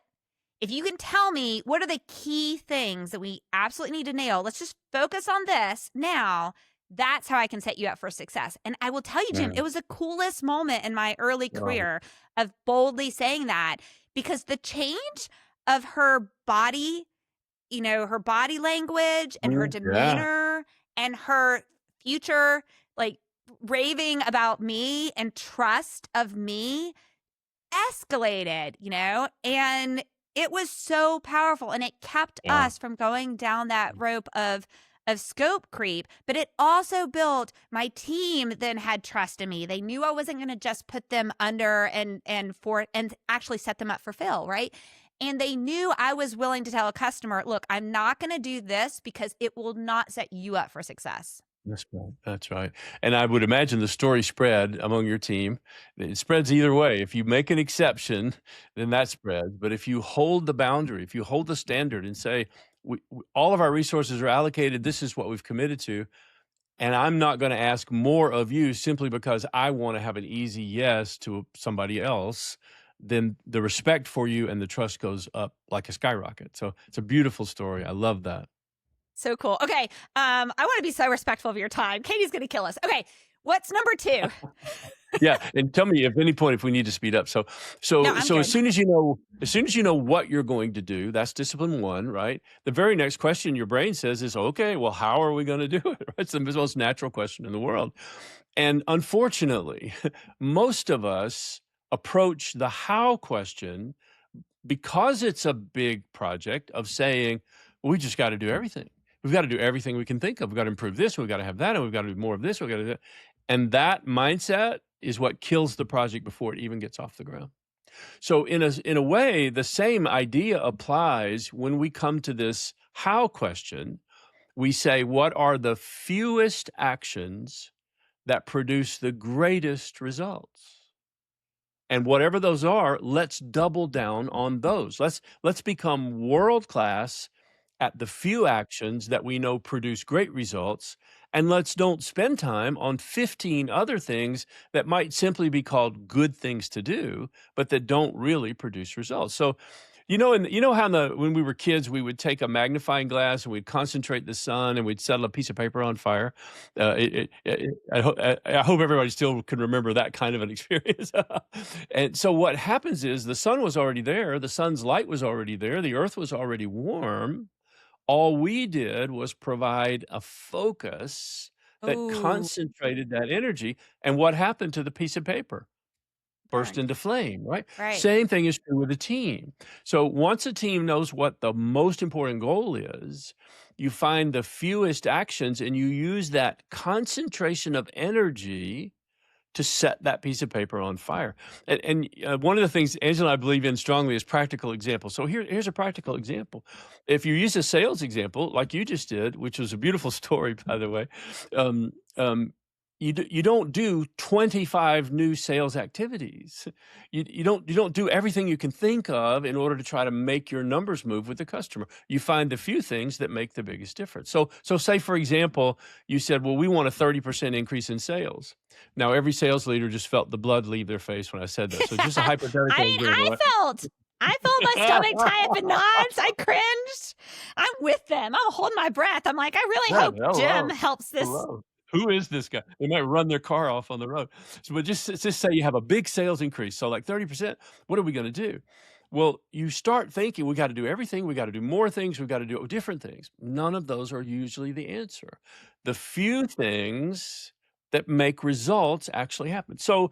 if you can tell me what are the key things that we absolutely need to nail, let's just focus on this now. That's how I can set you up for success. And I will tell you, Jim, Yeah. it was the coolest moment in my early Wow. career of boldly saying that, because the change of her body, her body language and her Yeah. demeanor and her future, like raving about me and trust of me escalated, and it was so powerful, and it kept Wow. us from going down that rope of scope creep, but it also built my team then had trust in me. They knew I wasn't going to just put them under and actually set them up for fail, right? And they knew I was willing to tell a customer, look, I'm not going to do this because it will not set you up for success. That's right. That's right. And I would imagine the story spread among your team. It spreads either way. If you make an exception, then that spreads. But if you hold the boundary, if you hold the standard and say, all of our resources are allocated, this is what we've committed to, and I'm not going to ask more of you simply because I want to have an easy yes to somebody else, then the respect for you and the trust goes up like a skyrocket. So it's a beautiful story. I love that. So cool. Okay. I want to be so respectful of your time. Katie's going to kill us. Okay. What's number 2? Yeah, and tell me if any point if we need to speed up. So No, I'm good. as soon as you know what you're going to do, that's discipline 1, right? The very next question your brain says is, okay, well, how are we going to do it? Right? It's the most natural question in the world. And unfortunately, most of us approach the how question because it's a big project of saying, well, we just got to do everything. We've got to do everything we can think of. We've got to improve this. We've got to have that. And we've got to do more of this. We've got to do that. And that mindset is what kills the project before it even gets off the ground. So in a way, the same idea applies when we come to this how question. We say, what are the fewest actions that produce the greatest results? And whatever those are, let's double down on those. Let's become world class at the few actions that we know produce great results, and let's don't spend time on 15 other things that might simply be called good things to do, but that don't really produce results. So, how when we were kids, we would take a magnifying glass and we'd concentrate the sun and we'd set a piece of paper on fire. I hope everybody still can remember that kind of an experience. And so what happens is the sun was already there, the sun's light was already there, the earth was already warm. All we did was provide a focus that Ooh, concentrated that energy. And what happened to the piece of paper? Burst burned. into flame, right? Right. Same thing is true with a team. So once a team knows what the most important goal is, you find the fewest actions and you use that concentration of energy to set that piece of paper on fire. And one of the things Angela and I believe in strongly is practical examples. So here's a practical example. If you use a sales example, like you just did, which was a beautiful story, by the way, um, um, you don't do 25 new sales activities. You don't do everything you can think of in order to try to make your numbers move with the customer. You find a few things that make the biggest difference. So say, for example, you said, well, we want a 30% increase in sales. Now, every sales leader just felt the blood leave their face when I said that. So just a I hypothetical mean, example. I felt my stomach tie up in knots. I cringed. I'm with them. I'm holding my breath. I'm like, I really Yeah, hope Jim hello. helps this. Hello. Who is this guy? They might run their car off on the road. So, but just say you have a big sales increase, so like 30%. What are we going to do? Well, you start thinking we got to do everything. We got to do more things. We got to do different things. None of those are usually the answer. The few things that make results actually happen. So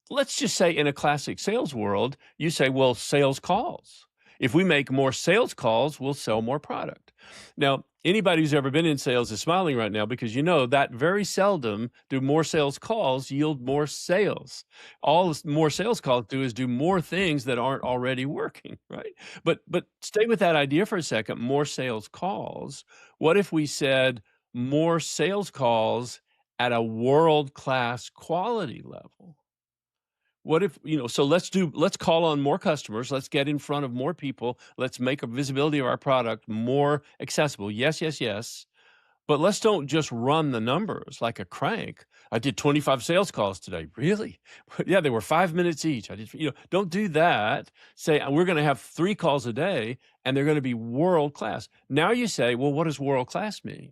let's just say in a classic sales world, you say, well, sales calls. If we make more sales calls, we'll sell more product. Now, Anybody who's ever been in sales is smiling right now because you know that very seldom do more sales calls yield more sales. More sales calls do is do more things that aren't already working, right? But stay with that idea for a second, more sales calls. What if we said more sales calls at a world-class quality level? What if, so let's call on more customers, let's get in front of more people, let's make a visibility of our product more accessible. Yes, yes, yes. But let's don't just run the numbers like a crank. I did 25 sales calls today. Really? Yeah, they were 5 minutes each. Don't do that. Say we're going to have 3 calls a day and they're going to be world class. Now you say, well, what does world class mean?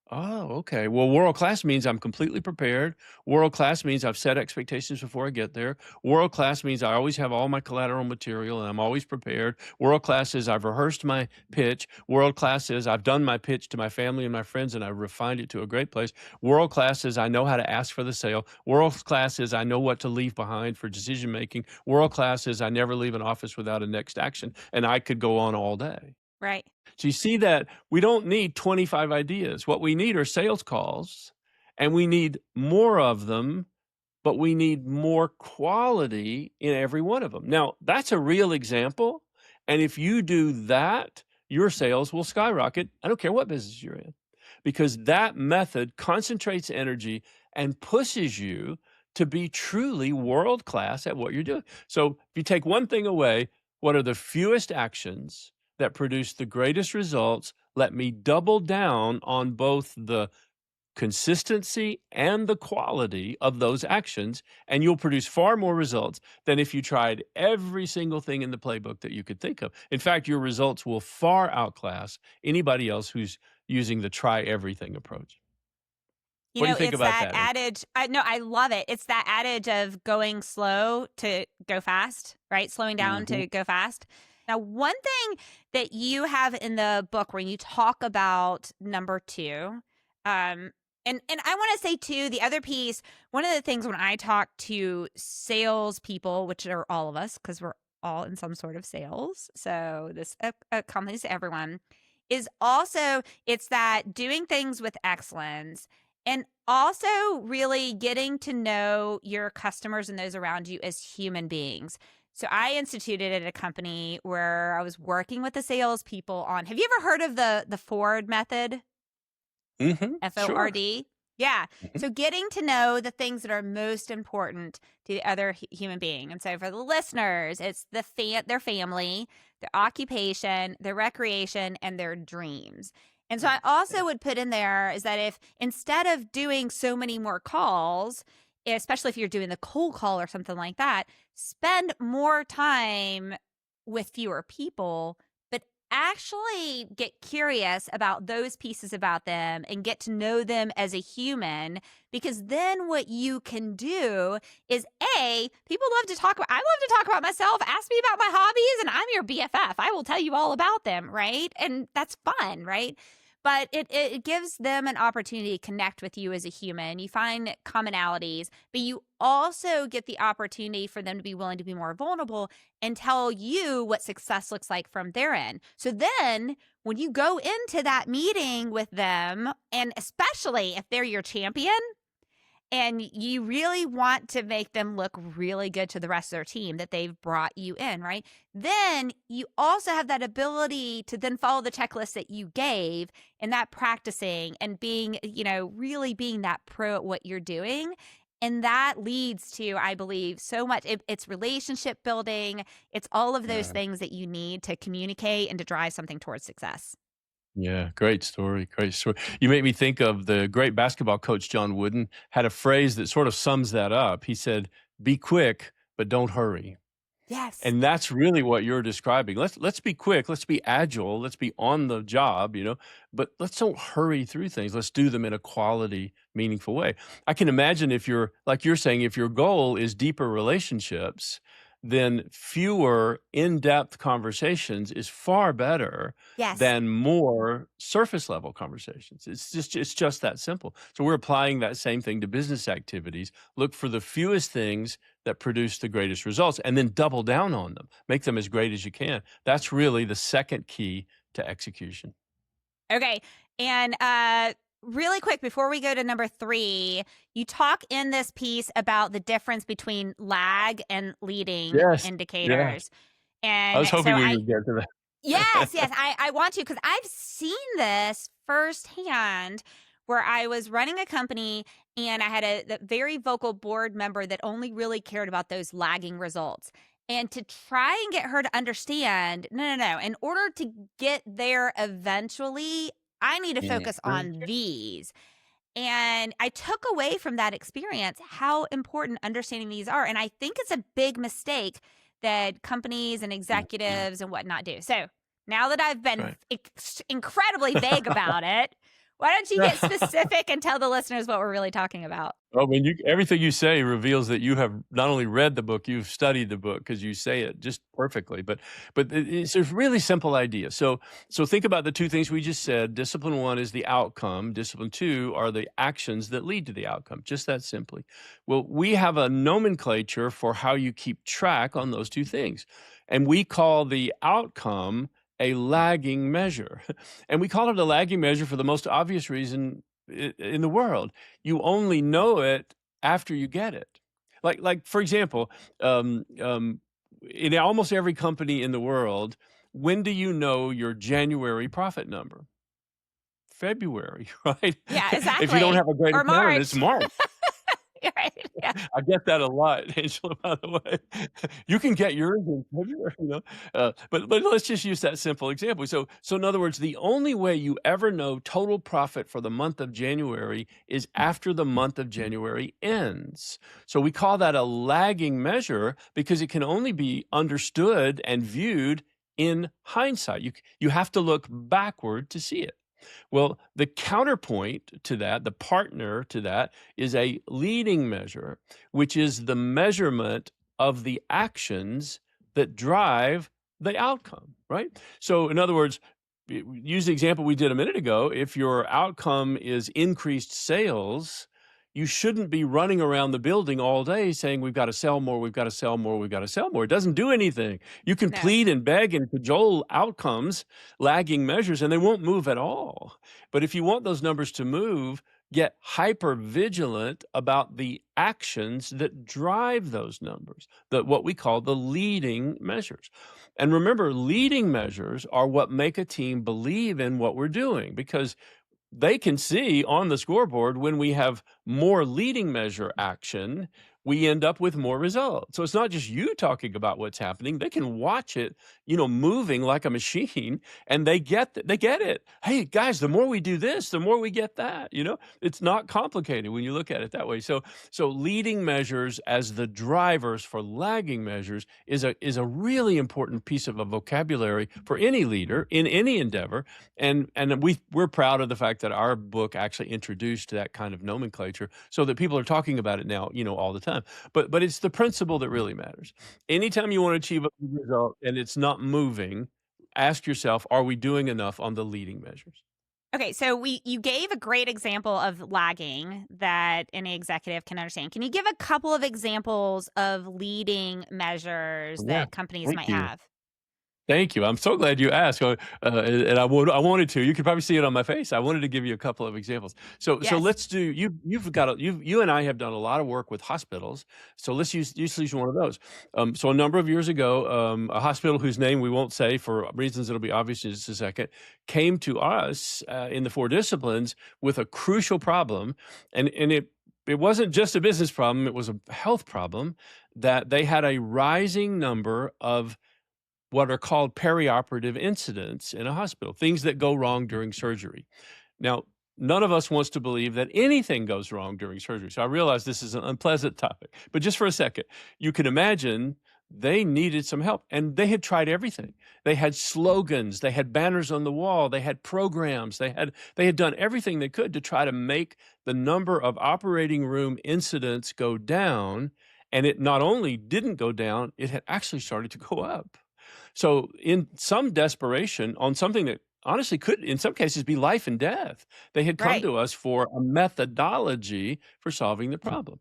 Oh, okay. Well, world class means I'm completely prepared. World class means I've set expectations before I get there. World class means I always have all my collateral material and I'm always prepared. World class is I've rehearsed my pitch. World class is I've done my pitch to my family and my friends and I've refined it to a great place. World class is I know how to ask for the sale. World class is I know what to leave behind for decision making. World class is I never leave an office without a next action. And I could go on all day. Right. So you see that we don't need 25 ideas. What we need are sales calls, and we need more of them, but we need more quality in every one of them. Now, that's a real example. And if you do that, your sales will skyrocket. I don't care what business you're in, because that method concentrates energy and pushes you to be truly world class at what you're doing. So if you take one thing away, what are the fewest actions that produce the greatest results? Let me double down on both the consistency and the quality of those actions, and you'll produce far more results than if you tried every single thing in the playbook that you could think of. In fact, your results will far outclass anybody else who's using the try everything approach. You What do know, you think it's about that that? adage. I love it. It's that adage of going slow to go fast, right? Slowing down Mhm. to go fast. Now, one thing that you have in the book where you talk about number two, and I want to say too, the other piece, one of the things when I talk to salespeople, which are all of us, because we're all in some sort of sales, so this accompanies everyone, is also it's that doing things with excellence and also really getting to know your customers and those around you as human beings. So I instituted at a company where I was working with the salespeople on. Have you ever heard of the Ford method? Mhm. Sure. FORD? Yeah. Mhm. So getting to know the things that are most important to the other human being. And so for the listeners, it's their family, their occupation, their recreation, and their dreams. And so I Yeah. also would put in there is that if instead of doing so many more calls, especially if you're doing the cold call or something like that, spend more time with fewer people, but actually get curious about those pieces about them and get to know them as a human, because then what you can do is people love to talk about, I love to talk about myself. Ask me about my hobbies and I'm your BFF. I will tell you all about them, right? And that's fun, right? But it gives them an opportunity to connect with you as a human. You find commonalities, but you also get the opportunity for them to be willing to be more vulnerable and tell you what success looks like from their end. So then when you go into that meeting with them, and especially if they're your champion, and you really want to make them look really good to the rest of their team that they've brought you in, right? Then you also have that ability to then follow the checklist that you gave and that practicing and being, really being that pro at what you're doing. And that leads to, I believe, so much. It's relationship building. It's all of those Yeah. things that you need to communicate and to drive something towards success. Yeah, great story, great story. You make me think of the great basketball coach John Wooden had a phrase that sort of sums that up. He said, "Be quick, but don't hurry." Yes. And that's really what you're describing. Let's be quick, let's be agile, let's be on the job, but let's don't hurry through things. Let's do them in a quality, meaningful way. I can imagine if you're like you're saying, if your goal is deeper relationships, then fewer in-depth conversations is far better Yes. than more surface level conversations. It's just that simple. So we're applying that same thing to business activities. Look for the fewest things that produce the greatest results and then double down on them. Make them as great as you can. That's really the second key to execution. Okay. And really quick, before we go to number 3, you talk in this piece about the difference between lag and leading Yes. Yeah. indicators. I And was hoping so we would get to yes, that. yes, I want to because I've seen this firsthand where I was running a company and I had a very vocal board member that only really cared about those lagging results. And to try and get her to understand, no, no, no, in order to get there eventually, I need to focus Mhm. on these. And I took away from that experience how important understanding these are. And I think it's a big mistake that companies and Mhm. executives and whatnot do. So now that I've been Right. incredibly vague about it, why don't you get specific and tell the listeners what we're really talking about? I mean, everything you say reveals that you have not only read the book, you've studied the book because you say it just perfectly. But it's a really simple idea. So think about the two things we just said. Discipline one is the outcome. Discipline two are the actions that lead to the outcome. Just that simply. Well, we have a nomenclature for how you keep track on those two things, and we call the outcome a lagging measure. And we call it a lagging measure for the most obvious reason in the world. You only know it after you get it. Like for example, in almost every company in the world, when do you know your January profit number? February, right? Yeah, If you don't exactly. have a great Or accountant, it's March. March. Right. Yeah. I get that a lot, Angela, by the way. You can get yours in February, but let's just use that simple example. So in other words, the only way you ever know total profit for the month of January is after the month of January ends. So we call that a lagging measure because it can only be understood and viewed in hindsight. You have to look backward to see it. Well, the counterpoint to that, the partner to that, is a leading measure, which is the measurement of the actions that drive the outcome, right? So, in other words, use the example we did a minute ago. If your outcome is increased sales, you shouldn't be running around the building all day saying, we've got to sell more, we've got to sell more, we've got to sell more. It doesn't do anything. You can No. plead and beg and cajole outcomes, lagging measures, and they won't move at all. But if you want those numbers to move, get hyper vigilant about the actions that drive those numbers, what we call the leading measures. And remember, leading measures are what make a team believe in what we're doing because they can see on the scoreboard when we have more leading measure action, we end up with more results. So it's not just you talking about what's happening. They can watch it, moving like a machine, and they get it. Hey, guys, the more we do this, the more we get that. It's not complicated when you look at it that way. So leading measures as the drivers for lagging measures is a really important piece of a vocabulary for any leader in any endeavor. And we're proud of the fact that our book actually introduced that kind of nomenclature so that people are talking about it now, all the time. But it's the principle that really matters. Anytime you want to achieve a good result and it's not moving, ask yourself, are we doing enough on the leading measures? Okay, so you gave a great example of lagging that any executive can understand. Can you give a couple of examples of leading measures Yeah. that companies Thank might you. have? Thank you. I'm so glad you asked, and I wanted to. You could probably see it on my face. I wanted to give you a couple of examples. So Yes. let's do. You and I have done a lot of work with hospitals. So let's use one of those. So a number of years ago, a hospital whose name we won't say for reasons that'll be obvious in just a second, came to us in the four disciplines with a crucial problem, and it wasn't just a business problem; it was a health problem that they had a rising number of what are called perioperative incidents in a hospital, things that go wrong during surgery. Now, none of us wants to believe that anything goes wrong during surgery. So I realize this is an unpleasant topic, but just for a second, you can imagine they needed some help and they had tried everything. They had slogans, they had banners on the wall, they had programs, they had done everything they could to try to make the number of operating room incidents go down, and it not only didn't go down, it had actually started to go up. So, in some desperation on something that honestly could, in some cases, be life and death, they had come Right. to us for a methodology for solving the problem.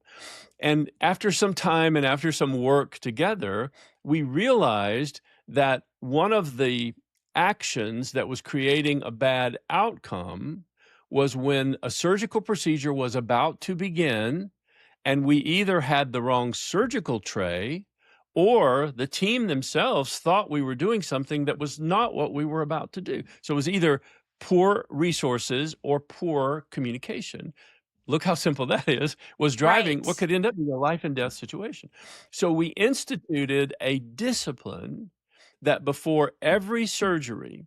And after some time and after some work together, we realized that one of the actions that was creating a bad outcome was when a surgical procedure was about to begin, and we either had the wrong surgical tray or the team themselves thought we were doing something that was not what we were about to do. So it was either poor resources or poor communication. Look how simple that is, was driving what Right. could end up being a life and death situation. So we instituted a discipline that before every surgery,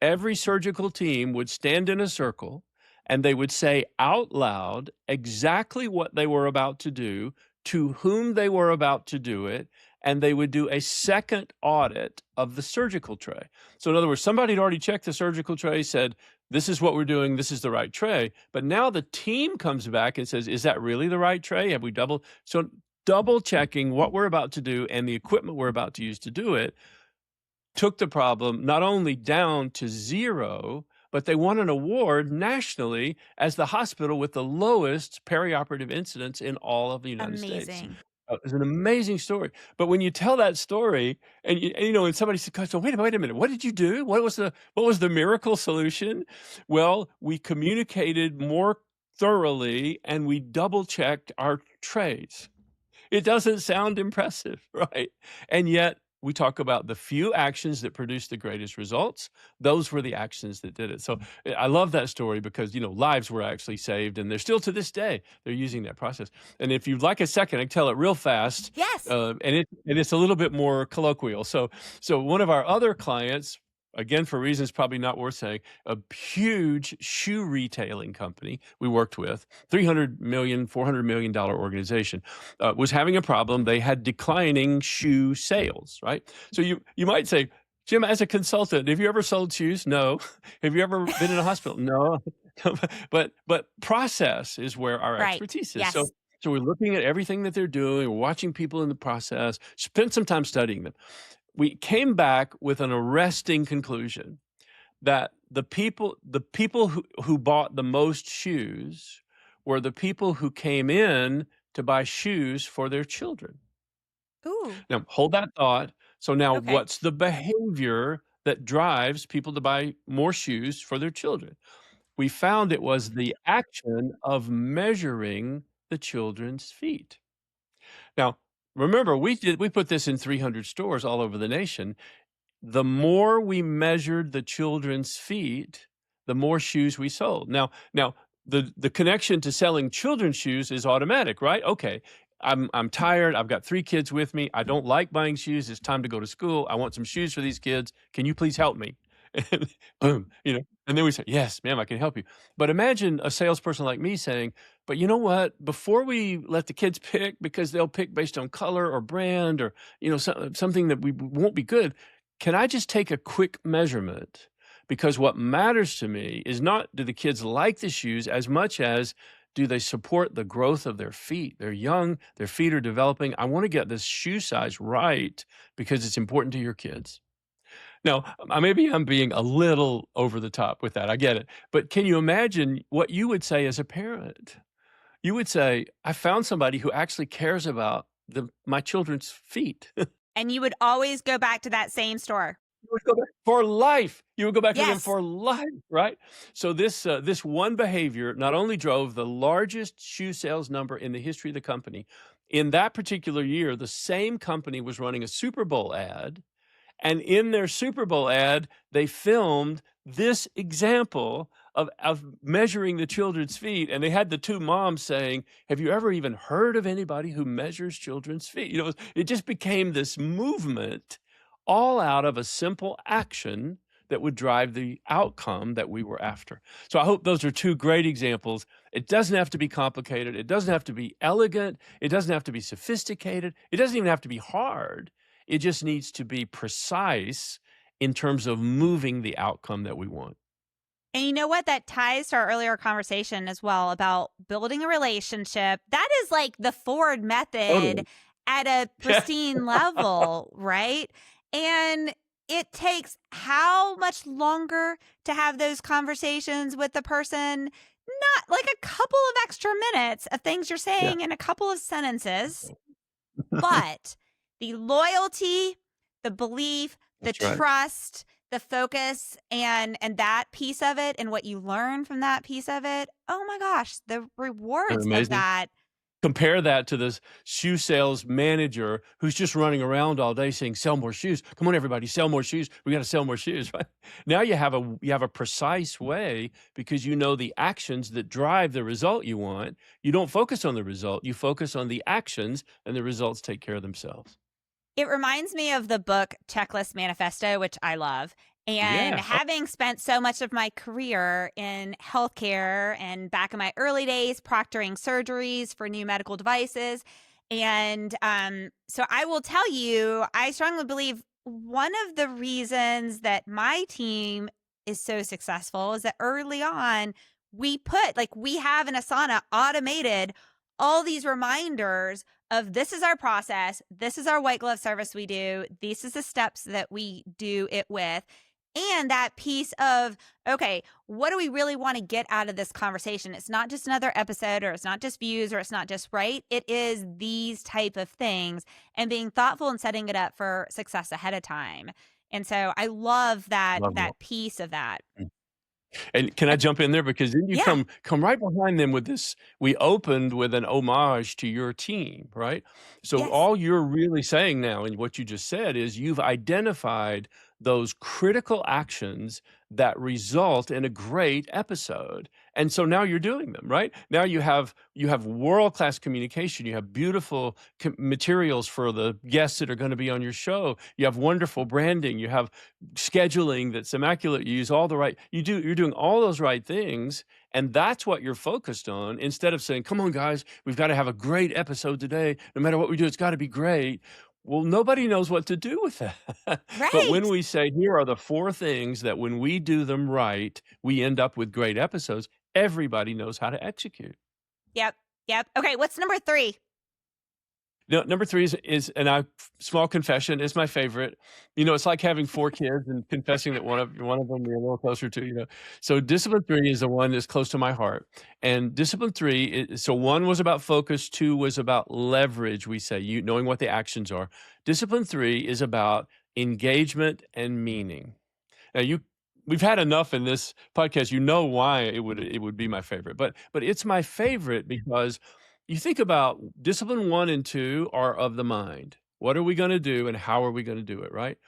every surgical team would stand in a circle and they would say out loud exactly what they were about to do, to whom they were about to do it, and they would do a second audit of the surgical tray. So in other words, somebody had already checked the surgical tray, said, this is what we're doing, this is the right tray. But now the team comes back and says, is that really the right tray? Have we double checking what we're about to do and the equipment we're about to use to do it took the problem not only down to zero, but they won an award nationally as the hospital with the lowest perioperative incidence in all of the United States. Amazing. It's an amazing story. But when you tell that story, and somebody says, "So wait a minute, what did you do? What was the miracle solution?" Well, we communicated more thoroughly and we double checked our trays. It doesn't sound impressive, right? And yet we talk about the few actions that produce the greatest results. Those were the actions that did it. So I love that story because, lives were actually saved and they're still to this day, they're using that process. And if you'd like a second, I can tell it real fast. Yes. And it's a little bit more colloquial. So one of our other clients, again, for reasons probably not worth saying, a huge shoe retailing company we worked with, $300 million, $400 million organization, was having a problem. They had declining shoe sales, right? So you might say, Jim, as a consultant, have you ever sold shoes? No. Have you ever been in a hospital? No. But process is where our Right. expertise is. So Yes. so we're looking at everything that they're doing. We're watching people in the process, spent some time studying them. We came back with an arresting conclusion that the people who bought the most shoes were the people who came in to buy shoes for their children. Ooh. Now, hold that thought. So now Okay. what's the behavior that drives people to buy more shoes for their children? We found it was the action of measuring the children's feet. Now, remember, we put this in 300 stores all over the nation. The more we measured the children's feet, the more shoes we sold. Now the connection to selling children's shoes is automatic, right? Okay, I'm tired. I've got 3 kids with me. I don't like buying shoes. It's time to go to school. I want some shoes for these kids. Can you please help me? And boom, and then we say, yes, ma'am, I can help you. But imagine a salesperson like me saying, but you know what? Before we let the kids pick, because they'll pick based on color or brand or something that we won't be good, can I just take a quick measurement? Because what matters to me is not do the kids like the shoes as much as do they support the growth of their feet? They're young, their feet are developing. I want to get this shoe size right because it's important to your kids. Now, maybe I'm being a little over the top with that. I get it. But can you imagine what you would say as a parent? You would say, I found somebody who actually cares about my children's feet. And you would always go back to that same store. You would go back for life. You would go back to them Yes. for life, right? So this one behavior not only drove the largest shoe sales number in the history of the company. In that particular year, the same company was running a Super Bowl ad, and in their Super Bowl ad, they filmed this example of measuring the children's feet. And they had the 2 moms saying, have you ever even heard of anybody who measures children's feet? It just became this movement all out of a simple action that would drive the outcome that we were after. So I hope those are 2 great examples. It doesn't have to be complicated. It doesn't have to be elegant. It doesn't have to be sophisticated. It doesn't even have to be hard. It just needs to be precise in terms of moving the outcome that we want. And you know what? That ties to our earlier conversation as well about building a relationship. That is like the Ford method Totally. at a pristine level, right? And it takes how much longer to have those conversations with the person? Not like a couple of extra minutes of things you're Yeah. saying in a couple of sentences, but the loyalty, the belief, the That's right. trust, the focus and that piece of it and what you learn from that piece of it, oh my gosh, the Isn't rewards it of amazing? that. Compare that to this shoe sales manager who's just running around all day saying, "Sell more shoes. Come on, everybody, sell more shoes. We gotta sell more shoes," right? Now you have a precise way because you know the actions that drive the result you want. You don't focus on the result, you focus on the actions, and the results take care of themselves. It reminds me of the book Checklist Manifesto, which I love. And Yeah. Oh, having spent so much of my career in healthcare and back in my early days, proctoring surgeries for new medical devices. And so I will tell you, I strongly believe one of the reasons that my team is so successful is that early on, we have in Asana automated all these reminders of this is our process, this is our white glove service we do, this is the steps that we do it with. And that piece of, okay, what do we really want to get out of this conversation? It's not just another episode or it's not just views or it's not just right. It is these type of things and being thoughtful and setting it up for success ahead of time. And so I love that love that. that piece of that. And can I Uh, jump in there? Because then you yeah. come right behind them with this. We opened with an homage to your team, right? So Yes. all you're really saying now in what you just said is you've identified those critical actions that result in a great episode. And so now you're doing them, right? Now you have world-class communication, you have beautiful materials for the guests that are going to be on your show. You have wonderful branding, you have scheduling that's immaculate. You use all the right you're doing all those right things, and that's what you're focused on instead of saying, "Come on, guys, we've got to have a great episode today. No matter what we do, it's got to be great." Well, nobody knows what to do with that. But when Right. we say, "Here are the 4 things that when we do them right, we end up with great episodes," everybody knows how to execute. Yep. Yep. Okay. What's number 3? No, number 3 is and I small confession, is my favorite. You know, it's like having 4 kids and confessing that one of them you're a little closer to, you know? So discipline 3 is the one that's close to my heart, and discipline 3 so 1 was about focus, 2 was about leverage, we say, you knowing what the actions are. Discipline 3 is about engagement and meaning. Now we've had enough in this podcast. You know why it would be my favorite. But it's my favorite because you think about discipline 1 and 2 are of the mind. What are we going to do and how are we going to do it, right?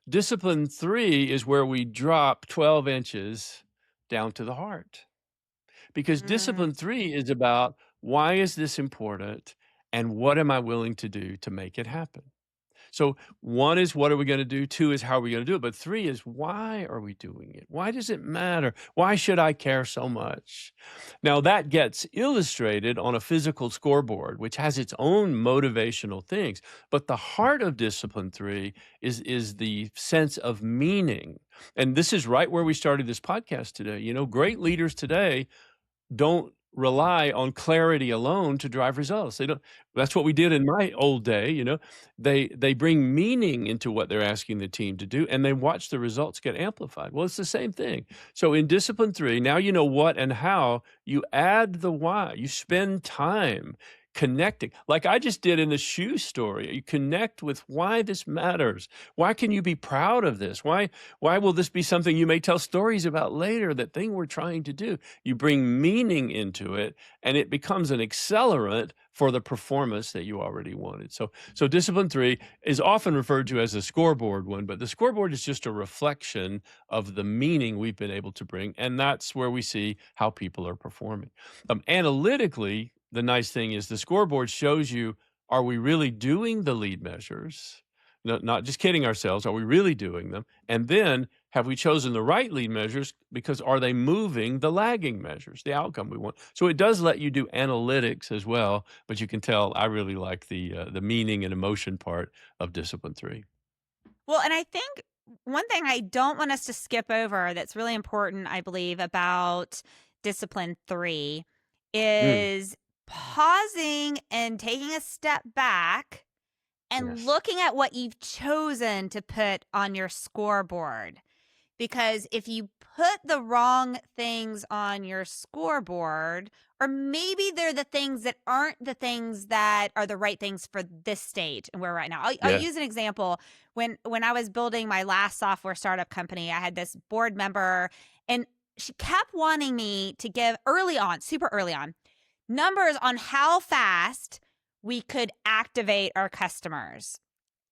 Discipline 3 is where we drop 12 inches down to the heart. Because Mm. discipline 3 is about why is this important and what am I willing to do to make it happen? So 1 is what are we gonna do? 2 is how are we gonna do it? But 3 is why are we doing it? Why does it matter? Why should I care so much? Now that gets illustrated on a physical scoreboard, which has its own motivational things. But the heart of discipline 3 is the sense of meaning. And this is right where we started this podcast today. You know, great leaders today don't rely on clarity alone to drive results. They don't that's what we did in my old day, you know? They bring meaning into what they're asking the team to do, and they watch the results get amplified. Well, it's the same thing. So in discipline 3, now you know what and how, you add the why. You spend time connecting, like I just did in the shoe story. You connect with why this matters. Why can you be proud of this? Why will this be something you may tell stories about later, that thing we're trying to do? You bring meaning into it, and it becomes an accelerant for the performance that you already wanted. So discipline 3 is often referred to as the scoreboard one, but the scoreboard is just a reflection of the meaning we've been able to bring, and that's where we see how people are performing. Analytically, the nice thing is the scoreboard shows you, are we really doing the lead measures? Not just kidding ourselves. Are we really doing them? And then have we chosen the right lead measures? Because are they moving the lagging measures, the outcome we want? So it does let you do analytics as well, but you can tell I really like the meaning and emotion part of discipline 3. Well, and I think one thing I don't want us to skip over that's really important, I believe, about discipline 3 Mm, is pausing and taking a step back and yes. looking at what you've chosen to put on your scoreboard. Because if you put the wrong things on your scoreboard, or maybe they're the things that aren't the things that are the right things for this stage and where we're right now. I'll Yeah. use an example. When I was building my last software startup company, I had this board member, and she kept wanting me to give early on, super early on, numbers on how fast we could activate our customers.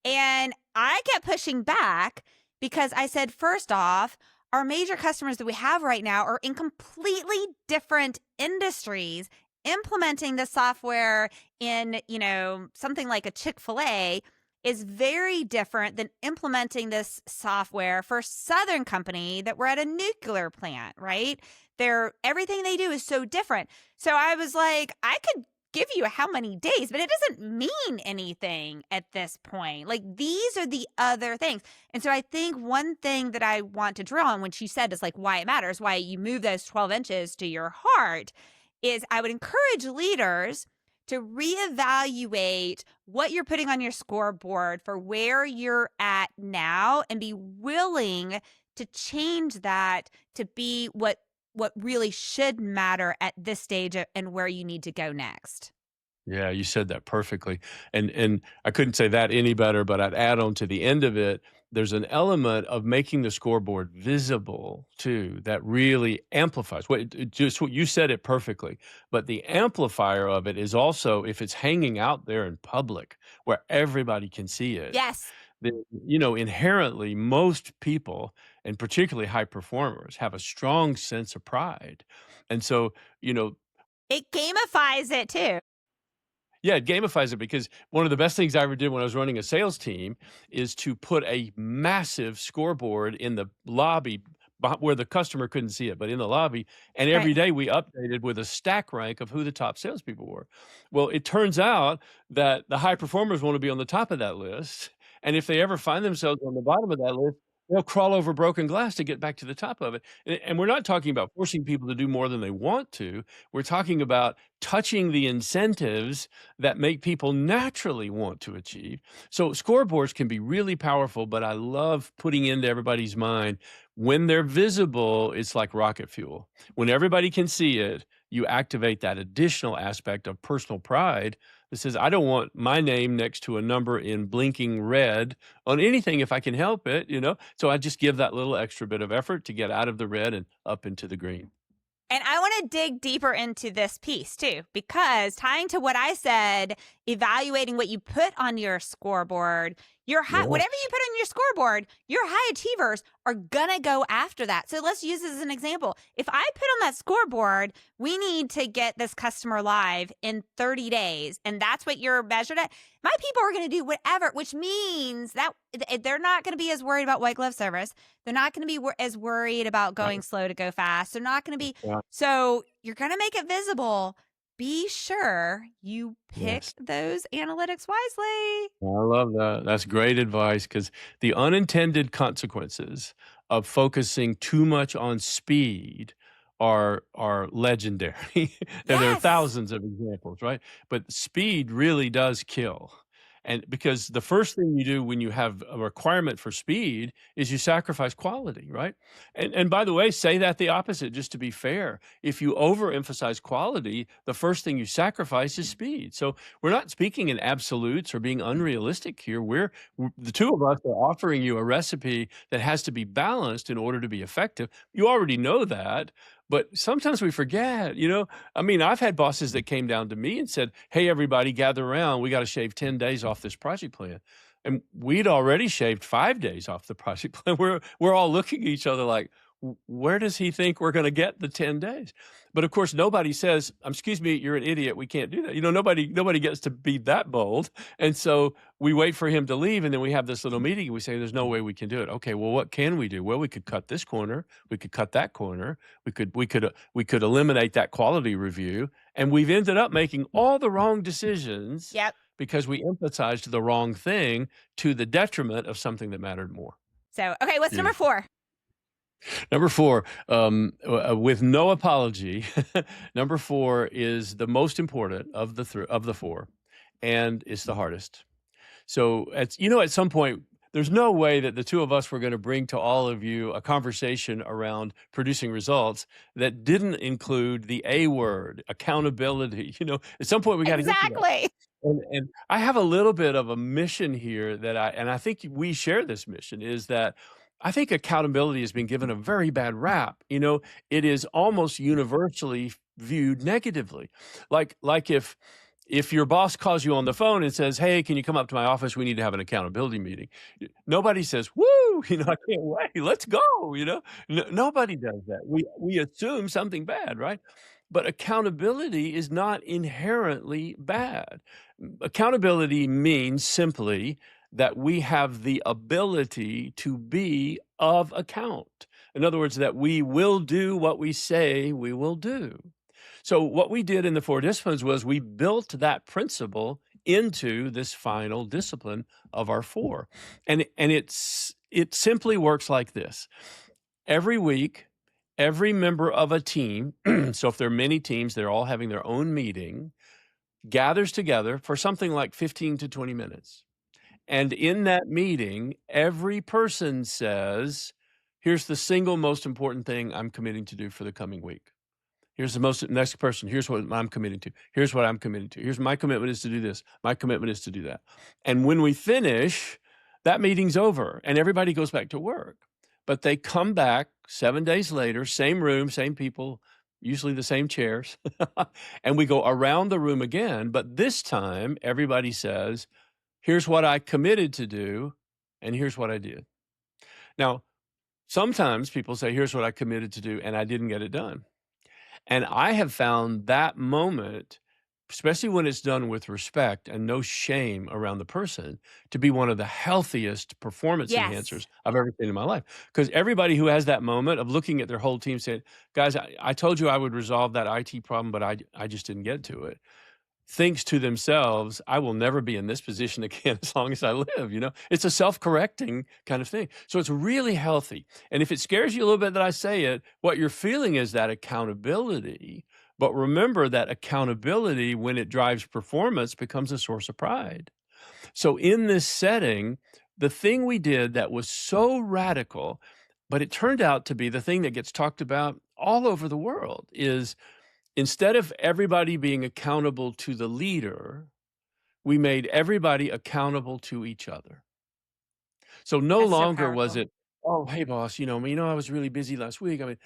And I kept pushing back because I said, first off, our major customers that we have right now are in completely different industries. Implementing the software in, something like a Chick-fil-A is very different than implementing this software for a Southern company that we're at a nuclear plant, right? Everything they do is so different. So I was like, I could give you how many days, but it doesn't mean anything at this point. Like, these are the other things. And so I think one thing that I want to drill on when she said is like why it matters, why you move those 12 inches to your heart, is I would encourage leaders to reevaluate what you're putting on your scoreboard for where you're at now and be willing to change that to be what really should matter at this stage and where you need to go next. Yeah, you said that perfectly. And I couldn't say that any better, but I'd add on to the end of it, there's an element of making the scoreboard visible too that really amplifies just what you said it perfectly. But the amplifier of it is also if it's hanging out there in public where everybody can see it. Yes. Then, inherently most people, and particularly high performers, have a strong sense of pride. And so, It gamifies it too. yeah, it gamifies it because one of the best things I ever did when I was running a sales team is to put a massive scoreboard in the lobby where the customer couldn't see it, but in the lobby. And every Right. day we updated with a stack rank of who the top salespeople were. Well, it turns out that the high performers want to be on the top of that list. And if they ever find themselves on the bottom of that list, they'll crawl over broken glass to get back to the top of it. And we're not talking about forcing people to do more than they want to. We're talking about touching the incentives that make people naturally want to achieve. So scoreboards can be really powerful, but I love putting into everybody's mind when they're visible, it's like rocket fuel. When everybody can see it, you activate that additional aspect of personal pride that says, I don't want my name next to a number in blinking red on anything if I can help it. So I just give that little extra bit of effort to get out of the red and up into the green. And I want to dig deeper into this piece too, because tying to what I said, evaluating what you put on your scoreboard, whatever you put on your scoreboard, your high achievers are gonna go after that. So let's use this as an example. If I put on that scoreboard, we need to get this customer live in 30 days, and that's what you're measured at, my people are gonna do whatever, which means that they're not gonna be as worried about white glove service. They're not gonna be as worried about going slow to go fast. They're not gonna be, Yeah. so you're gonna make it visible. Be sure you pick Yes. those analytics wisely. I love that. That's great advice because the unintended consequences of focusing too much on speed are legendary. And there are Yes. thousands of examples, right? But speed really does kill. And because the first thing you do when you have a requirement for speed is you sacrifice quality, right? And by the way, say that the opposite, just to be fair. If you overemphasize quality, the first thing you sacrifice is speed. So we're not speaking in absolutes or being unrealistic here. The two of us are offering you a recipe that has to be balanced in order to be effective. You already know that, but sometimes we forget, I mean, I've had bosses that came down to me and said, hey, everybody, gather around. We got to shave 10 days off this project plan. And we'd already shaved 5 days off the project plan. We're all looking at each other like, where does he think we're going to get the 10 days? But of course, nobody says, excuse me, you're an idiot. We can't do that. Nobody gets to be that bold. And so we wait for him to leave. And then we have this little meeting and we say, there's no way we can do it. Okay, well, what can we do? Well, we could cut this corner. We could cut that corner. We could eliminate that quality review. And we've ended up making all the wrong decisions. Yep. Because we emphasized the wrong thing to the detriment of something that mattered more. So, okay, what's number 4? Number 4, with no apology, number 4 is the most important of the 4, and it's the hardest. So at some point, there's no way that the two of us were going to bring to all of you a conversation around producing results that didn't include the A word, accountability. At some point we got to get to that. Exactly. And I have a little bit of a mission here and I think we share this mission, is that I think accountability has been given a very bad rap. It is almost universally viewed negatively. Like if your boss calls you on the phone and says, "Hey, can you come up to my office? We need to have an accountability meeting." Nobody says, "Woo, I can't wait. Let's go." Nobody does that. We assume something bad, right? But accountability is not inherently bad. Accountability means simply that we have the ability to be of account. In other words, that we will do what we say we will do. So what we did in the 4 disciplines was we built that principle into this final discipline of our 4. And it simply works like this. Every week, every member of a team, so if there are many teams, they're all having their own meeting, gathers together for something like 15 to 20 minutes. And in that meeting, every person says, "Here's the single most important thing I'm committing to do for the coming week. Here's the next person. Here's what I'm committing to. Here's what I'm committing to. Here's my commitment is to do this. My commitment is to do that." And when we finish, that meeting's over and everybody goes back to work. But they come back 7 days later, same room, same people, usually the same chairs, and we go around the room again. But this time, everybody says, "Here's what I committed to do, and here's what I did." Now, sometimes people say, "Here's what I committed to do, and I didn't get it done." And I have found that moment, especially when it's done with respect and no shame around the person, to be one of the healthiest performance Yes. enhancers I've ever seen in my life. Because everybody who has that moment of looking at their whole team saying, "Guys, I told you I would resolve that IT problem, but I just didn't get to it," thinks to themselves, "I will never be in this position again as long as I live." It's a self-correcting kind of thing. So it's really healthy. And if it scares you a little bit that I say it, what you're feeling is that accountability. But remember that accountability, when it drives performance, becomes a source of pride. So in this setting, the thing we did that was so radical, but it turned out to be the thing that gets talked about all over the world, is instead of everybody being accountable to the leader, we made everybody accountable to each other. So no That's so longer was powerful. it, "Oh, hey, boss, I was really busy last week." I mean,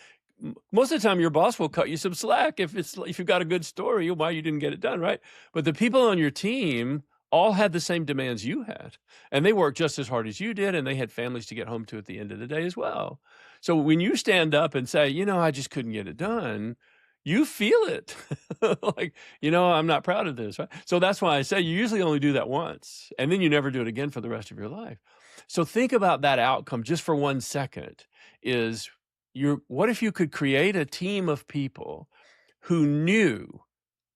most of the time your boss will cut you some slack if you've got a good story why you didn't get it done, right? But the people on your team all had the same demands you had, and they worked just as hard as you did, and they had families to get home to at the end of the day as well. So when you stand up and say, "I just couldn't get it done," you feel it. Like, "I'm not proud of this," right? So that's why I say you usually only do that once, and then you never do it again for the rest of your life. So think about that outcome just for 1 second. What if you could create a team of people who knew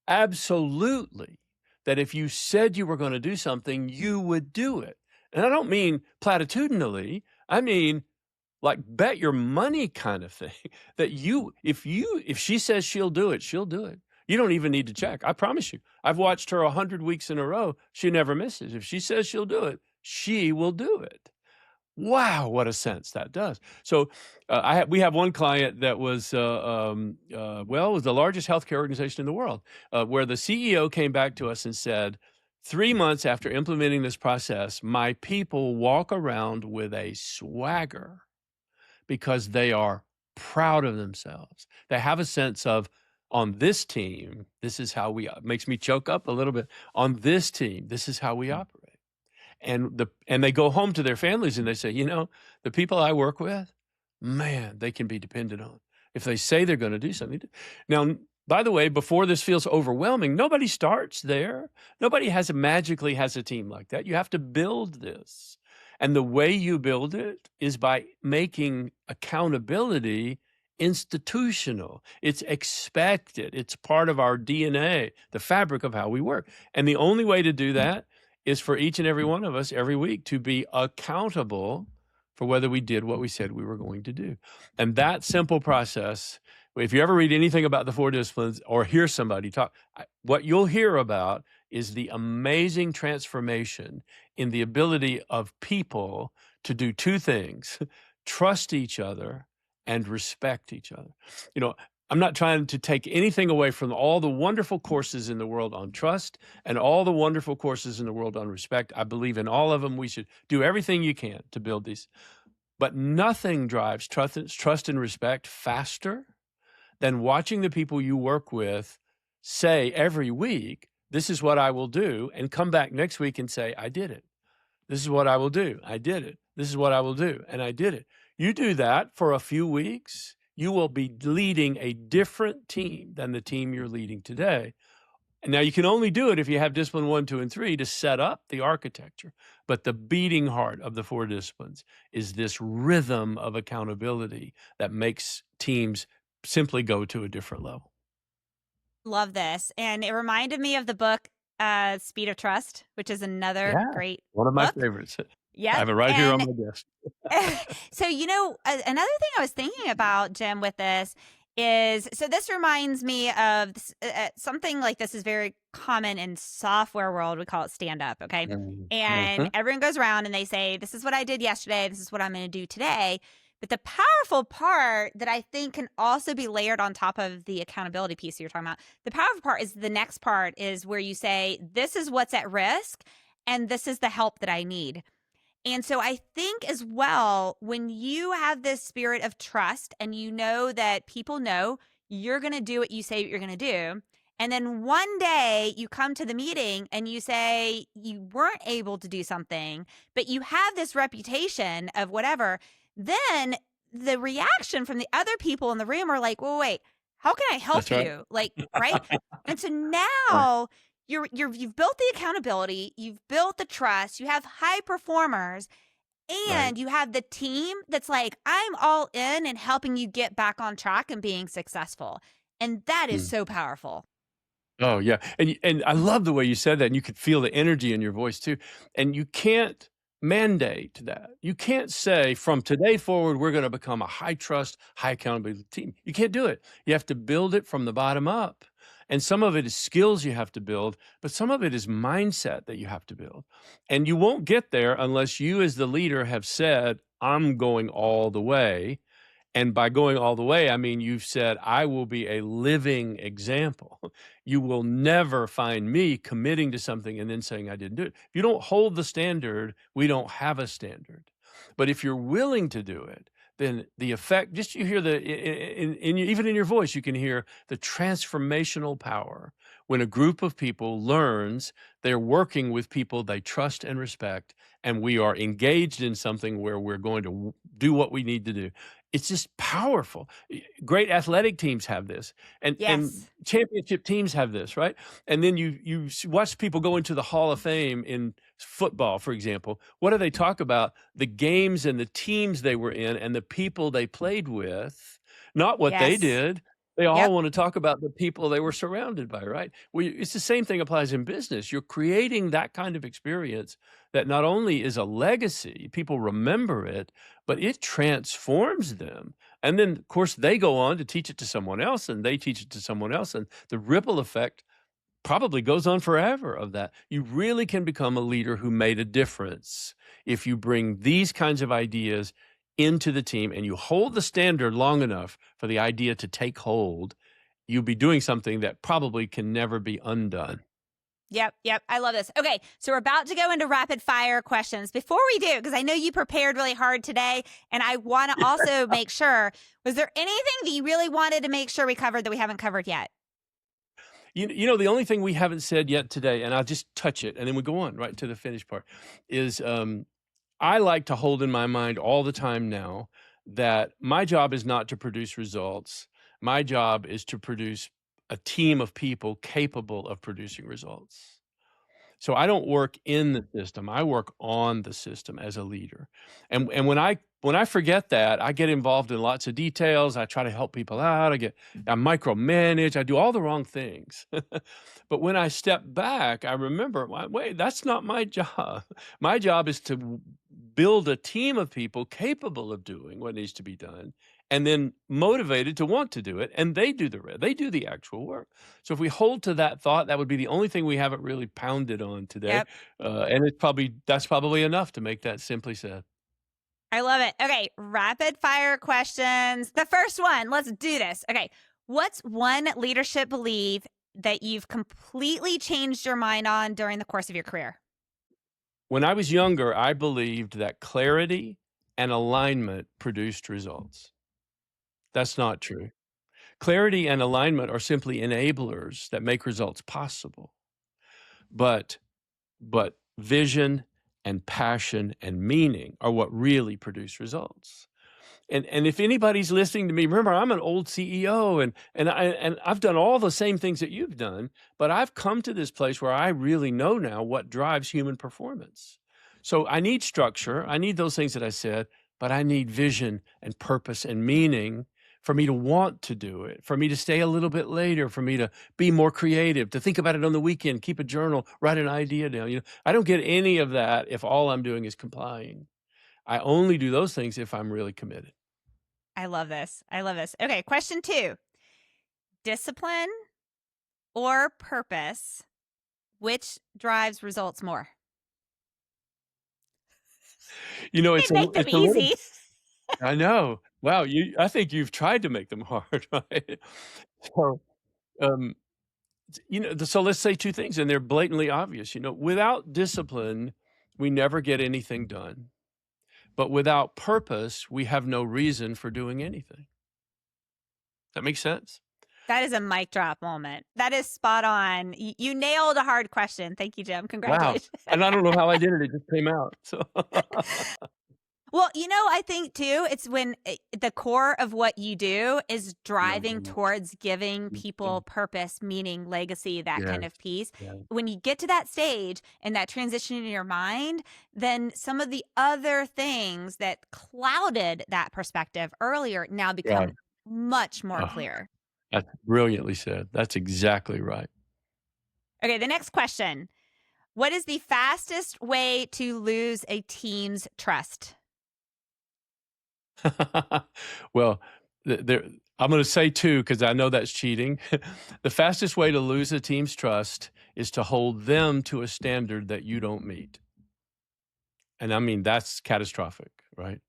absolutely that if you said you were going to do something, you would do it? And I don't mean platitudinally. I mean like bet your money kind of thing. That if she says she'll do it, she'll do it. You don't even need to check. I promise you. I've watched her 100 weeks in a row. She never misses. If she says she'll do it, she will do it. Wow, what a sense that does. So we have one client that was, it was the largest healthcare organization in the world, where the CEO came back to us and said, 3 months after implementing this process, my people walk around with a swagger because they are proud of themselves. They have a sense of, on this team, this is how makes me choke up a little bit. On this team, this is how we operate. And they go home to their families and they say, the people I work with, man, they can be depended on. If they say they're going to do something. Now, by the way, before this feels overwhelming, nobody starts there. Nobody magically has a team like that. You have to build this. And the way you build it is by making accountability institutional. It's expected. It's part of our DNA, the fabric of how we work. And the only way to do that is for each and every one of us every week to be accountable for whether we did what we said we were going to do. And that simple process If you ever read anything about the four disciplines or hear somebody talk, what you'll hear about is the amazing transformation in the ability of people to do two things: trust each other and respect each other. You know, I'm not trying to take anything away from all the wonderful courses in the world on trust and all the wonderful courses in the world on respect. I believe in all of them. We should do everything you can to build these. But nothing drives trust and respect faster than watching the people you work with say every week, this is what I will do, and come back next week and say, I did it. This is what I will do. I did it. This is what I will do. And I did it. You do that for a few weeks, you will be leading a different team than the team you're leading today. And now you can only do it if you have discipline 1, 2, and 3 to set up the architecture. But the beating heart of the four disciplines is this rhythm of accountability that makes teams simply go to a different level. Love this. And it reminded me of the book, Speed of Trust, which is another Yeah, great one of my book. favorites. I Yep. have it right here on And my desk. so, another thing I was thinking about, Jim, with this is so this reminds me of something like this is very common in software world. We call it stand up. Okay. And everyone goes around and they say, this is what I did yesterday. This is what I'm going to do today. But the powerful part that I think can also be layered on top of the accountability piece you're talking about, the powerful part is the next part is where you say, this is what's at risk and this is the help that I need. And so I think as well, when you have this spirit of trust and you know that people know you're going to do what you say you're going to do, and then one day you come to the meeting and you say you weren't able to do something, but you have this reputation of whatever, then the reaction from the other people in the room are like, well, wait, how can I help That's right. you? Like, right? And so Right. now you've built the accountability, you've built the trust, you have high performers, Right. and you have the team that's like, I'm all in and helping you get back on track and being successful. And that is Mm. so powerful. Oh, yeah, and I love the way you said that, and you could feel the energy in your voice too, and you can't mandate that. You can't say, "From today forward, we're gonna become a high trust, high accountability team." You can't do it. You have to build it from the bottom up, and some of it is skills you have to build, but some of it is mindset that you have to build, and you won't get there unless you as the leader have said, "I'm going all the way," and by going all the way, I mean, you've said, I will be a living example. You will never find me committing to something and then saying I didn't do it. If you don't hold the standard, we don't have a standard. But if you're willing to do it, then the effect, just you hear even in your voice, you can hear the transformational power when a group of people learns they're working with people they trust and respect, and we are engaged in something where we're going to do what we need to do. It's just powerful. Great athletic teams have this, and Yes. championship teams have this, right? And then you watch people go into the Hall of Fame in football, for example. What do they talk about? The games and the teams they were in and the people they played with, not what they Yes. did. They all Yep. want to talk about the people they were surrounded by, right? Well, it's the same thing applies in business. You're creating that kind of experience that not only is a legacy, people remember it, but it transforms them. And then, of course, they go on to teach it to someone else, and they teach it to someone else, and the ripple effect probably goes on forever of that. You really can become a leader who made a difference if you bring these kinds of ideas into the team and you hold the standard long enough for the idea to take hold. You'll be doing something that probably can never be undone. Yep. I love this. Okay, so we're about to go into rapid fire questions. Before we do, because I know you prepared really hard today, and I want to also make sure, was there anything that you really wanted to make sure we covered that we haven't covered yet? You know, the only thing we haven't said yet today, and I'll just touch it, and then we go on right to the finish part, is I like to hold in my mind all the time now that my job is not to produce results. My job is to produce a team of people capable of producing results. So I don't work in the system. I work on the system as a leader. And when I forget that, I get involved in lots of details. I try to help people out. I micromanage. I do all the wrong things. But when I step back, I remember, wait, that's not my job. My job is to build a team of people capable of doing what needs to be done, and then motivated to want to do it, and they do the actual work. So if we hold to that thought, that would be the only thing we haven't really pounded on today, Yep. and that's probably enough to make that simply said. I love it. Okay, rapid fire questions. The first one, let's do this. Okay, what's one leadership belief that you've completely changed your mind on during the course of your career? When I was younger, I believed that clarity and alignment produced results. That's not true. Clarity and alignment are simply enablers that make results possible. But vision and passion and meaning are what really produce results. And if anybody's listening to me, remember I'm an old CEO and I've done all the same things that you've done, but I've come to this place where I really know now what drives human performance. So I need structure, I need those things that I said, but I need vision and purpose and meaning for me to want to do it, for me to stay a little bit later, for me to be more creative, to think about it on the weekend, keep a journal, write an idea down. I don't get any of that if all I'm doing is complying. I only do those things if I'm really committed. I love this. I love this. Okay, question 2. Discipline or purpose, which drives results more? It's They make them it's a little. easy. I know. Wow, I think you've tried to make them hard, right? So, um, so let's say 2 things, and they're blatantly obvious. Without discipline, we never get anything done. But without purpose, we have no reason for doing anything. That makes sense? That is a mic drop moment. That is spot on. You nailed a hard question. Thank you, Jim. Wow. Congratulations. And I don't know how I did it. It just came out. So Well, I think too, it's when the core of what you do is No, driving very much. towards giving Mhm. people purpose, meaning, legacy, that kind Yes, of piece. yes. When you get to that stage and that transition in your mind, then some of the other things that clouded that perspective earlier now Right. become much more Oh, clear. that's brilliantly said. That's exactly right. Okay, the next question. What is the fastest way to lose a team's trust? Well, there I'm gonna say 2 because I know that's cheating. The fastest way to lose a team's trust is to hold them to a standard that you don't meet. And I mean, that's catastrophic, right?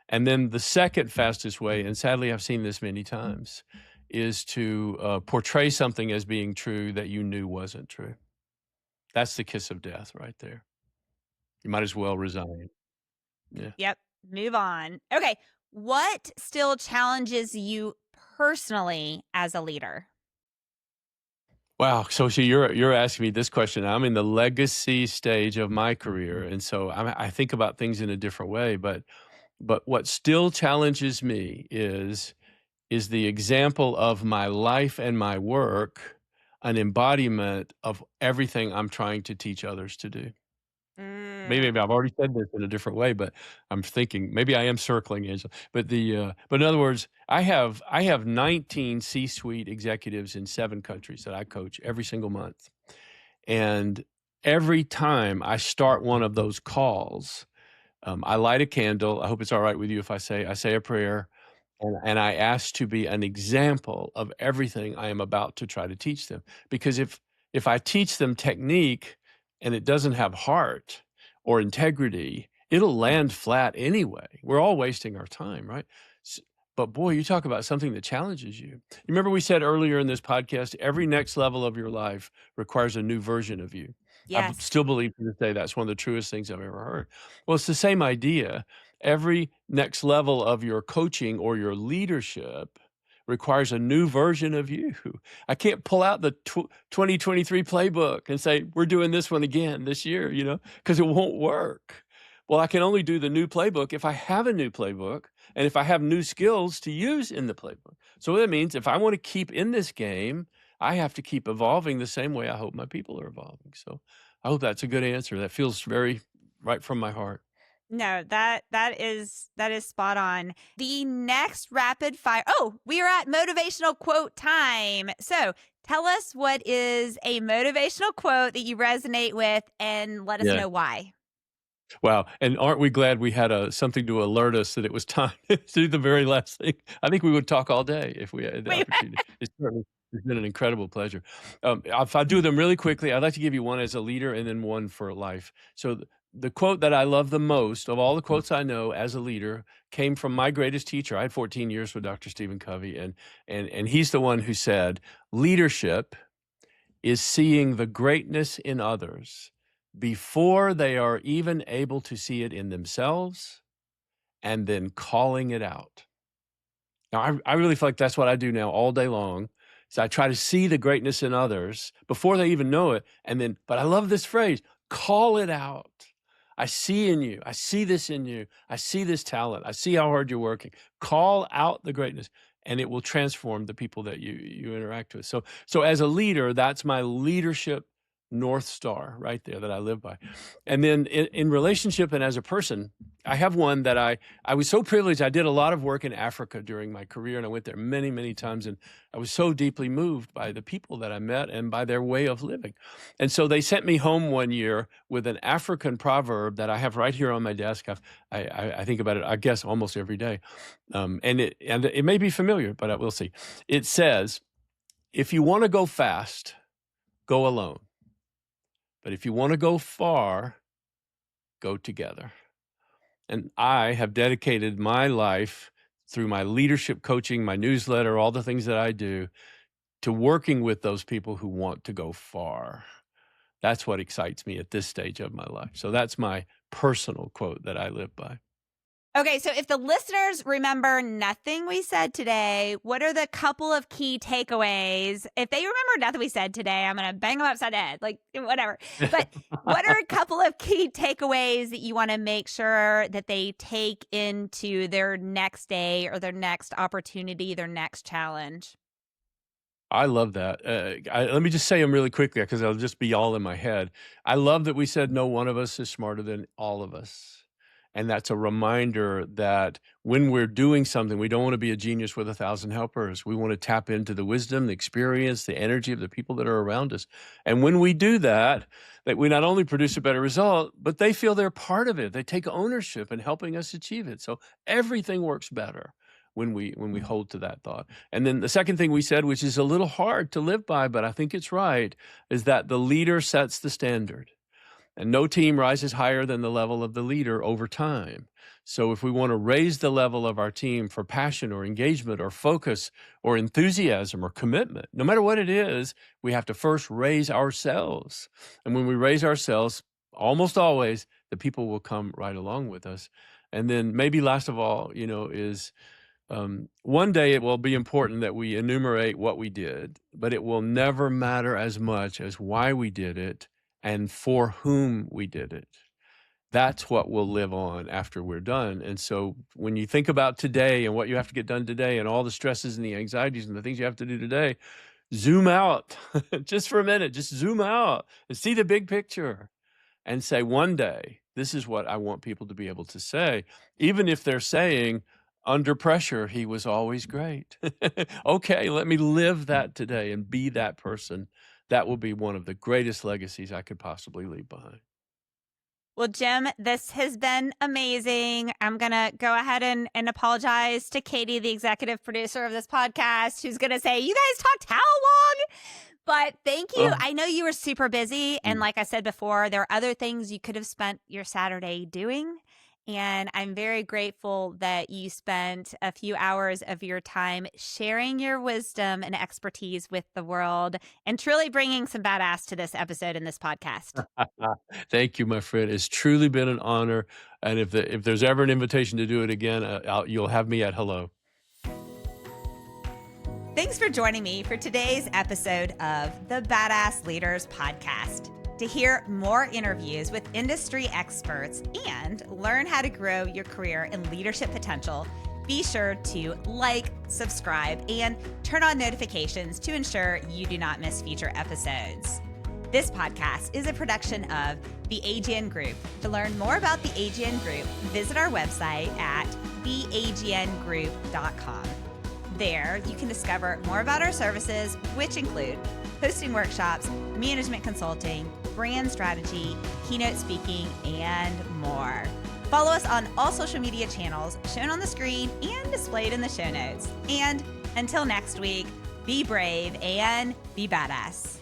And then the second fastest way, and sadly I've seen this many times, is to, portray something as being true that you knew wasn't true. That's the kiss of death right there. You might as well resign. Yeah. Yep. Move on. Okay. What still challenges you personally as a leader? Wow. So you're asking me this question. I'm in the legacy stage of my career, and so I think about things in a different way. But what still challenges me is the example of my life and my work an embodiment of everything I'm trying to teach others to do. Maybe Mm, I've already said this in a different way, but I'm thinking maybe I am circling, Angela. But in other words, I have 19 C-suite executives in 7 countries that I coach every single month. And every time I start one of those calls, I light a candle. I hope it's all right with you if I say a prayer, and I ask to be an example of everything I am about to try to teach them. Because if I teach them technique and it doesn't have heart or integrity, it'll land flat anyway. We're all wasting our time, right? S- But boy, you talk about something that challenges you. You remember we said earlier in this podcast, every next level of your life requires a new version of you. yes. Still believe to this day that's one of the truest things I've ever heard. Well, it's the same idea. Every next level of your coaching or your leadership requires a new version of you. I can't pull out the 2023 playbook and say, we're doing this one again this year, because it won't work. Well, I can only do the new playbook if I have a new playbook and if I have new skills to use in the playbook. So that means if I want to keep in this game, I have to keep evolving the same way I hope my people are evolving. So I hope that's a good answer. That feels very right from my heart. No, that is spot on. The next rapid fire. Oh, we are at motivational quote time. So tell us what is a motivational quote that you resonate with and let us Yeah. know why. Wow, and aren't we glad we had something to alert us that it was time to do the very last thing? I think we would talk all day if we had the Wait, opportunity. It's been an incredible pleasure. If I do them really quickly, I'd like to give you one as a leader and then one for life. So the quote that I love the most of all the quotes I know as a leader came from my greatest teacher. I had 14 years with Dr. Stephen Covey, and he's the one who said, "Leadership is seeing the greatness in others before they are even able to see it in themselves and then calling it out." Now, I really feel like that's what I do now all day long. So I try to see the greatness in others before they even know it. And then, but I love this phrase, call it out. I see in you. I see this in you. I see this talent. I see how hard you're working. Call out the greatness, and it will transform the people that you interact with. So as a leader, that's my leadership North Star right there that I live by. And then in relationship and as a person, I have one that I was so privileged. I did a lot of work in Africa during my career, and I went there many, many times. And I was so deeply moved by the people that I met and by their way of living. And so they sent me home one year with an African proverb that I have right here on my desk. I think about it, I guess, almost every day. And it may be familiar, but we'll see. It says, "If you want to go fast, go alone. But if you want to go far, go together." And I have dedicated my life through my leadership coaching, my newsletter, all the things that I do, to working with those people who want to go far. That's what excites me at this stage of my life. So that's my personal quote that I live by. Okay, so if the listeners remember nothing we said today, what are the couple of key takeaways? If they remember nothing we said today, I'm going to bang them upside the head, like whatever. But what are a couple of key takeaways that you want to make sure that they take into their next day or their next opportunity, their next challenge? I love that. Let me just say them really quickly because they'll just be all in my head. I love that we said no one of us is smarter than all of us. And that's a reminder that when we're doing something, we don't want to be a genius with 1,000 helpers. We want to tap into the wisdom, the experience, the energy of the people that are around us. And when we do that, that we not only produce a better result, but they feel they're part of it. They take ownership in helping us achieve it. So everything works better when we hold to that thought. And then the second thing we said, which is a little hard to live by, but I think it's right, is that the leader sets the standard. And no team rises higher than the level of the leader over time. So if we want to raise the level of our team for passion or engagement or focus or enthusiasm or commitment, no matter what it is, we have to first raise ourselves. And when we raise ourselves, almost always, the people will come right along with us. And then maybe last of all, is one day it will be important that we enumerate what we did, but it will never matter as much as why we did it and for whom we did it. That's what will live on after we're done. And so when you think about today and what you have to get done today and all the stresses and the anxieties and the things you have to do today, zoom out just for a minute, just zoom out and see the big picture and say, one day, this is what I want people to be able to say, even if they're saying, under pressure, he was always great. Okay, let me live that today and be that person. That will be one of the greatest legacies I could possibly leave behind. Well, Jim, this has been amazing. I'm going to go ahead and apologize to Katie, the executive producer of this podcast, who's going to say, you guys talked how long? But thank you. I know you were super busy. And like I said before, there are other things you could have spent your Saturday doing. And I'm very grateful that you spent a few hours of your time sharing your wisdom and expertise with the world and truly bringing some badass to this episode in this podcast. Thank you, my friend. It's truly been an honor. And if there's ever an invitation to do it again, you'll have me at hello. Thanks for joining me for today's episode of the Badass Leaders Podcast. To hear more interviews with industry experts and learn how to grow your career and leadership potential, be sure to like, subscribe, and turn on notifications to ensure you do not miss future episodes. This podcast is a production of the AGN Group. To learn more about the AGN Group, visit our website at theagnGroup.com. There, you can discover more about our services, which include hosting workshops, management consulting, brand strategy, keynote speaking, and more. Follow us on all social media channels shown on the screen and displayed in the show notes. And until next week, be brave and be badass.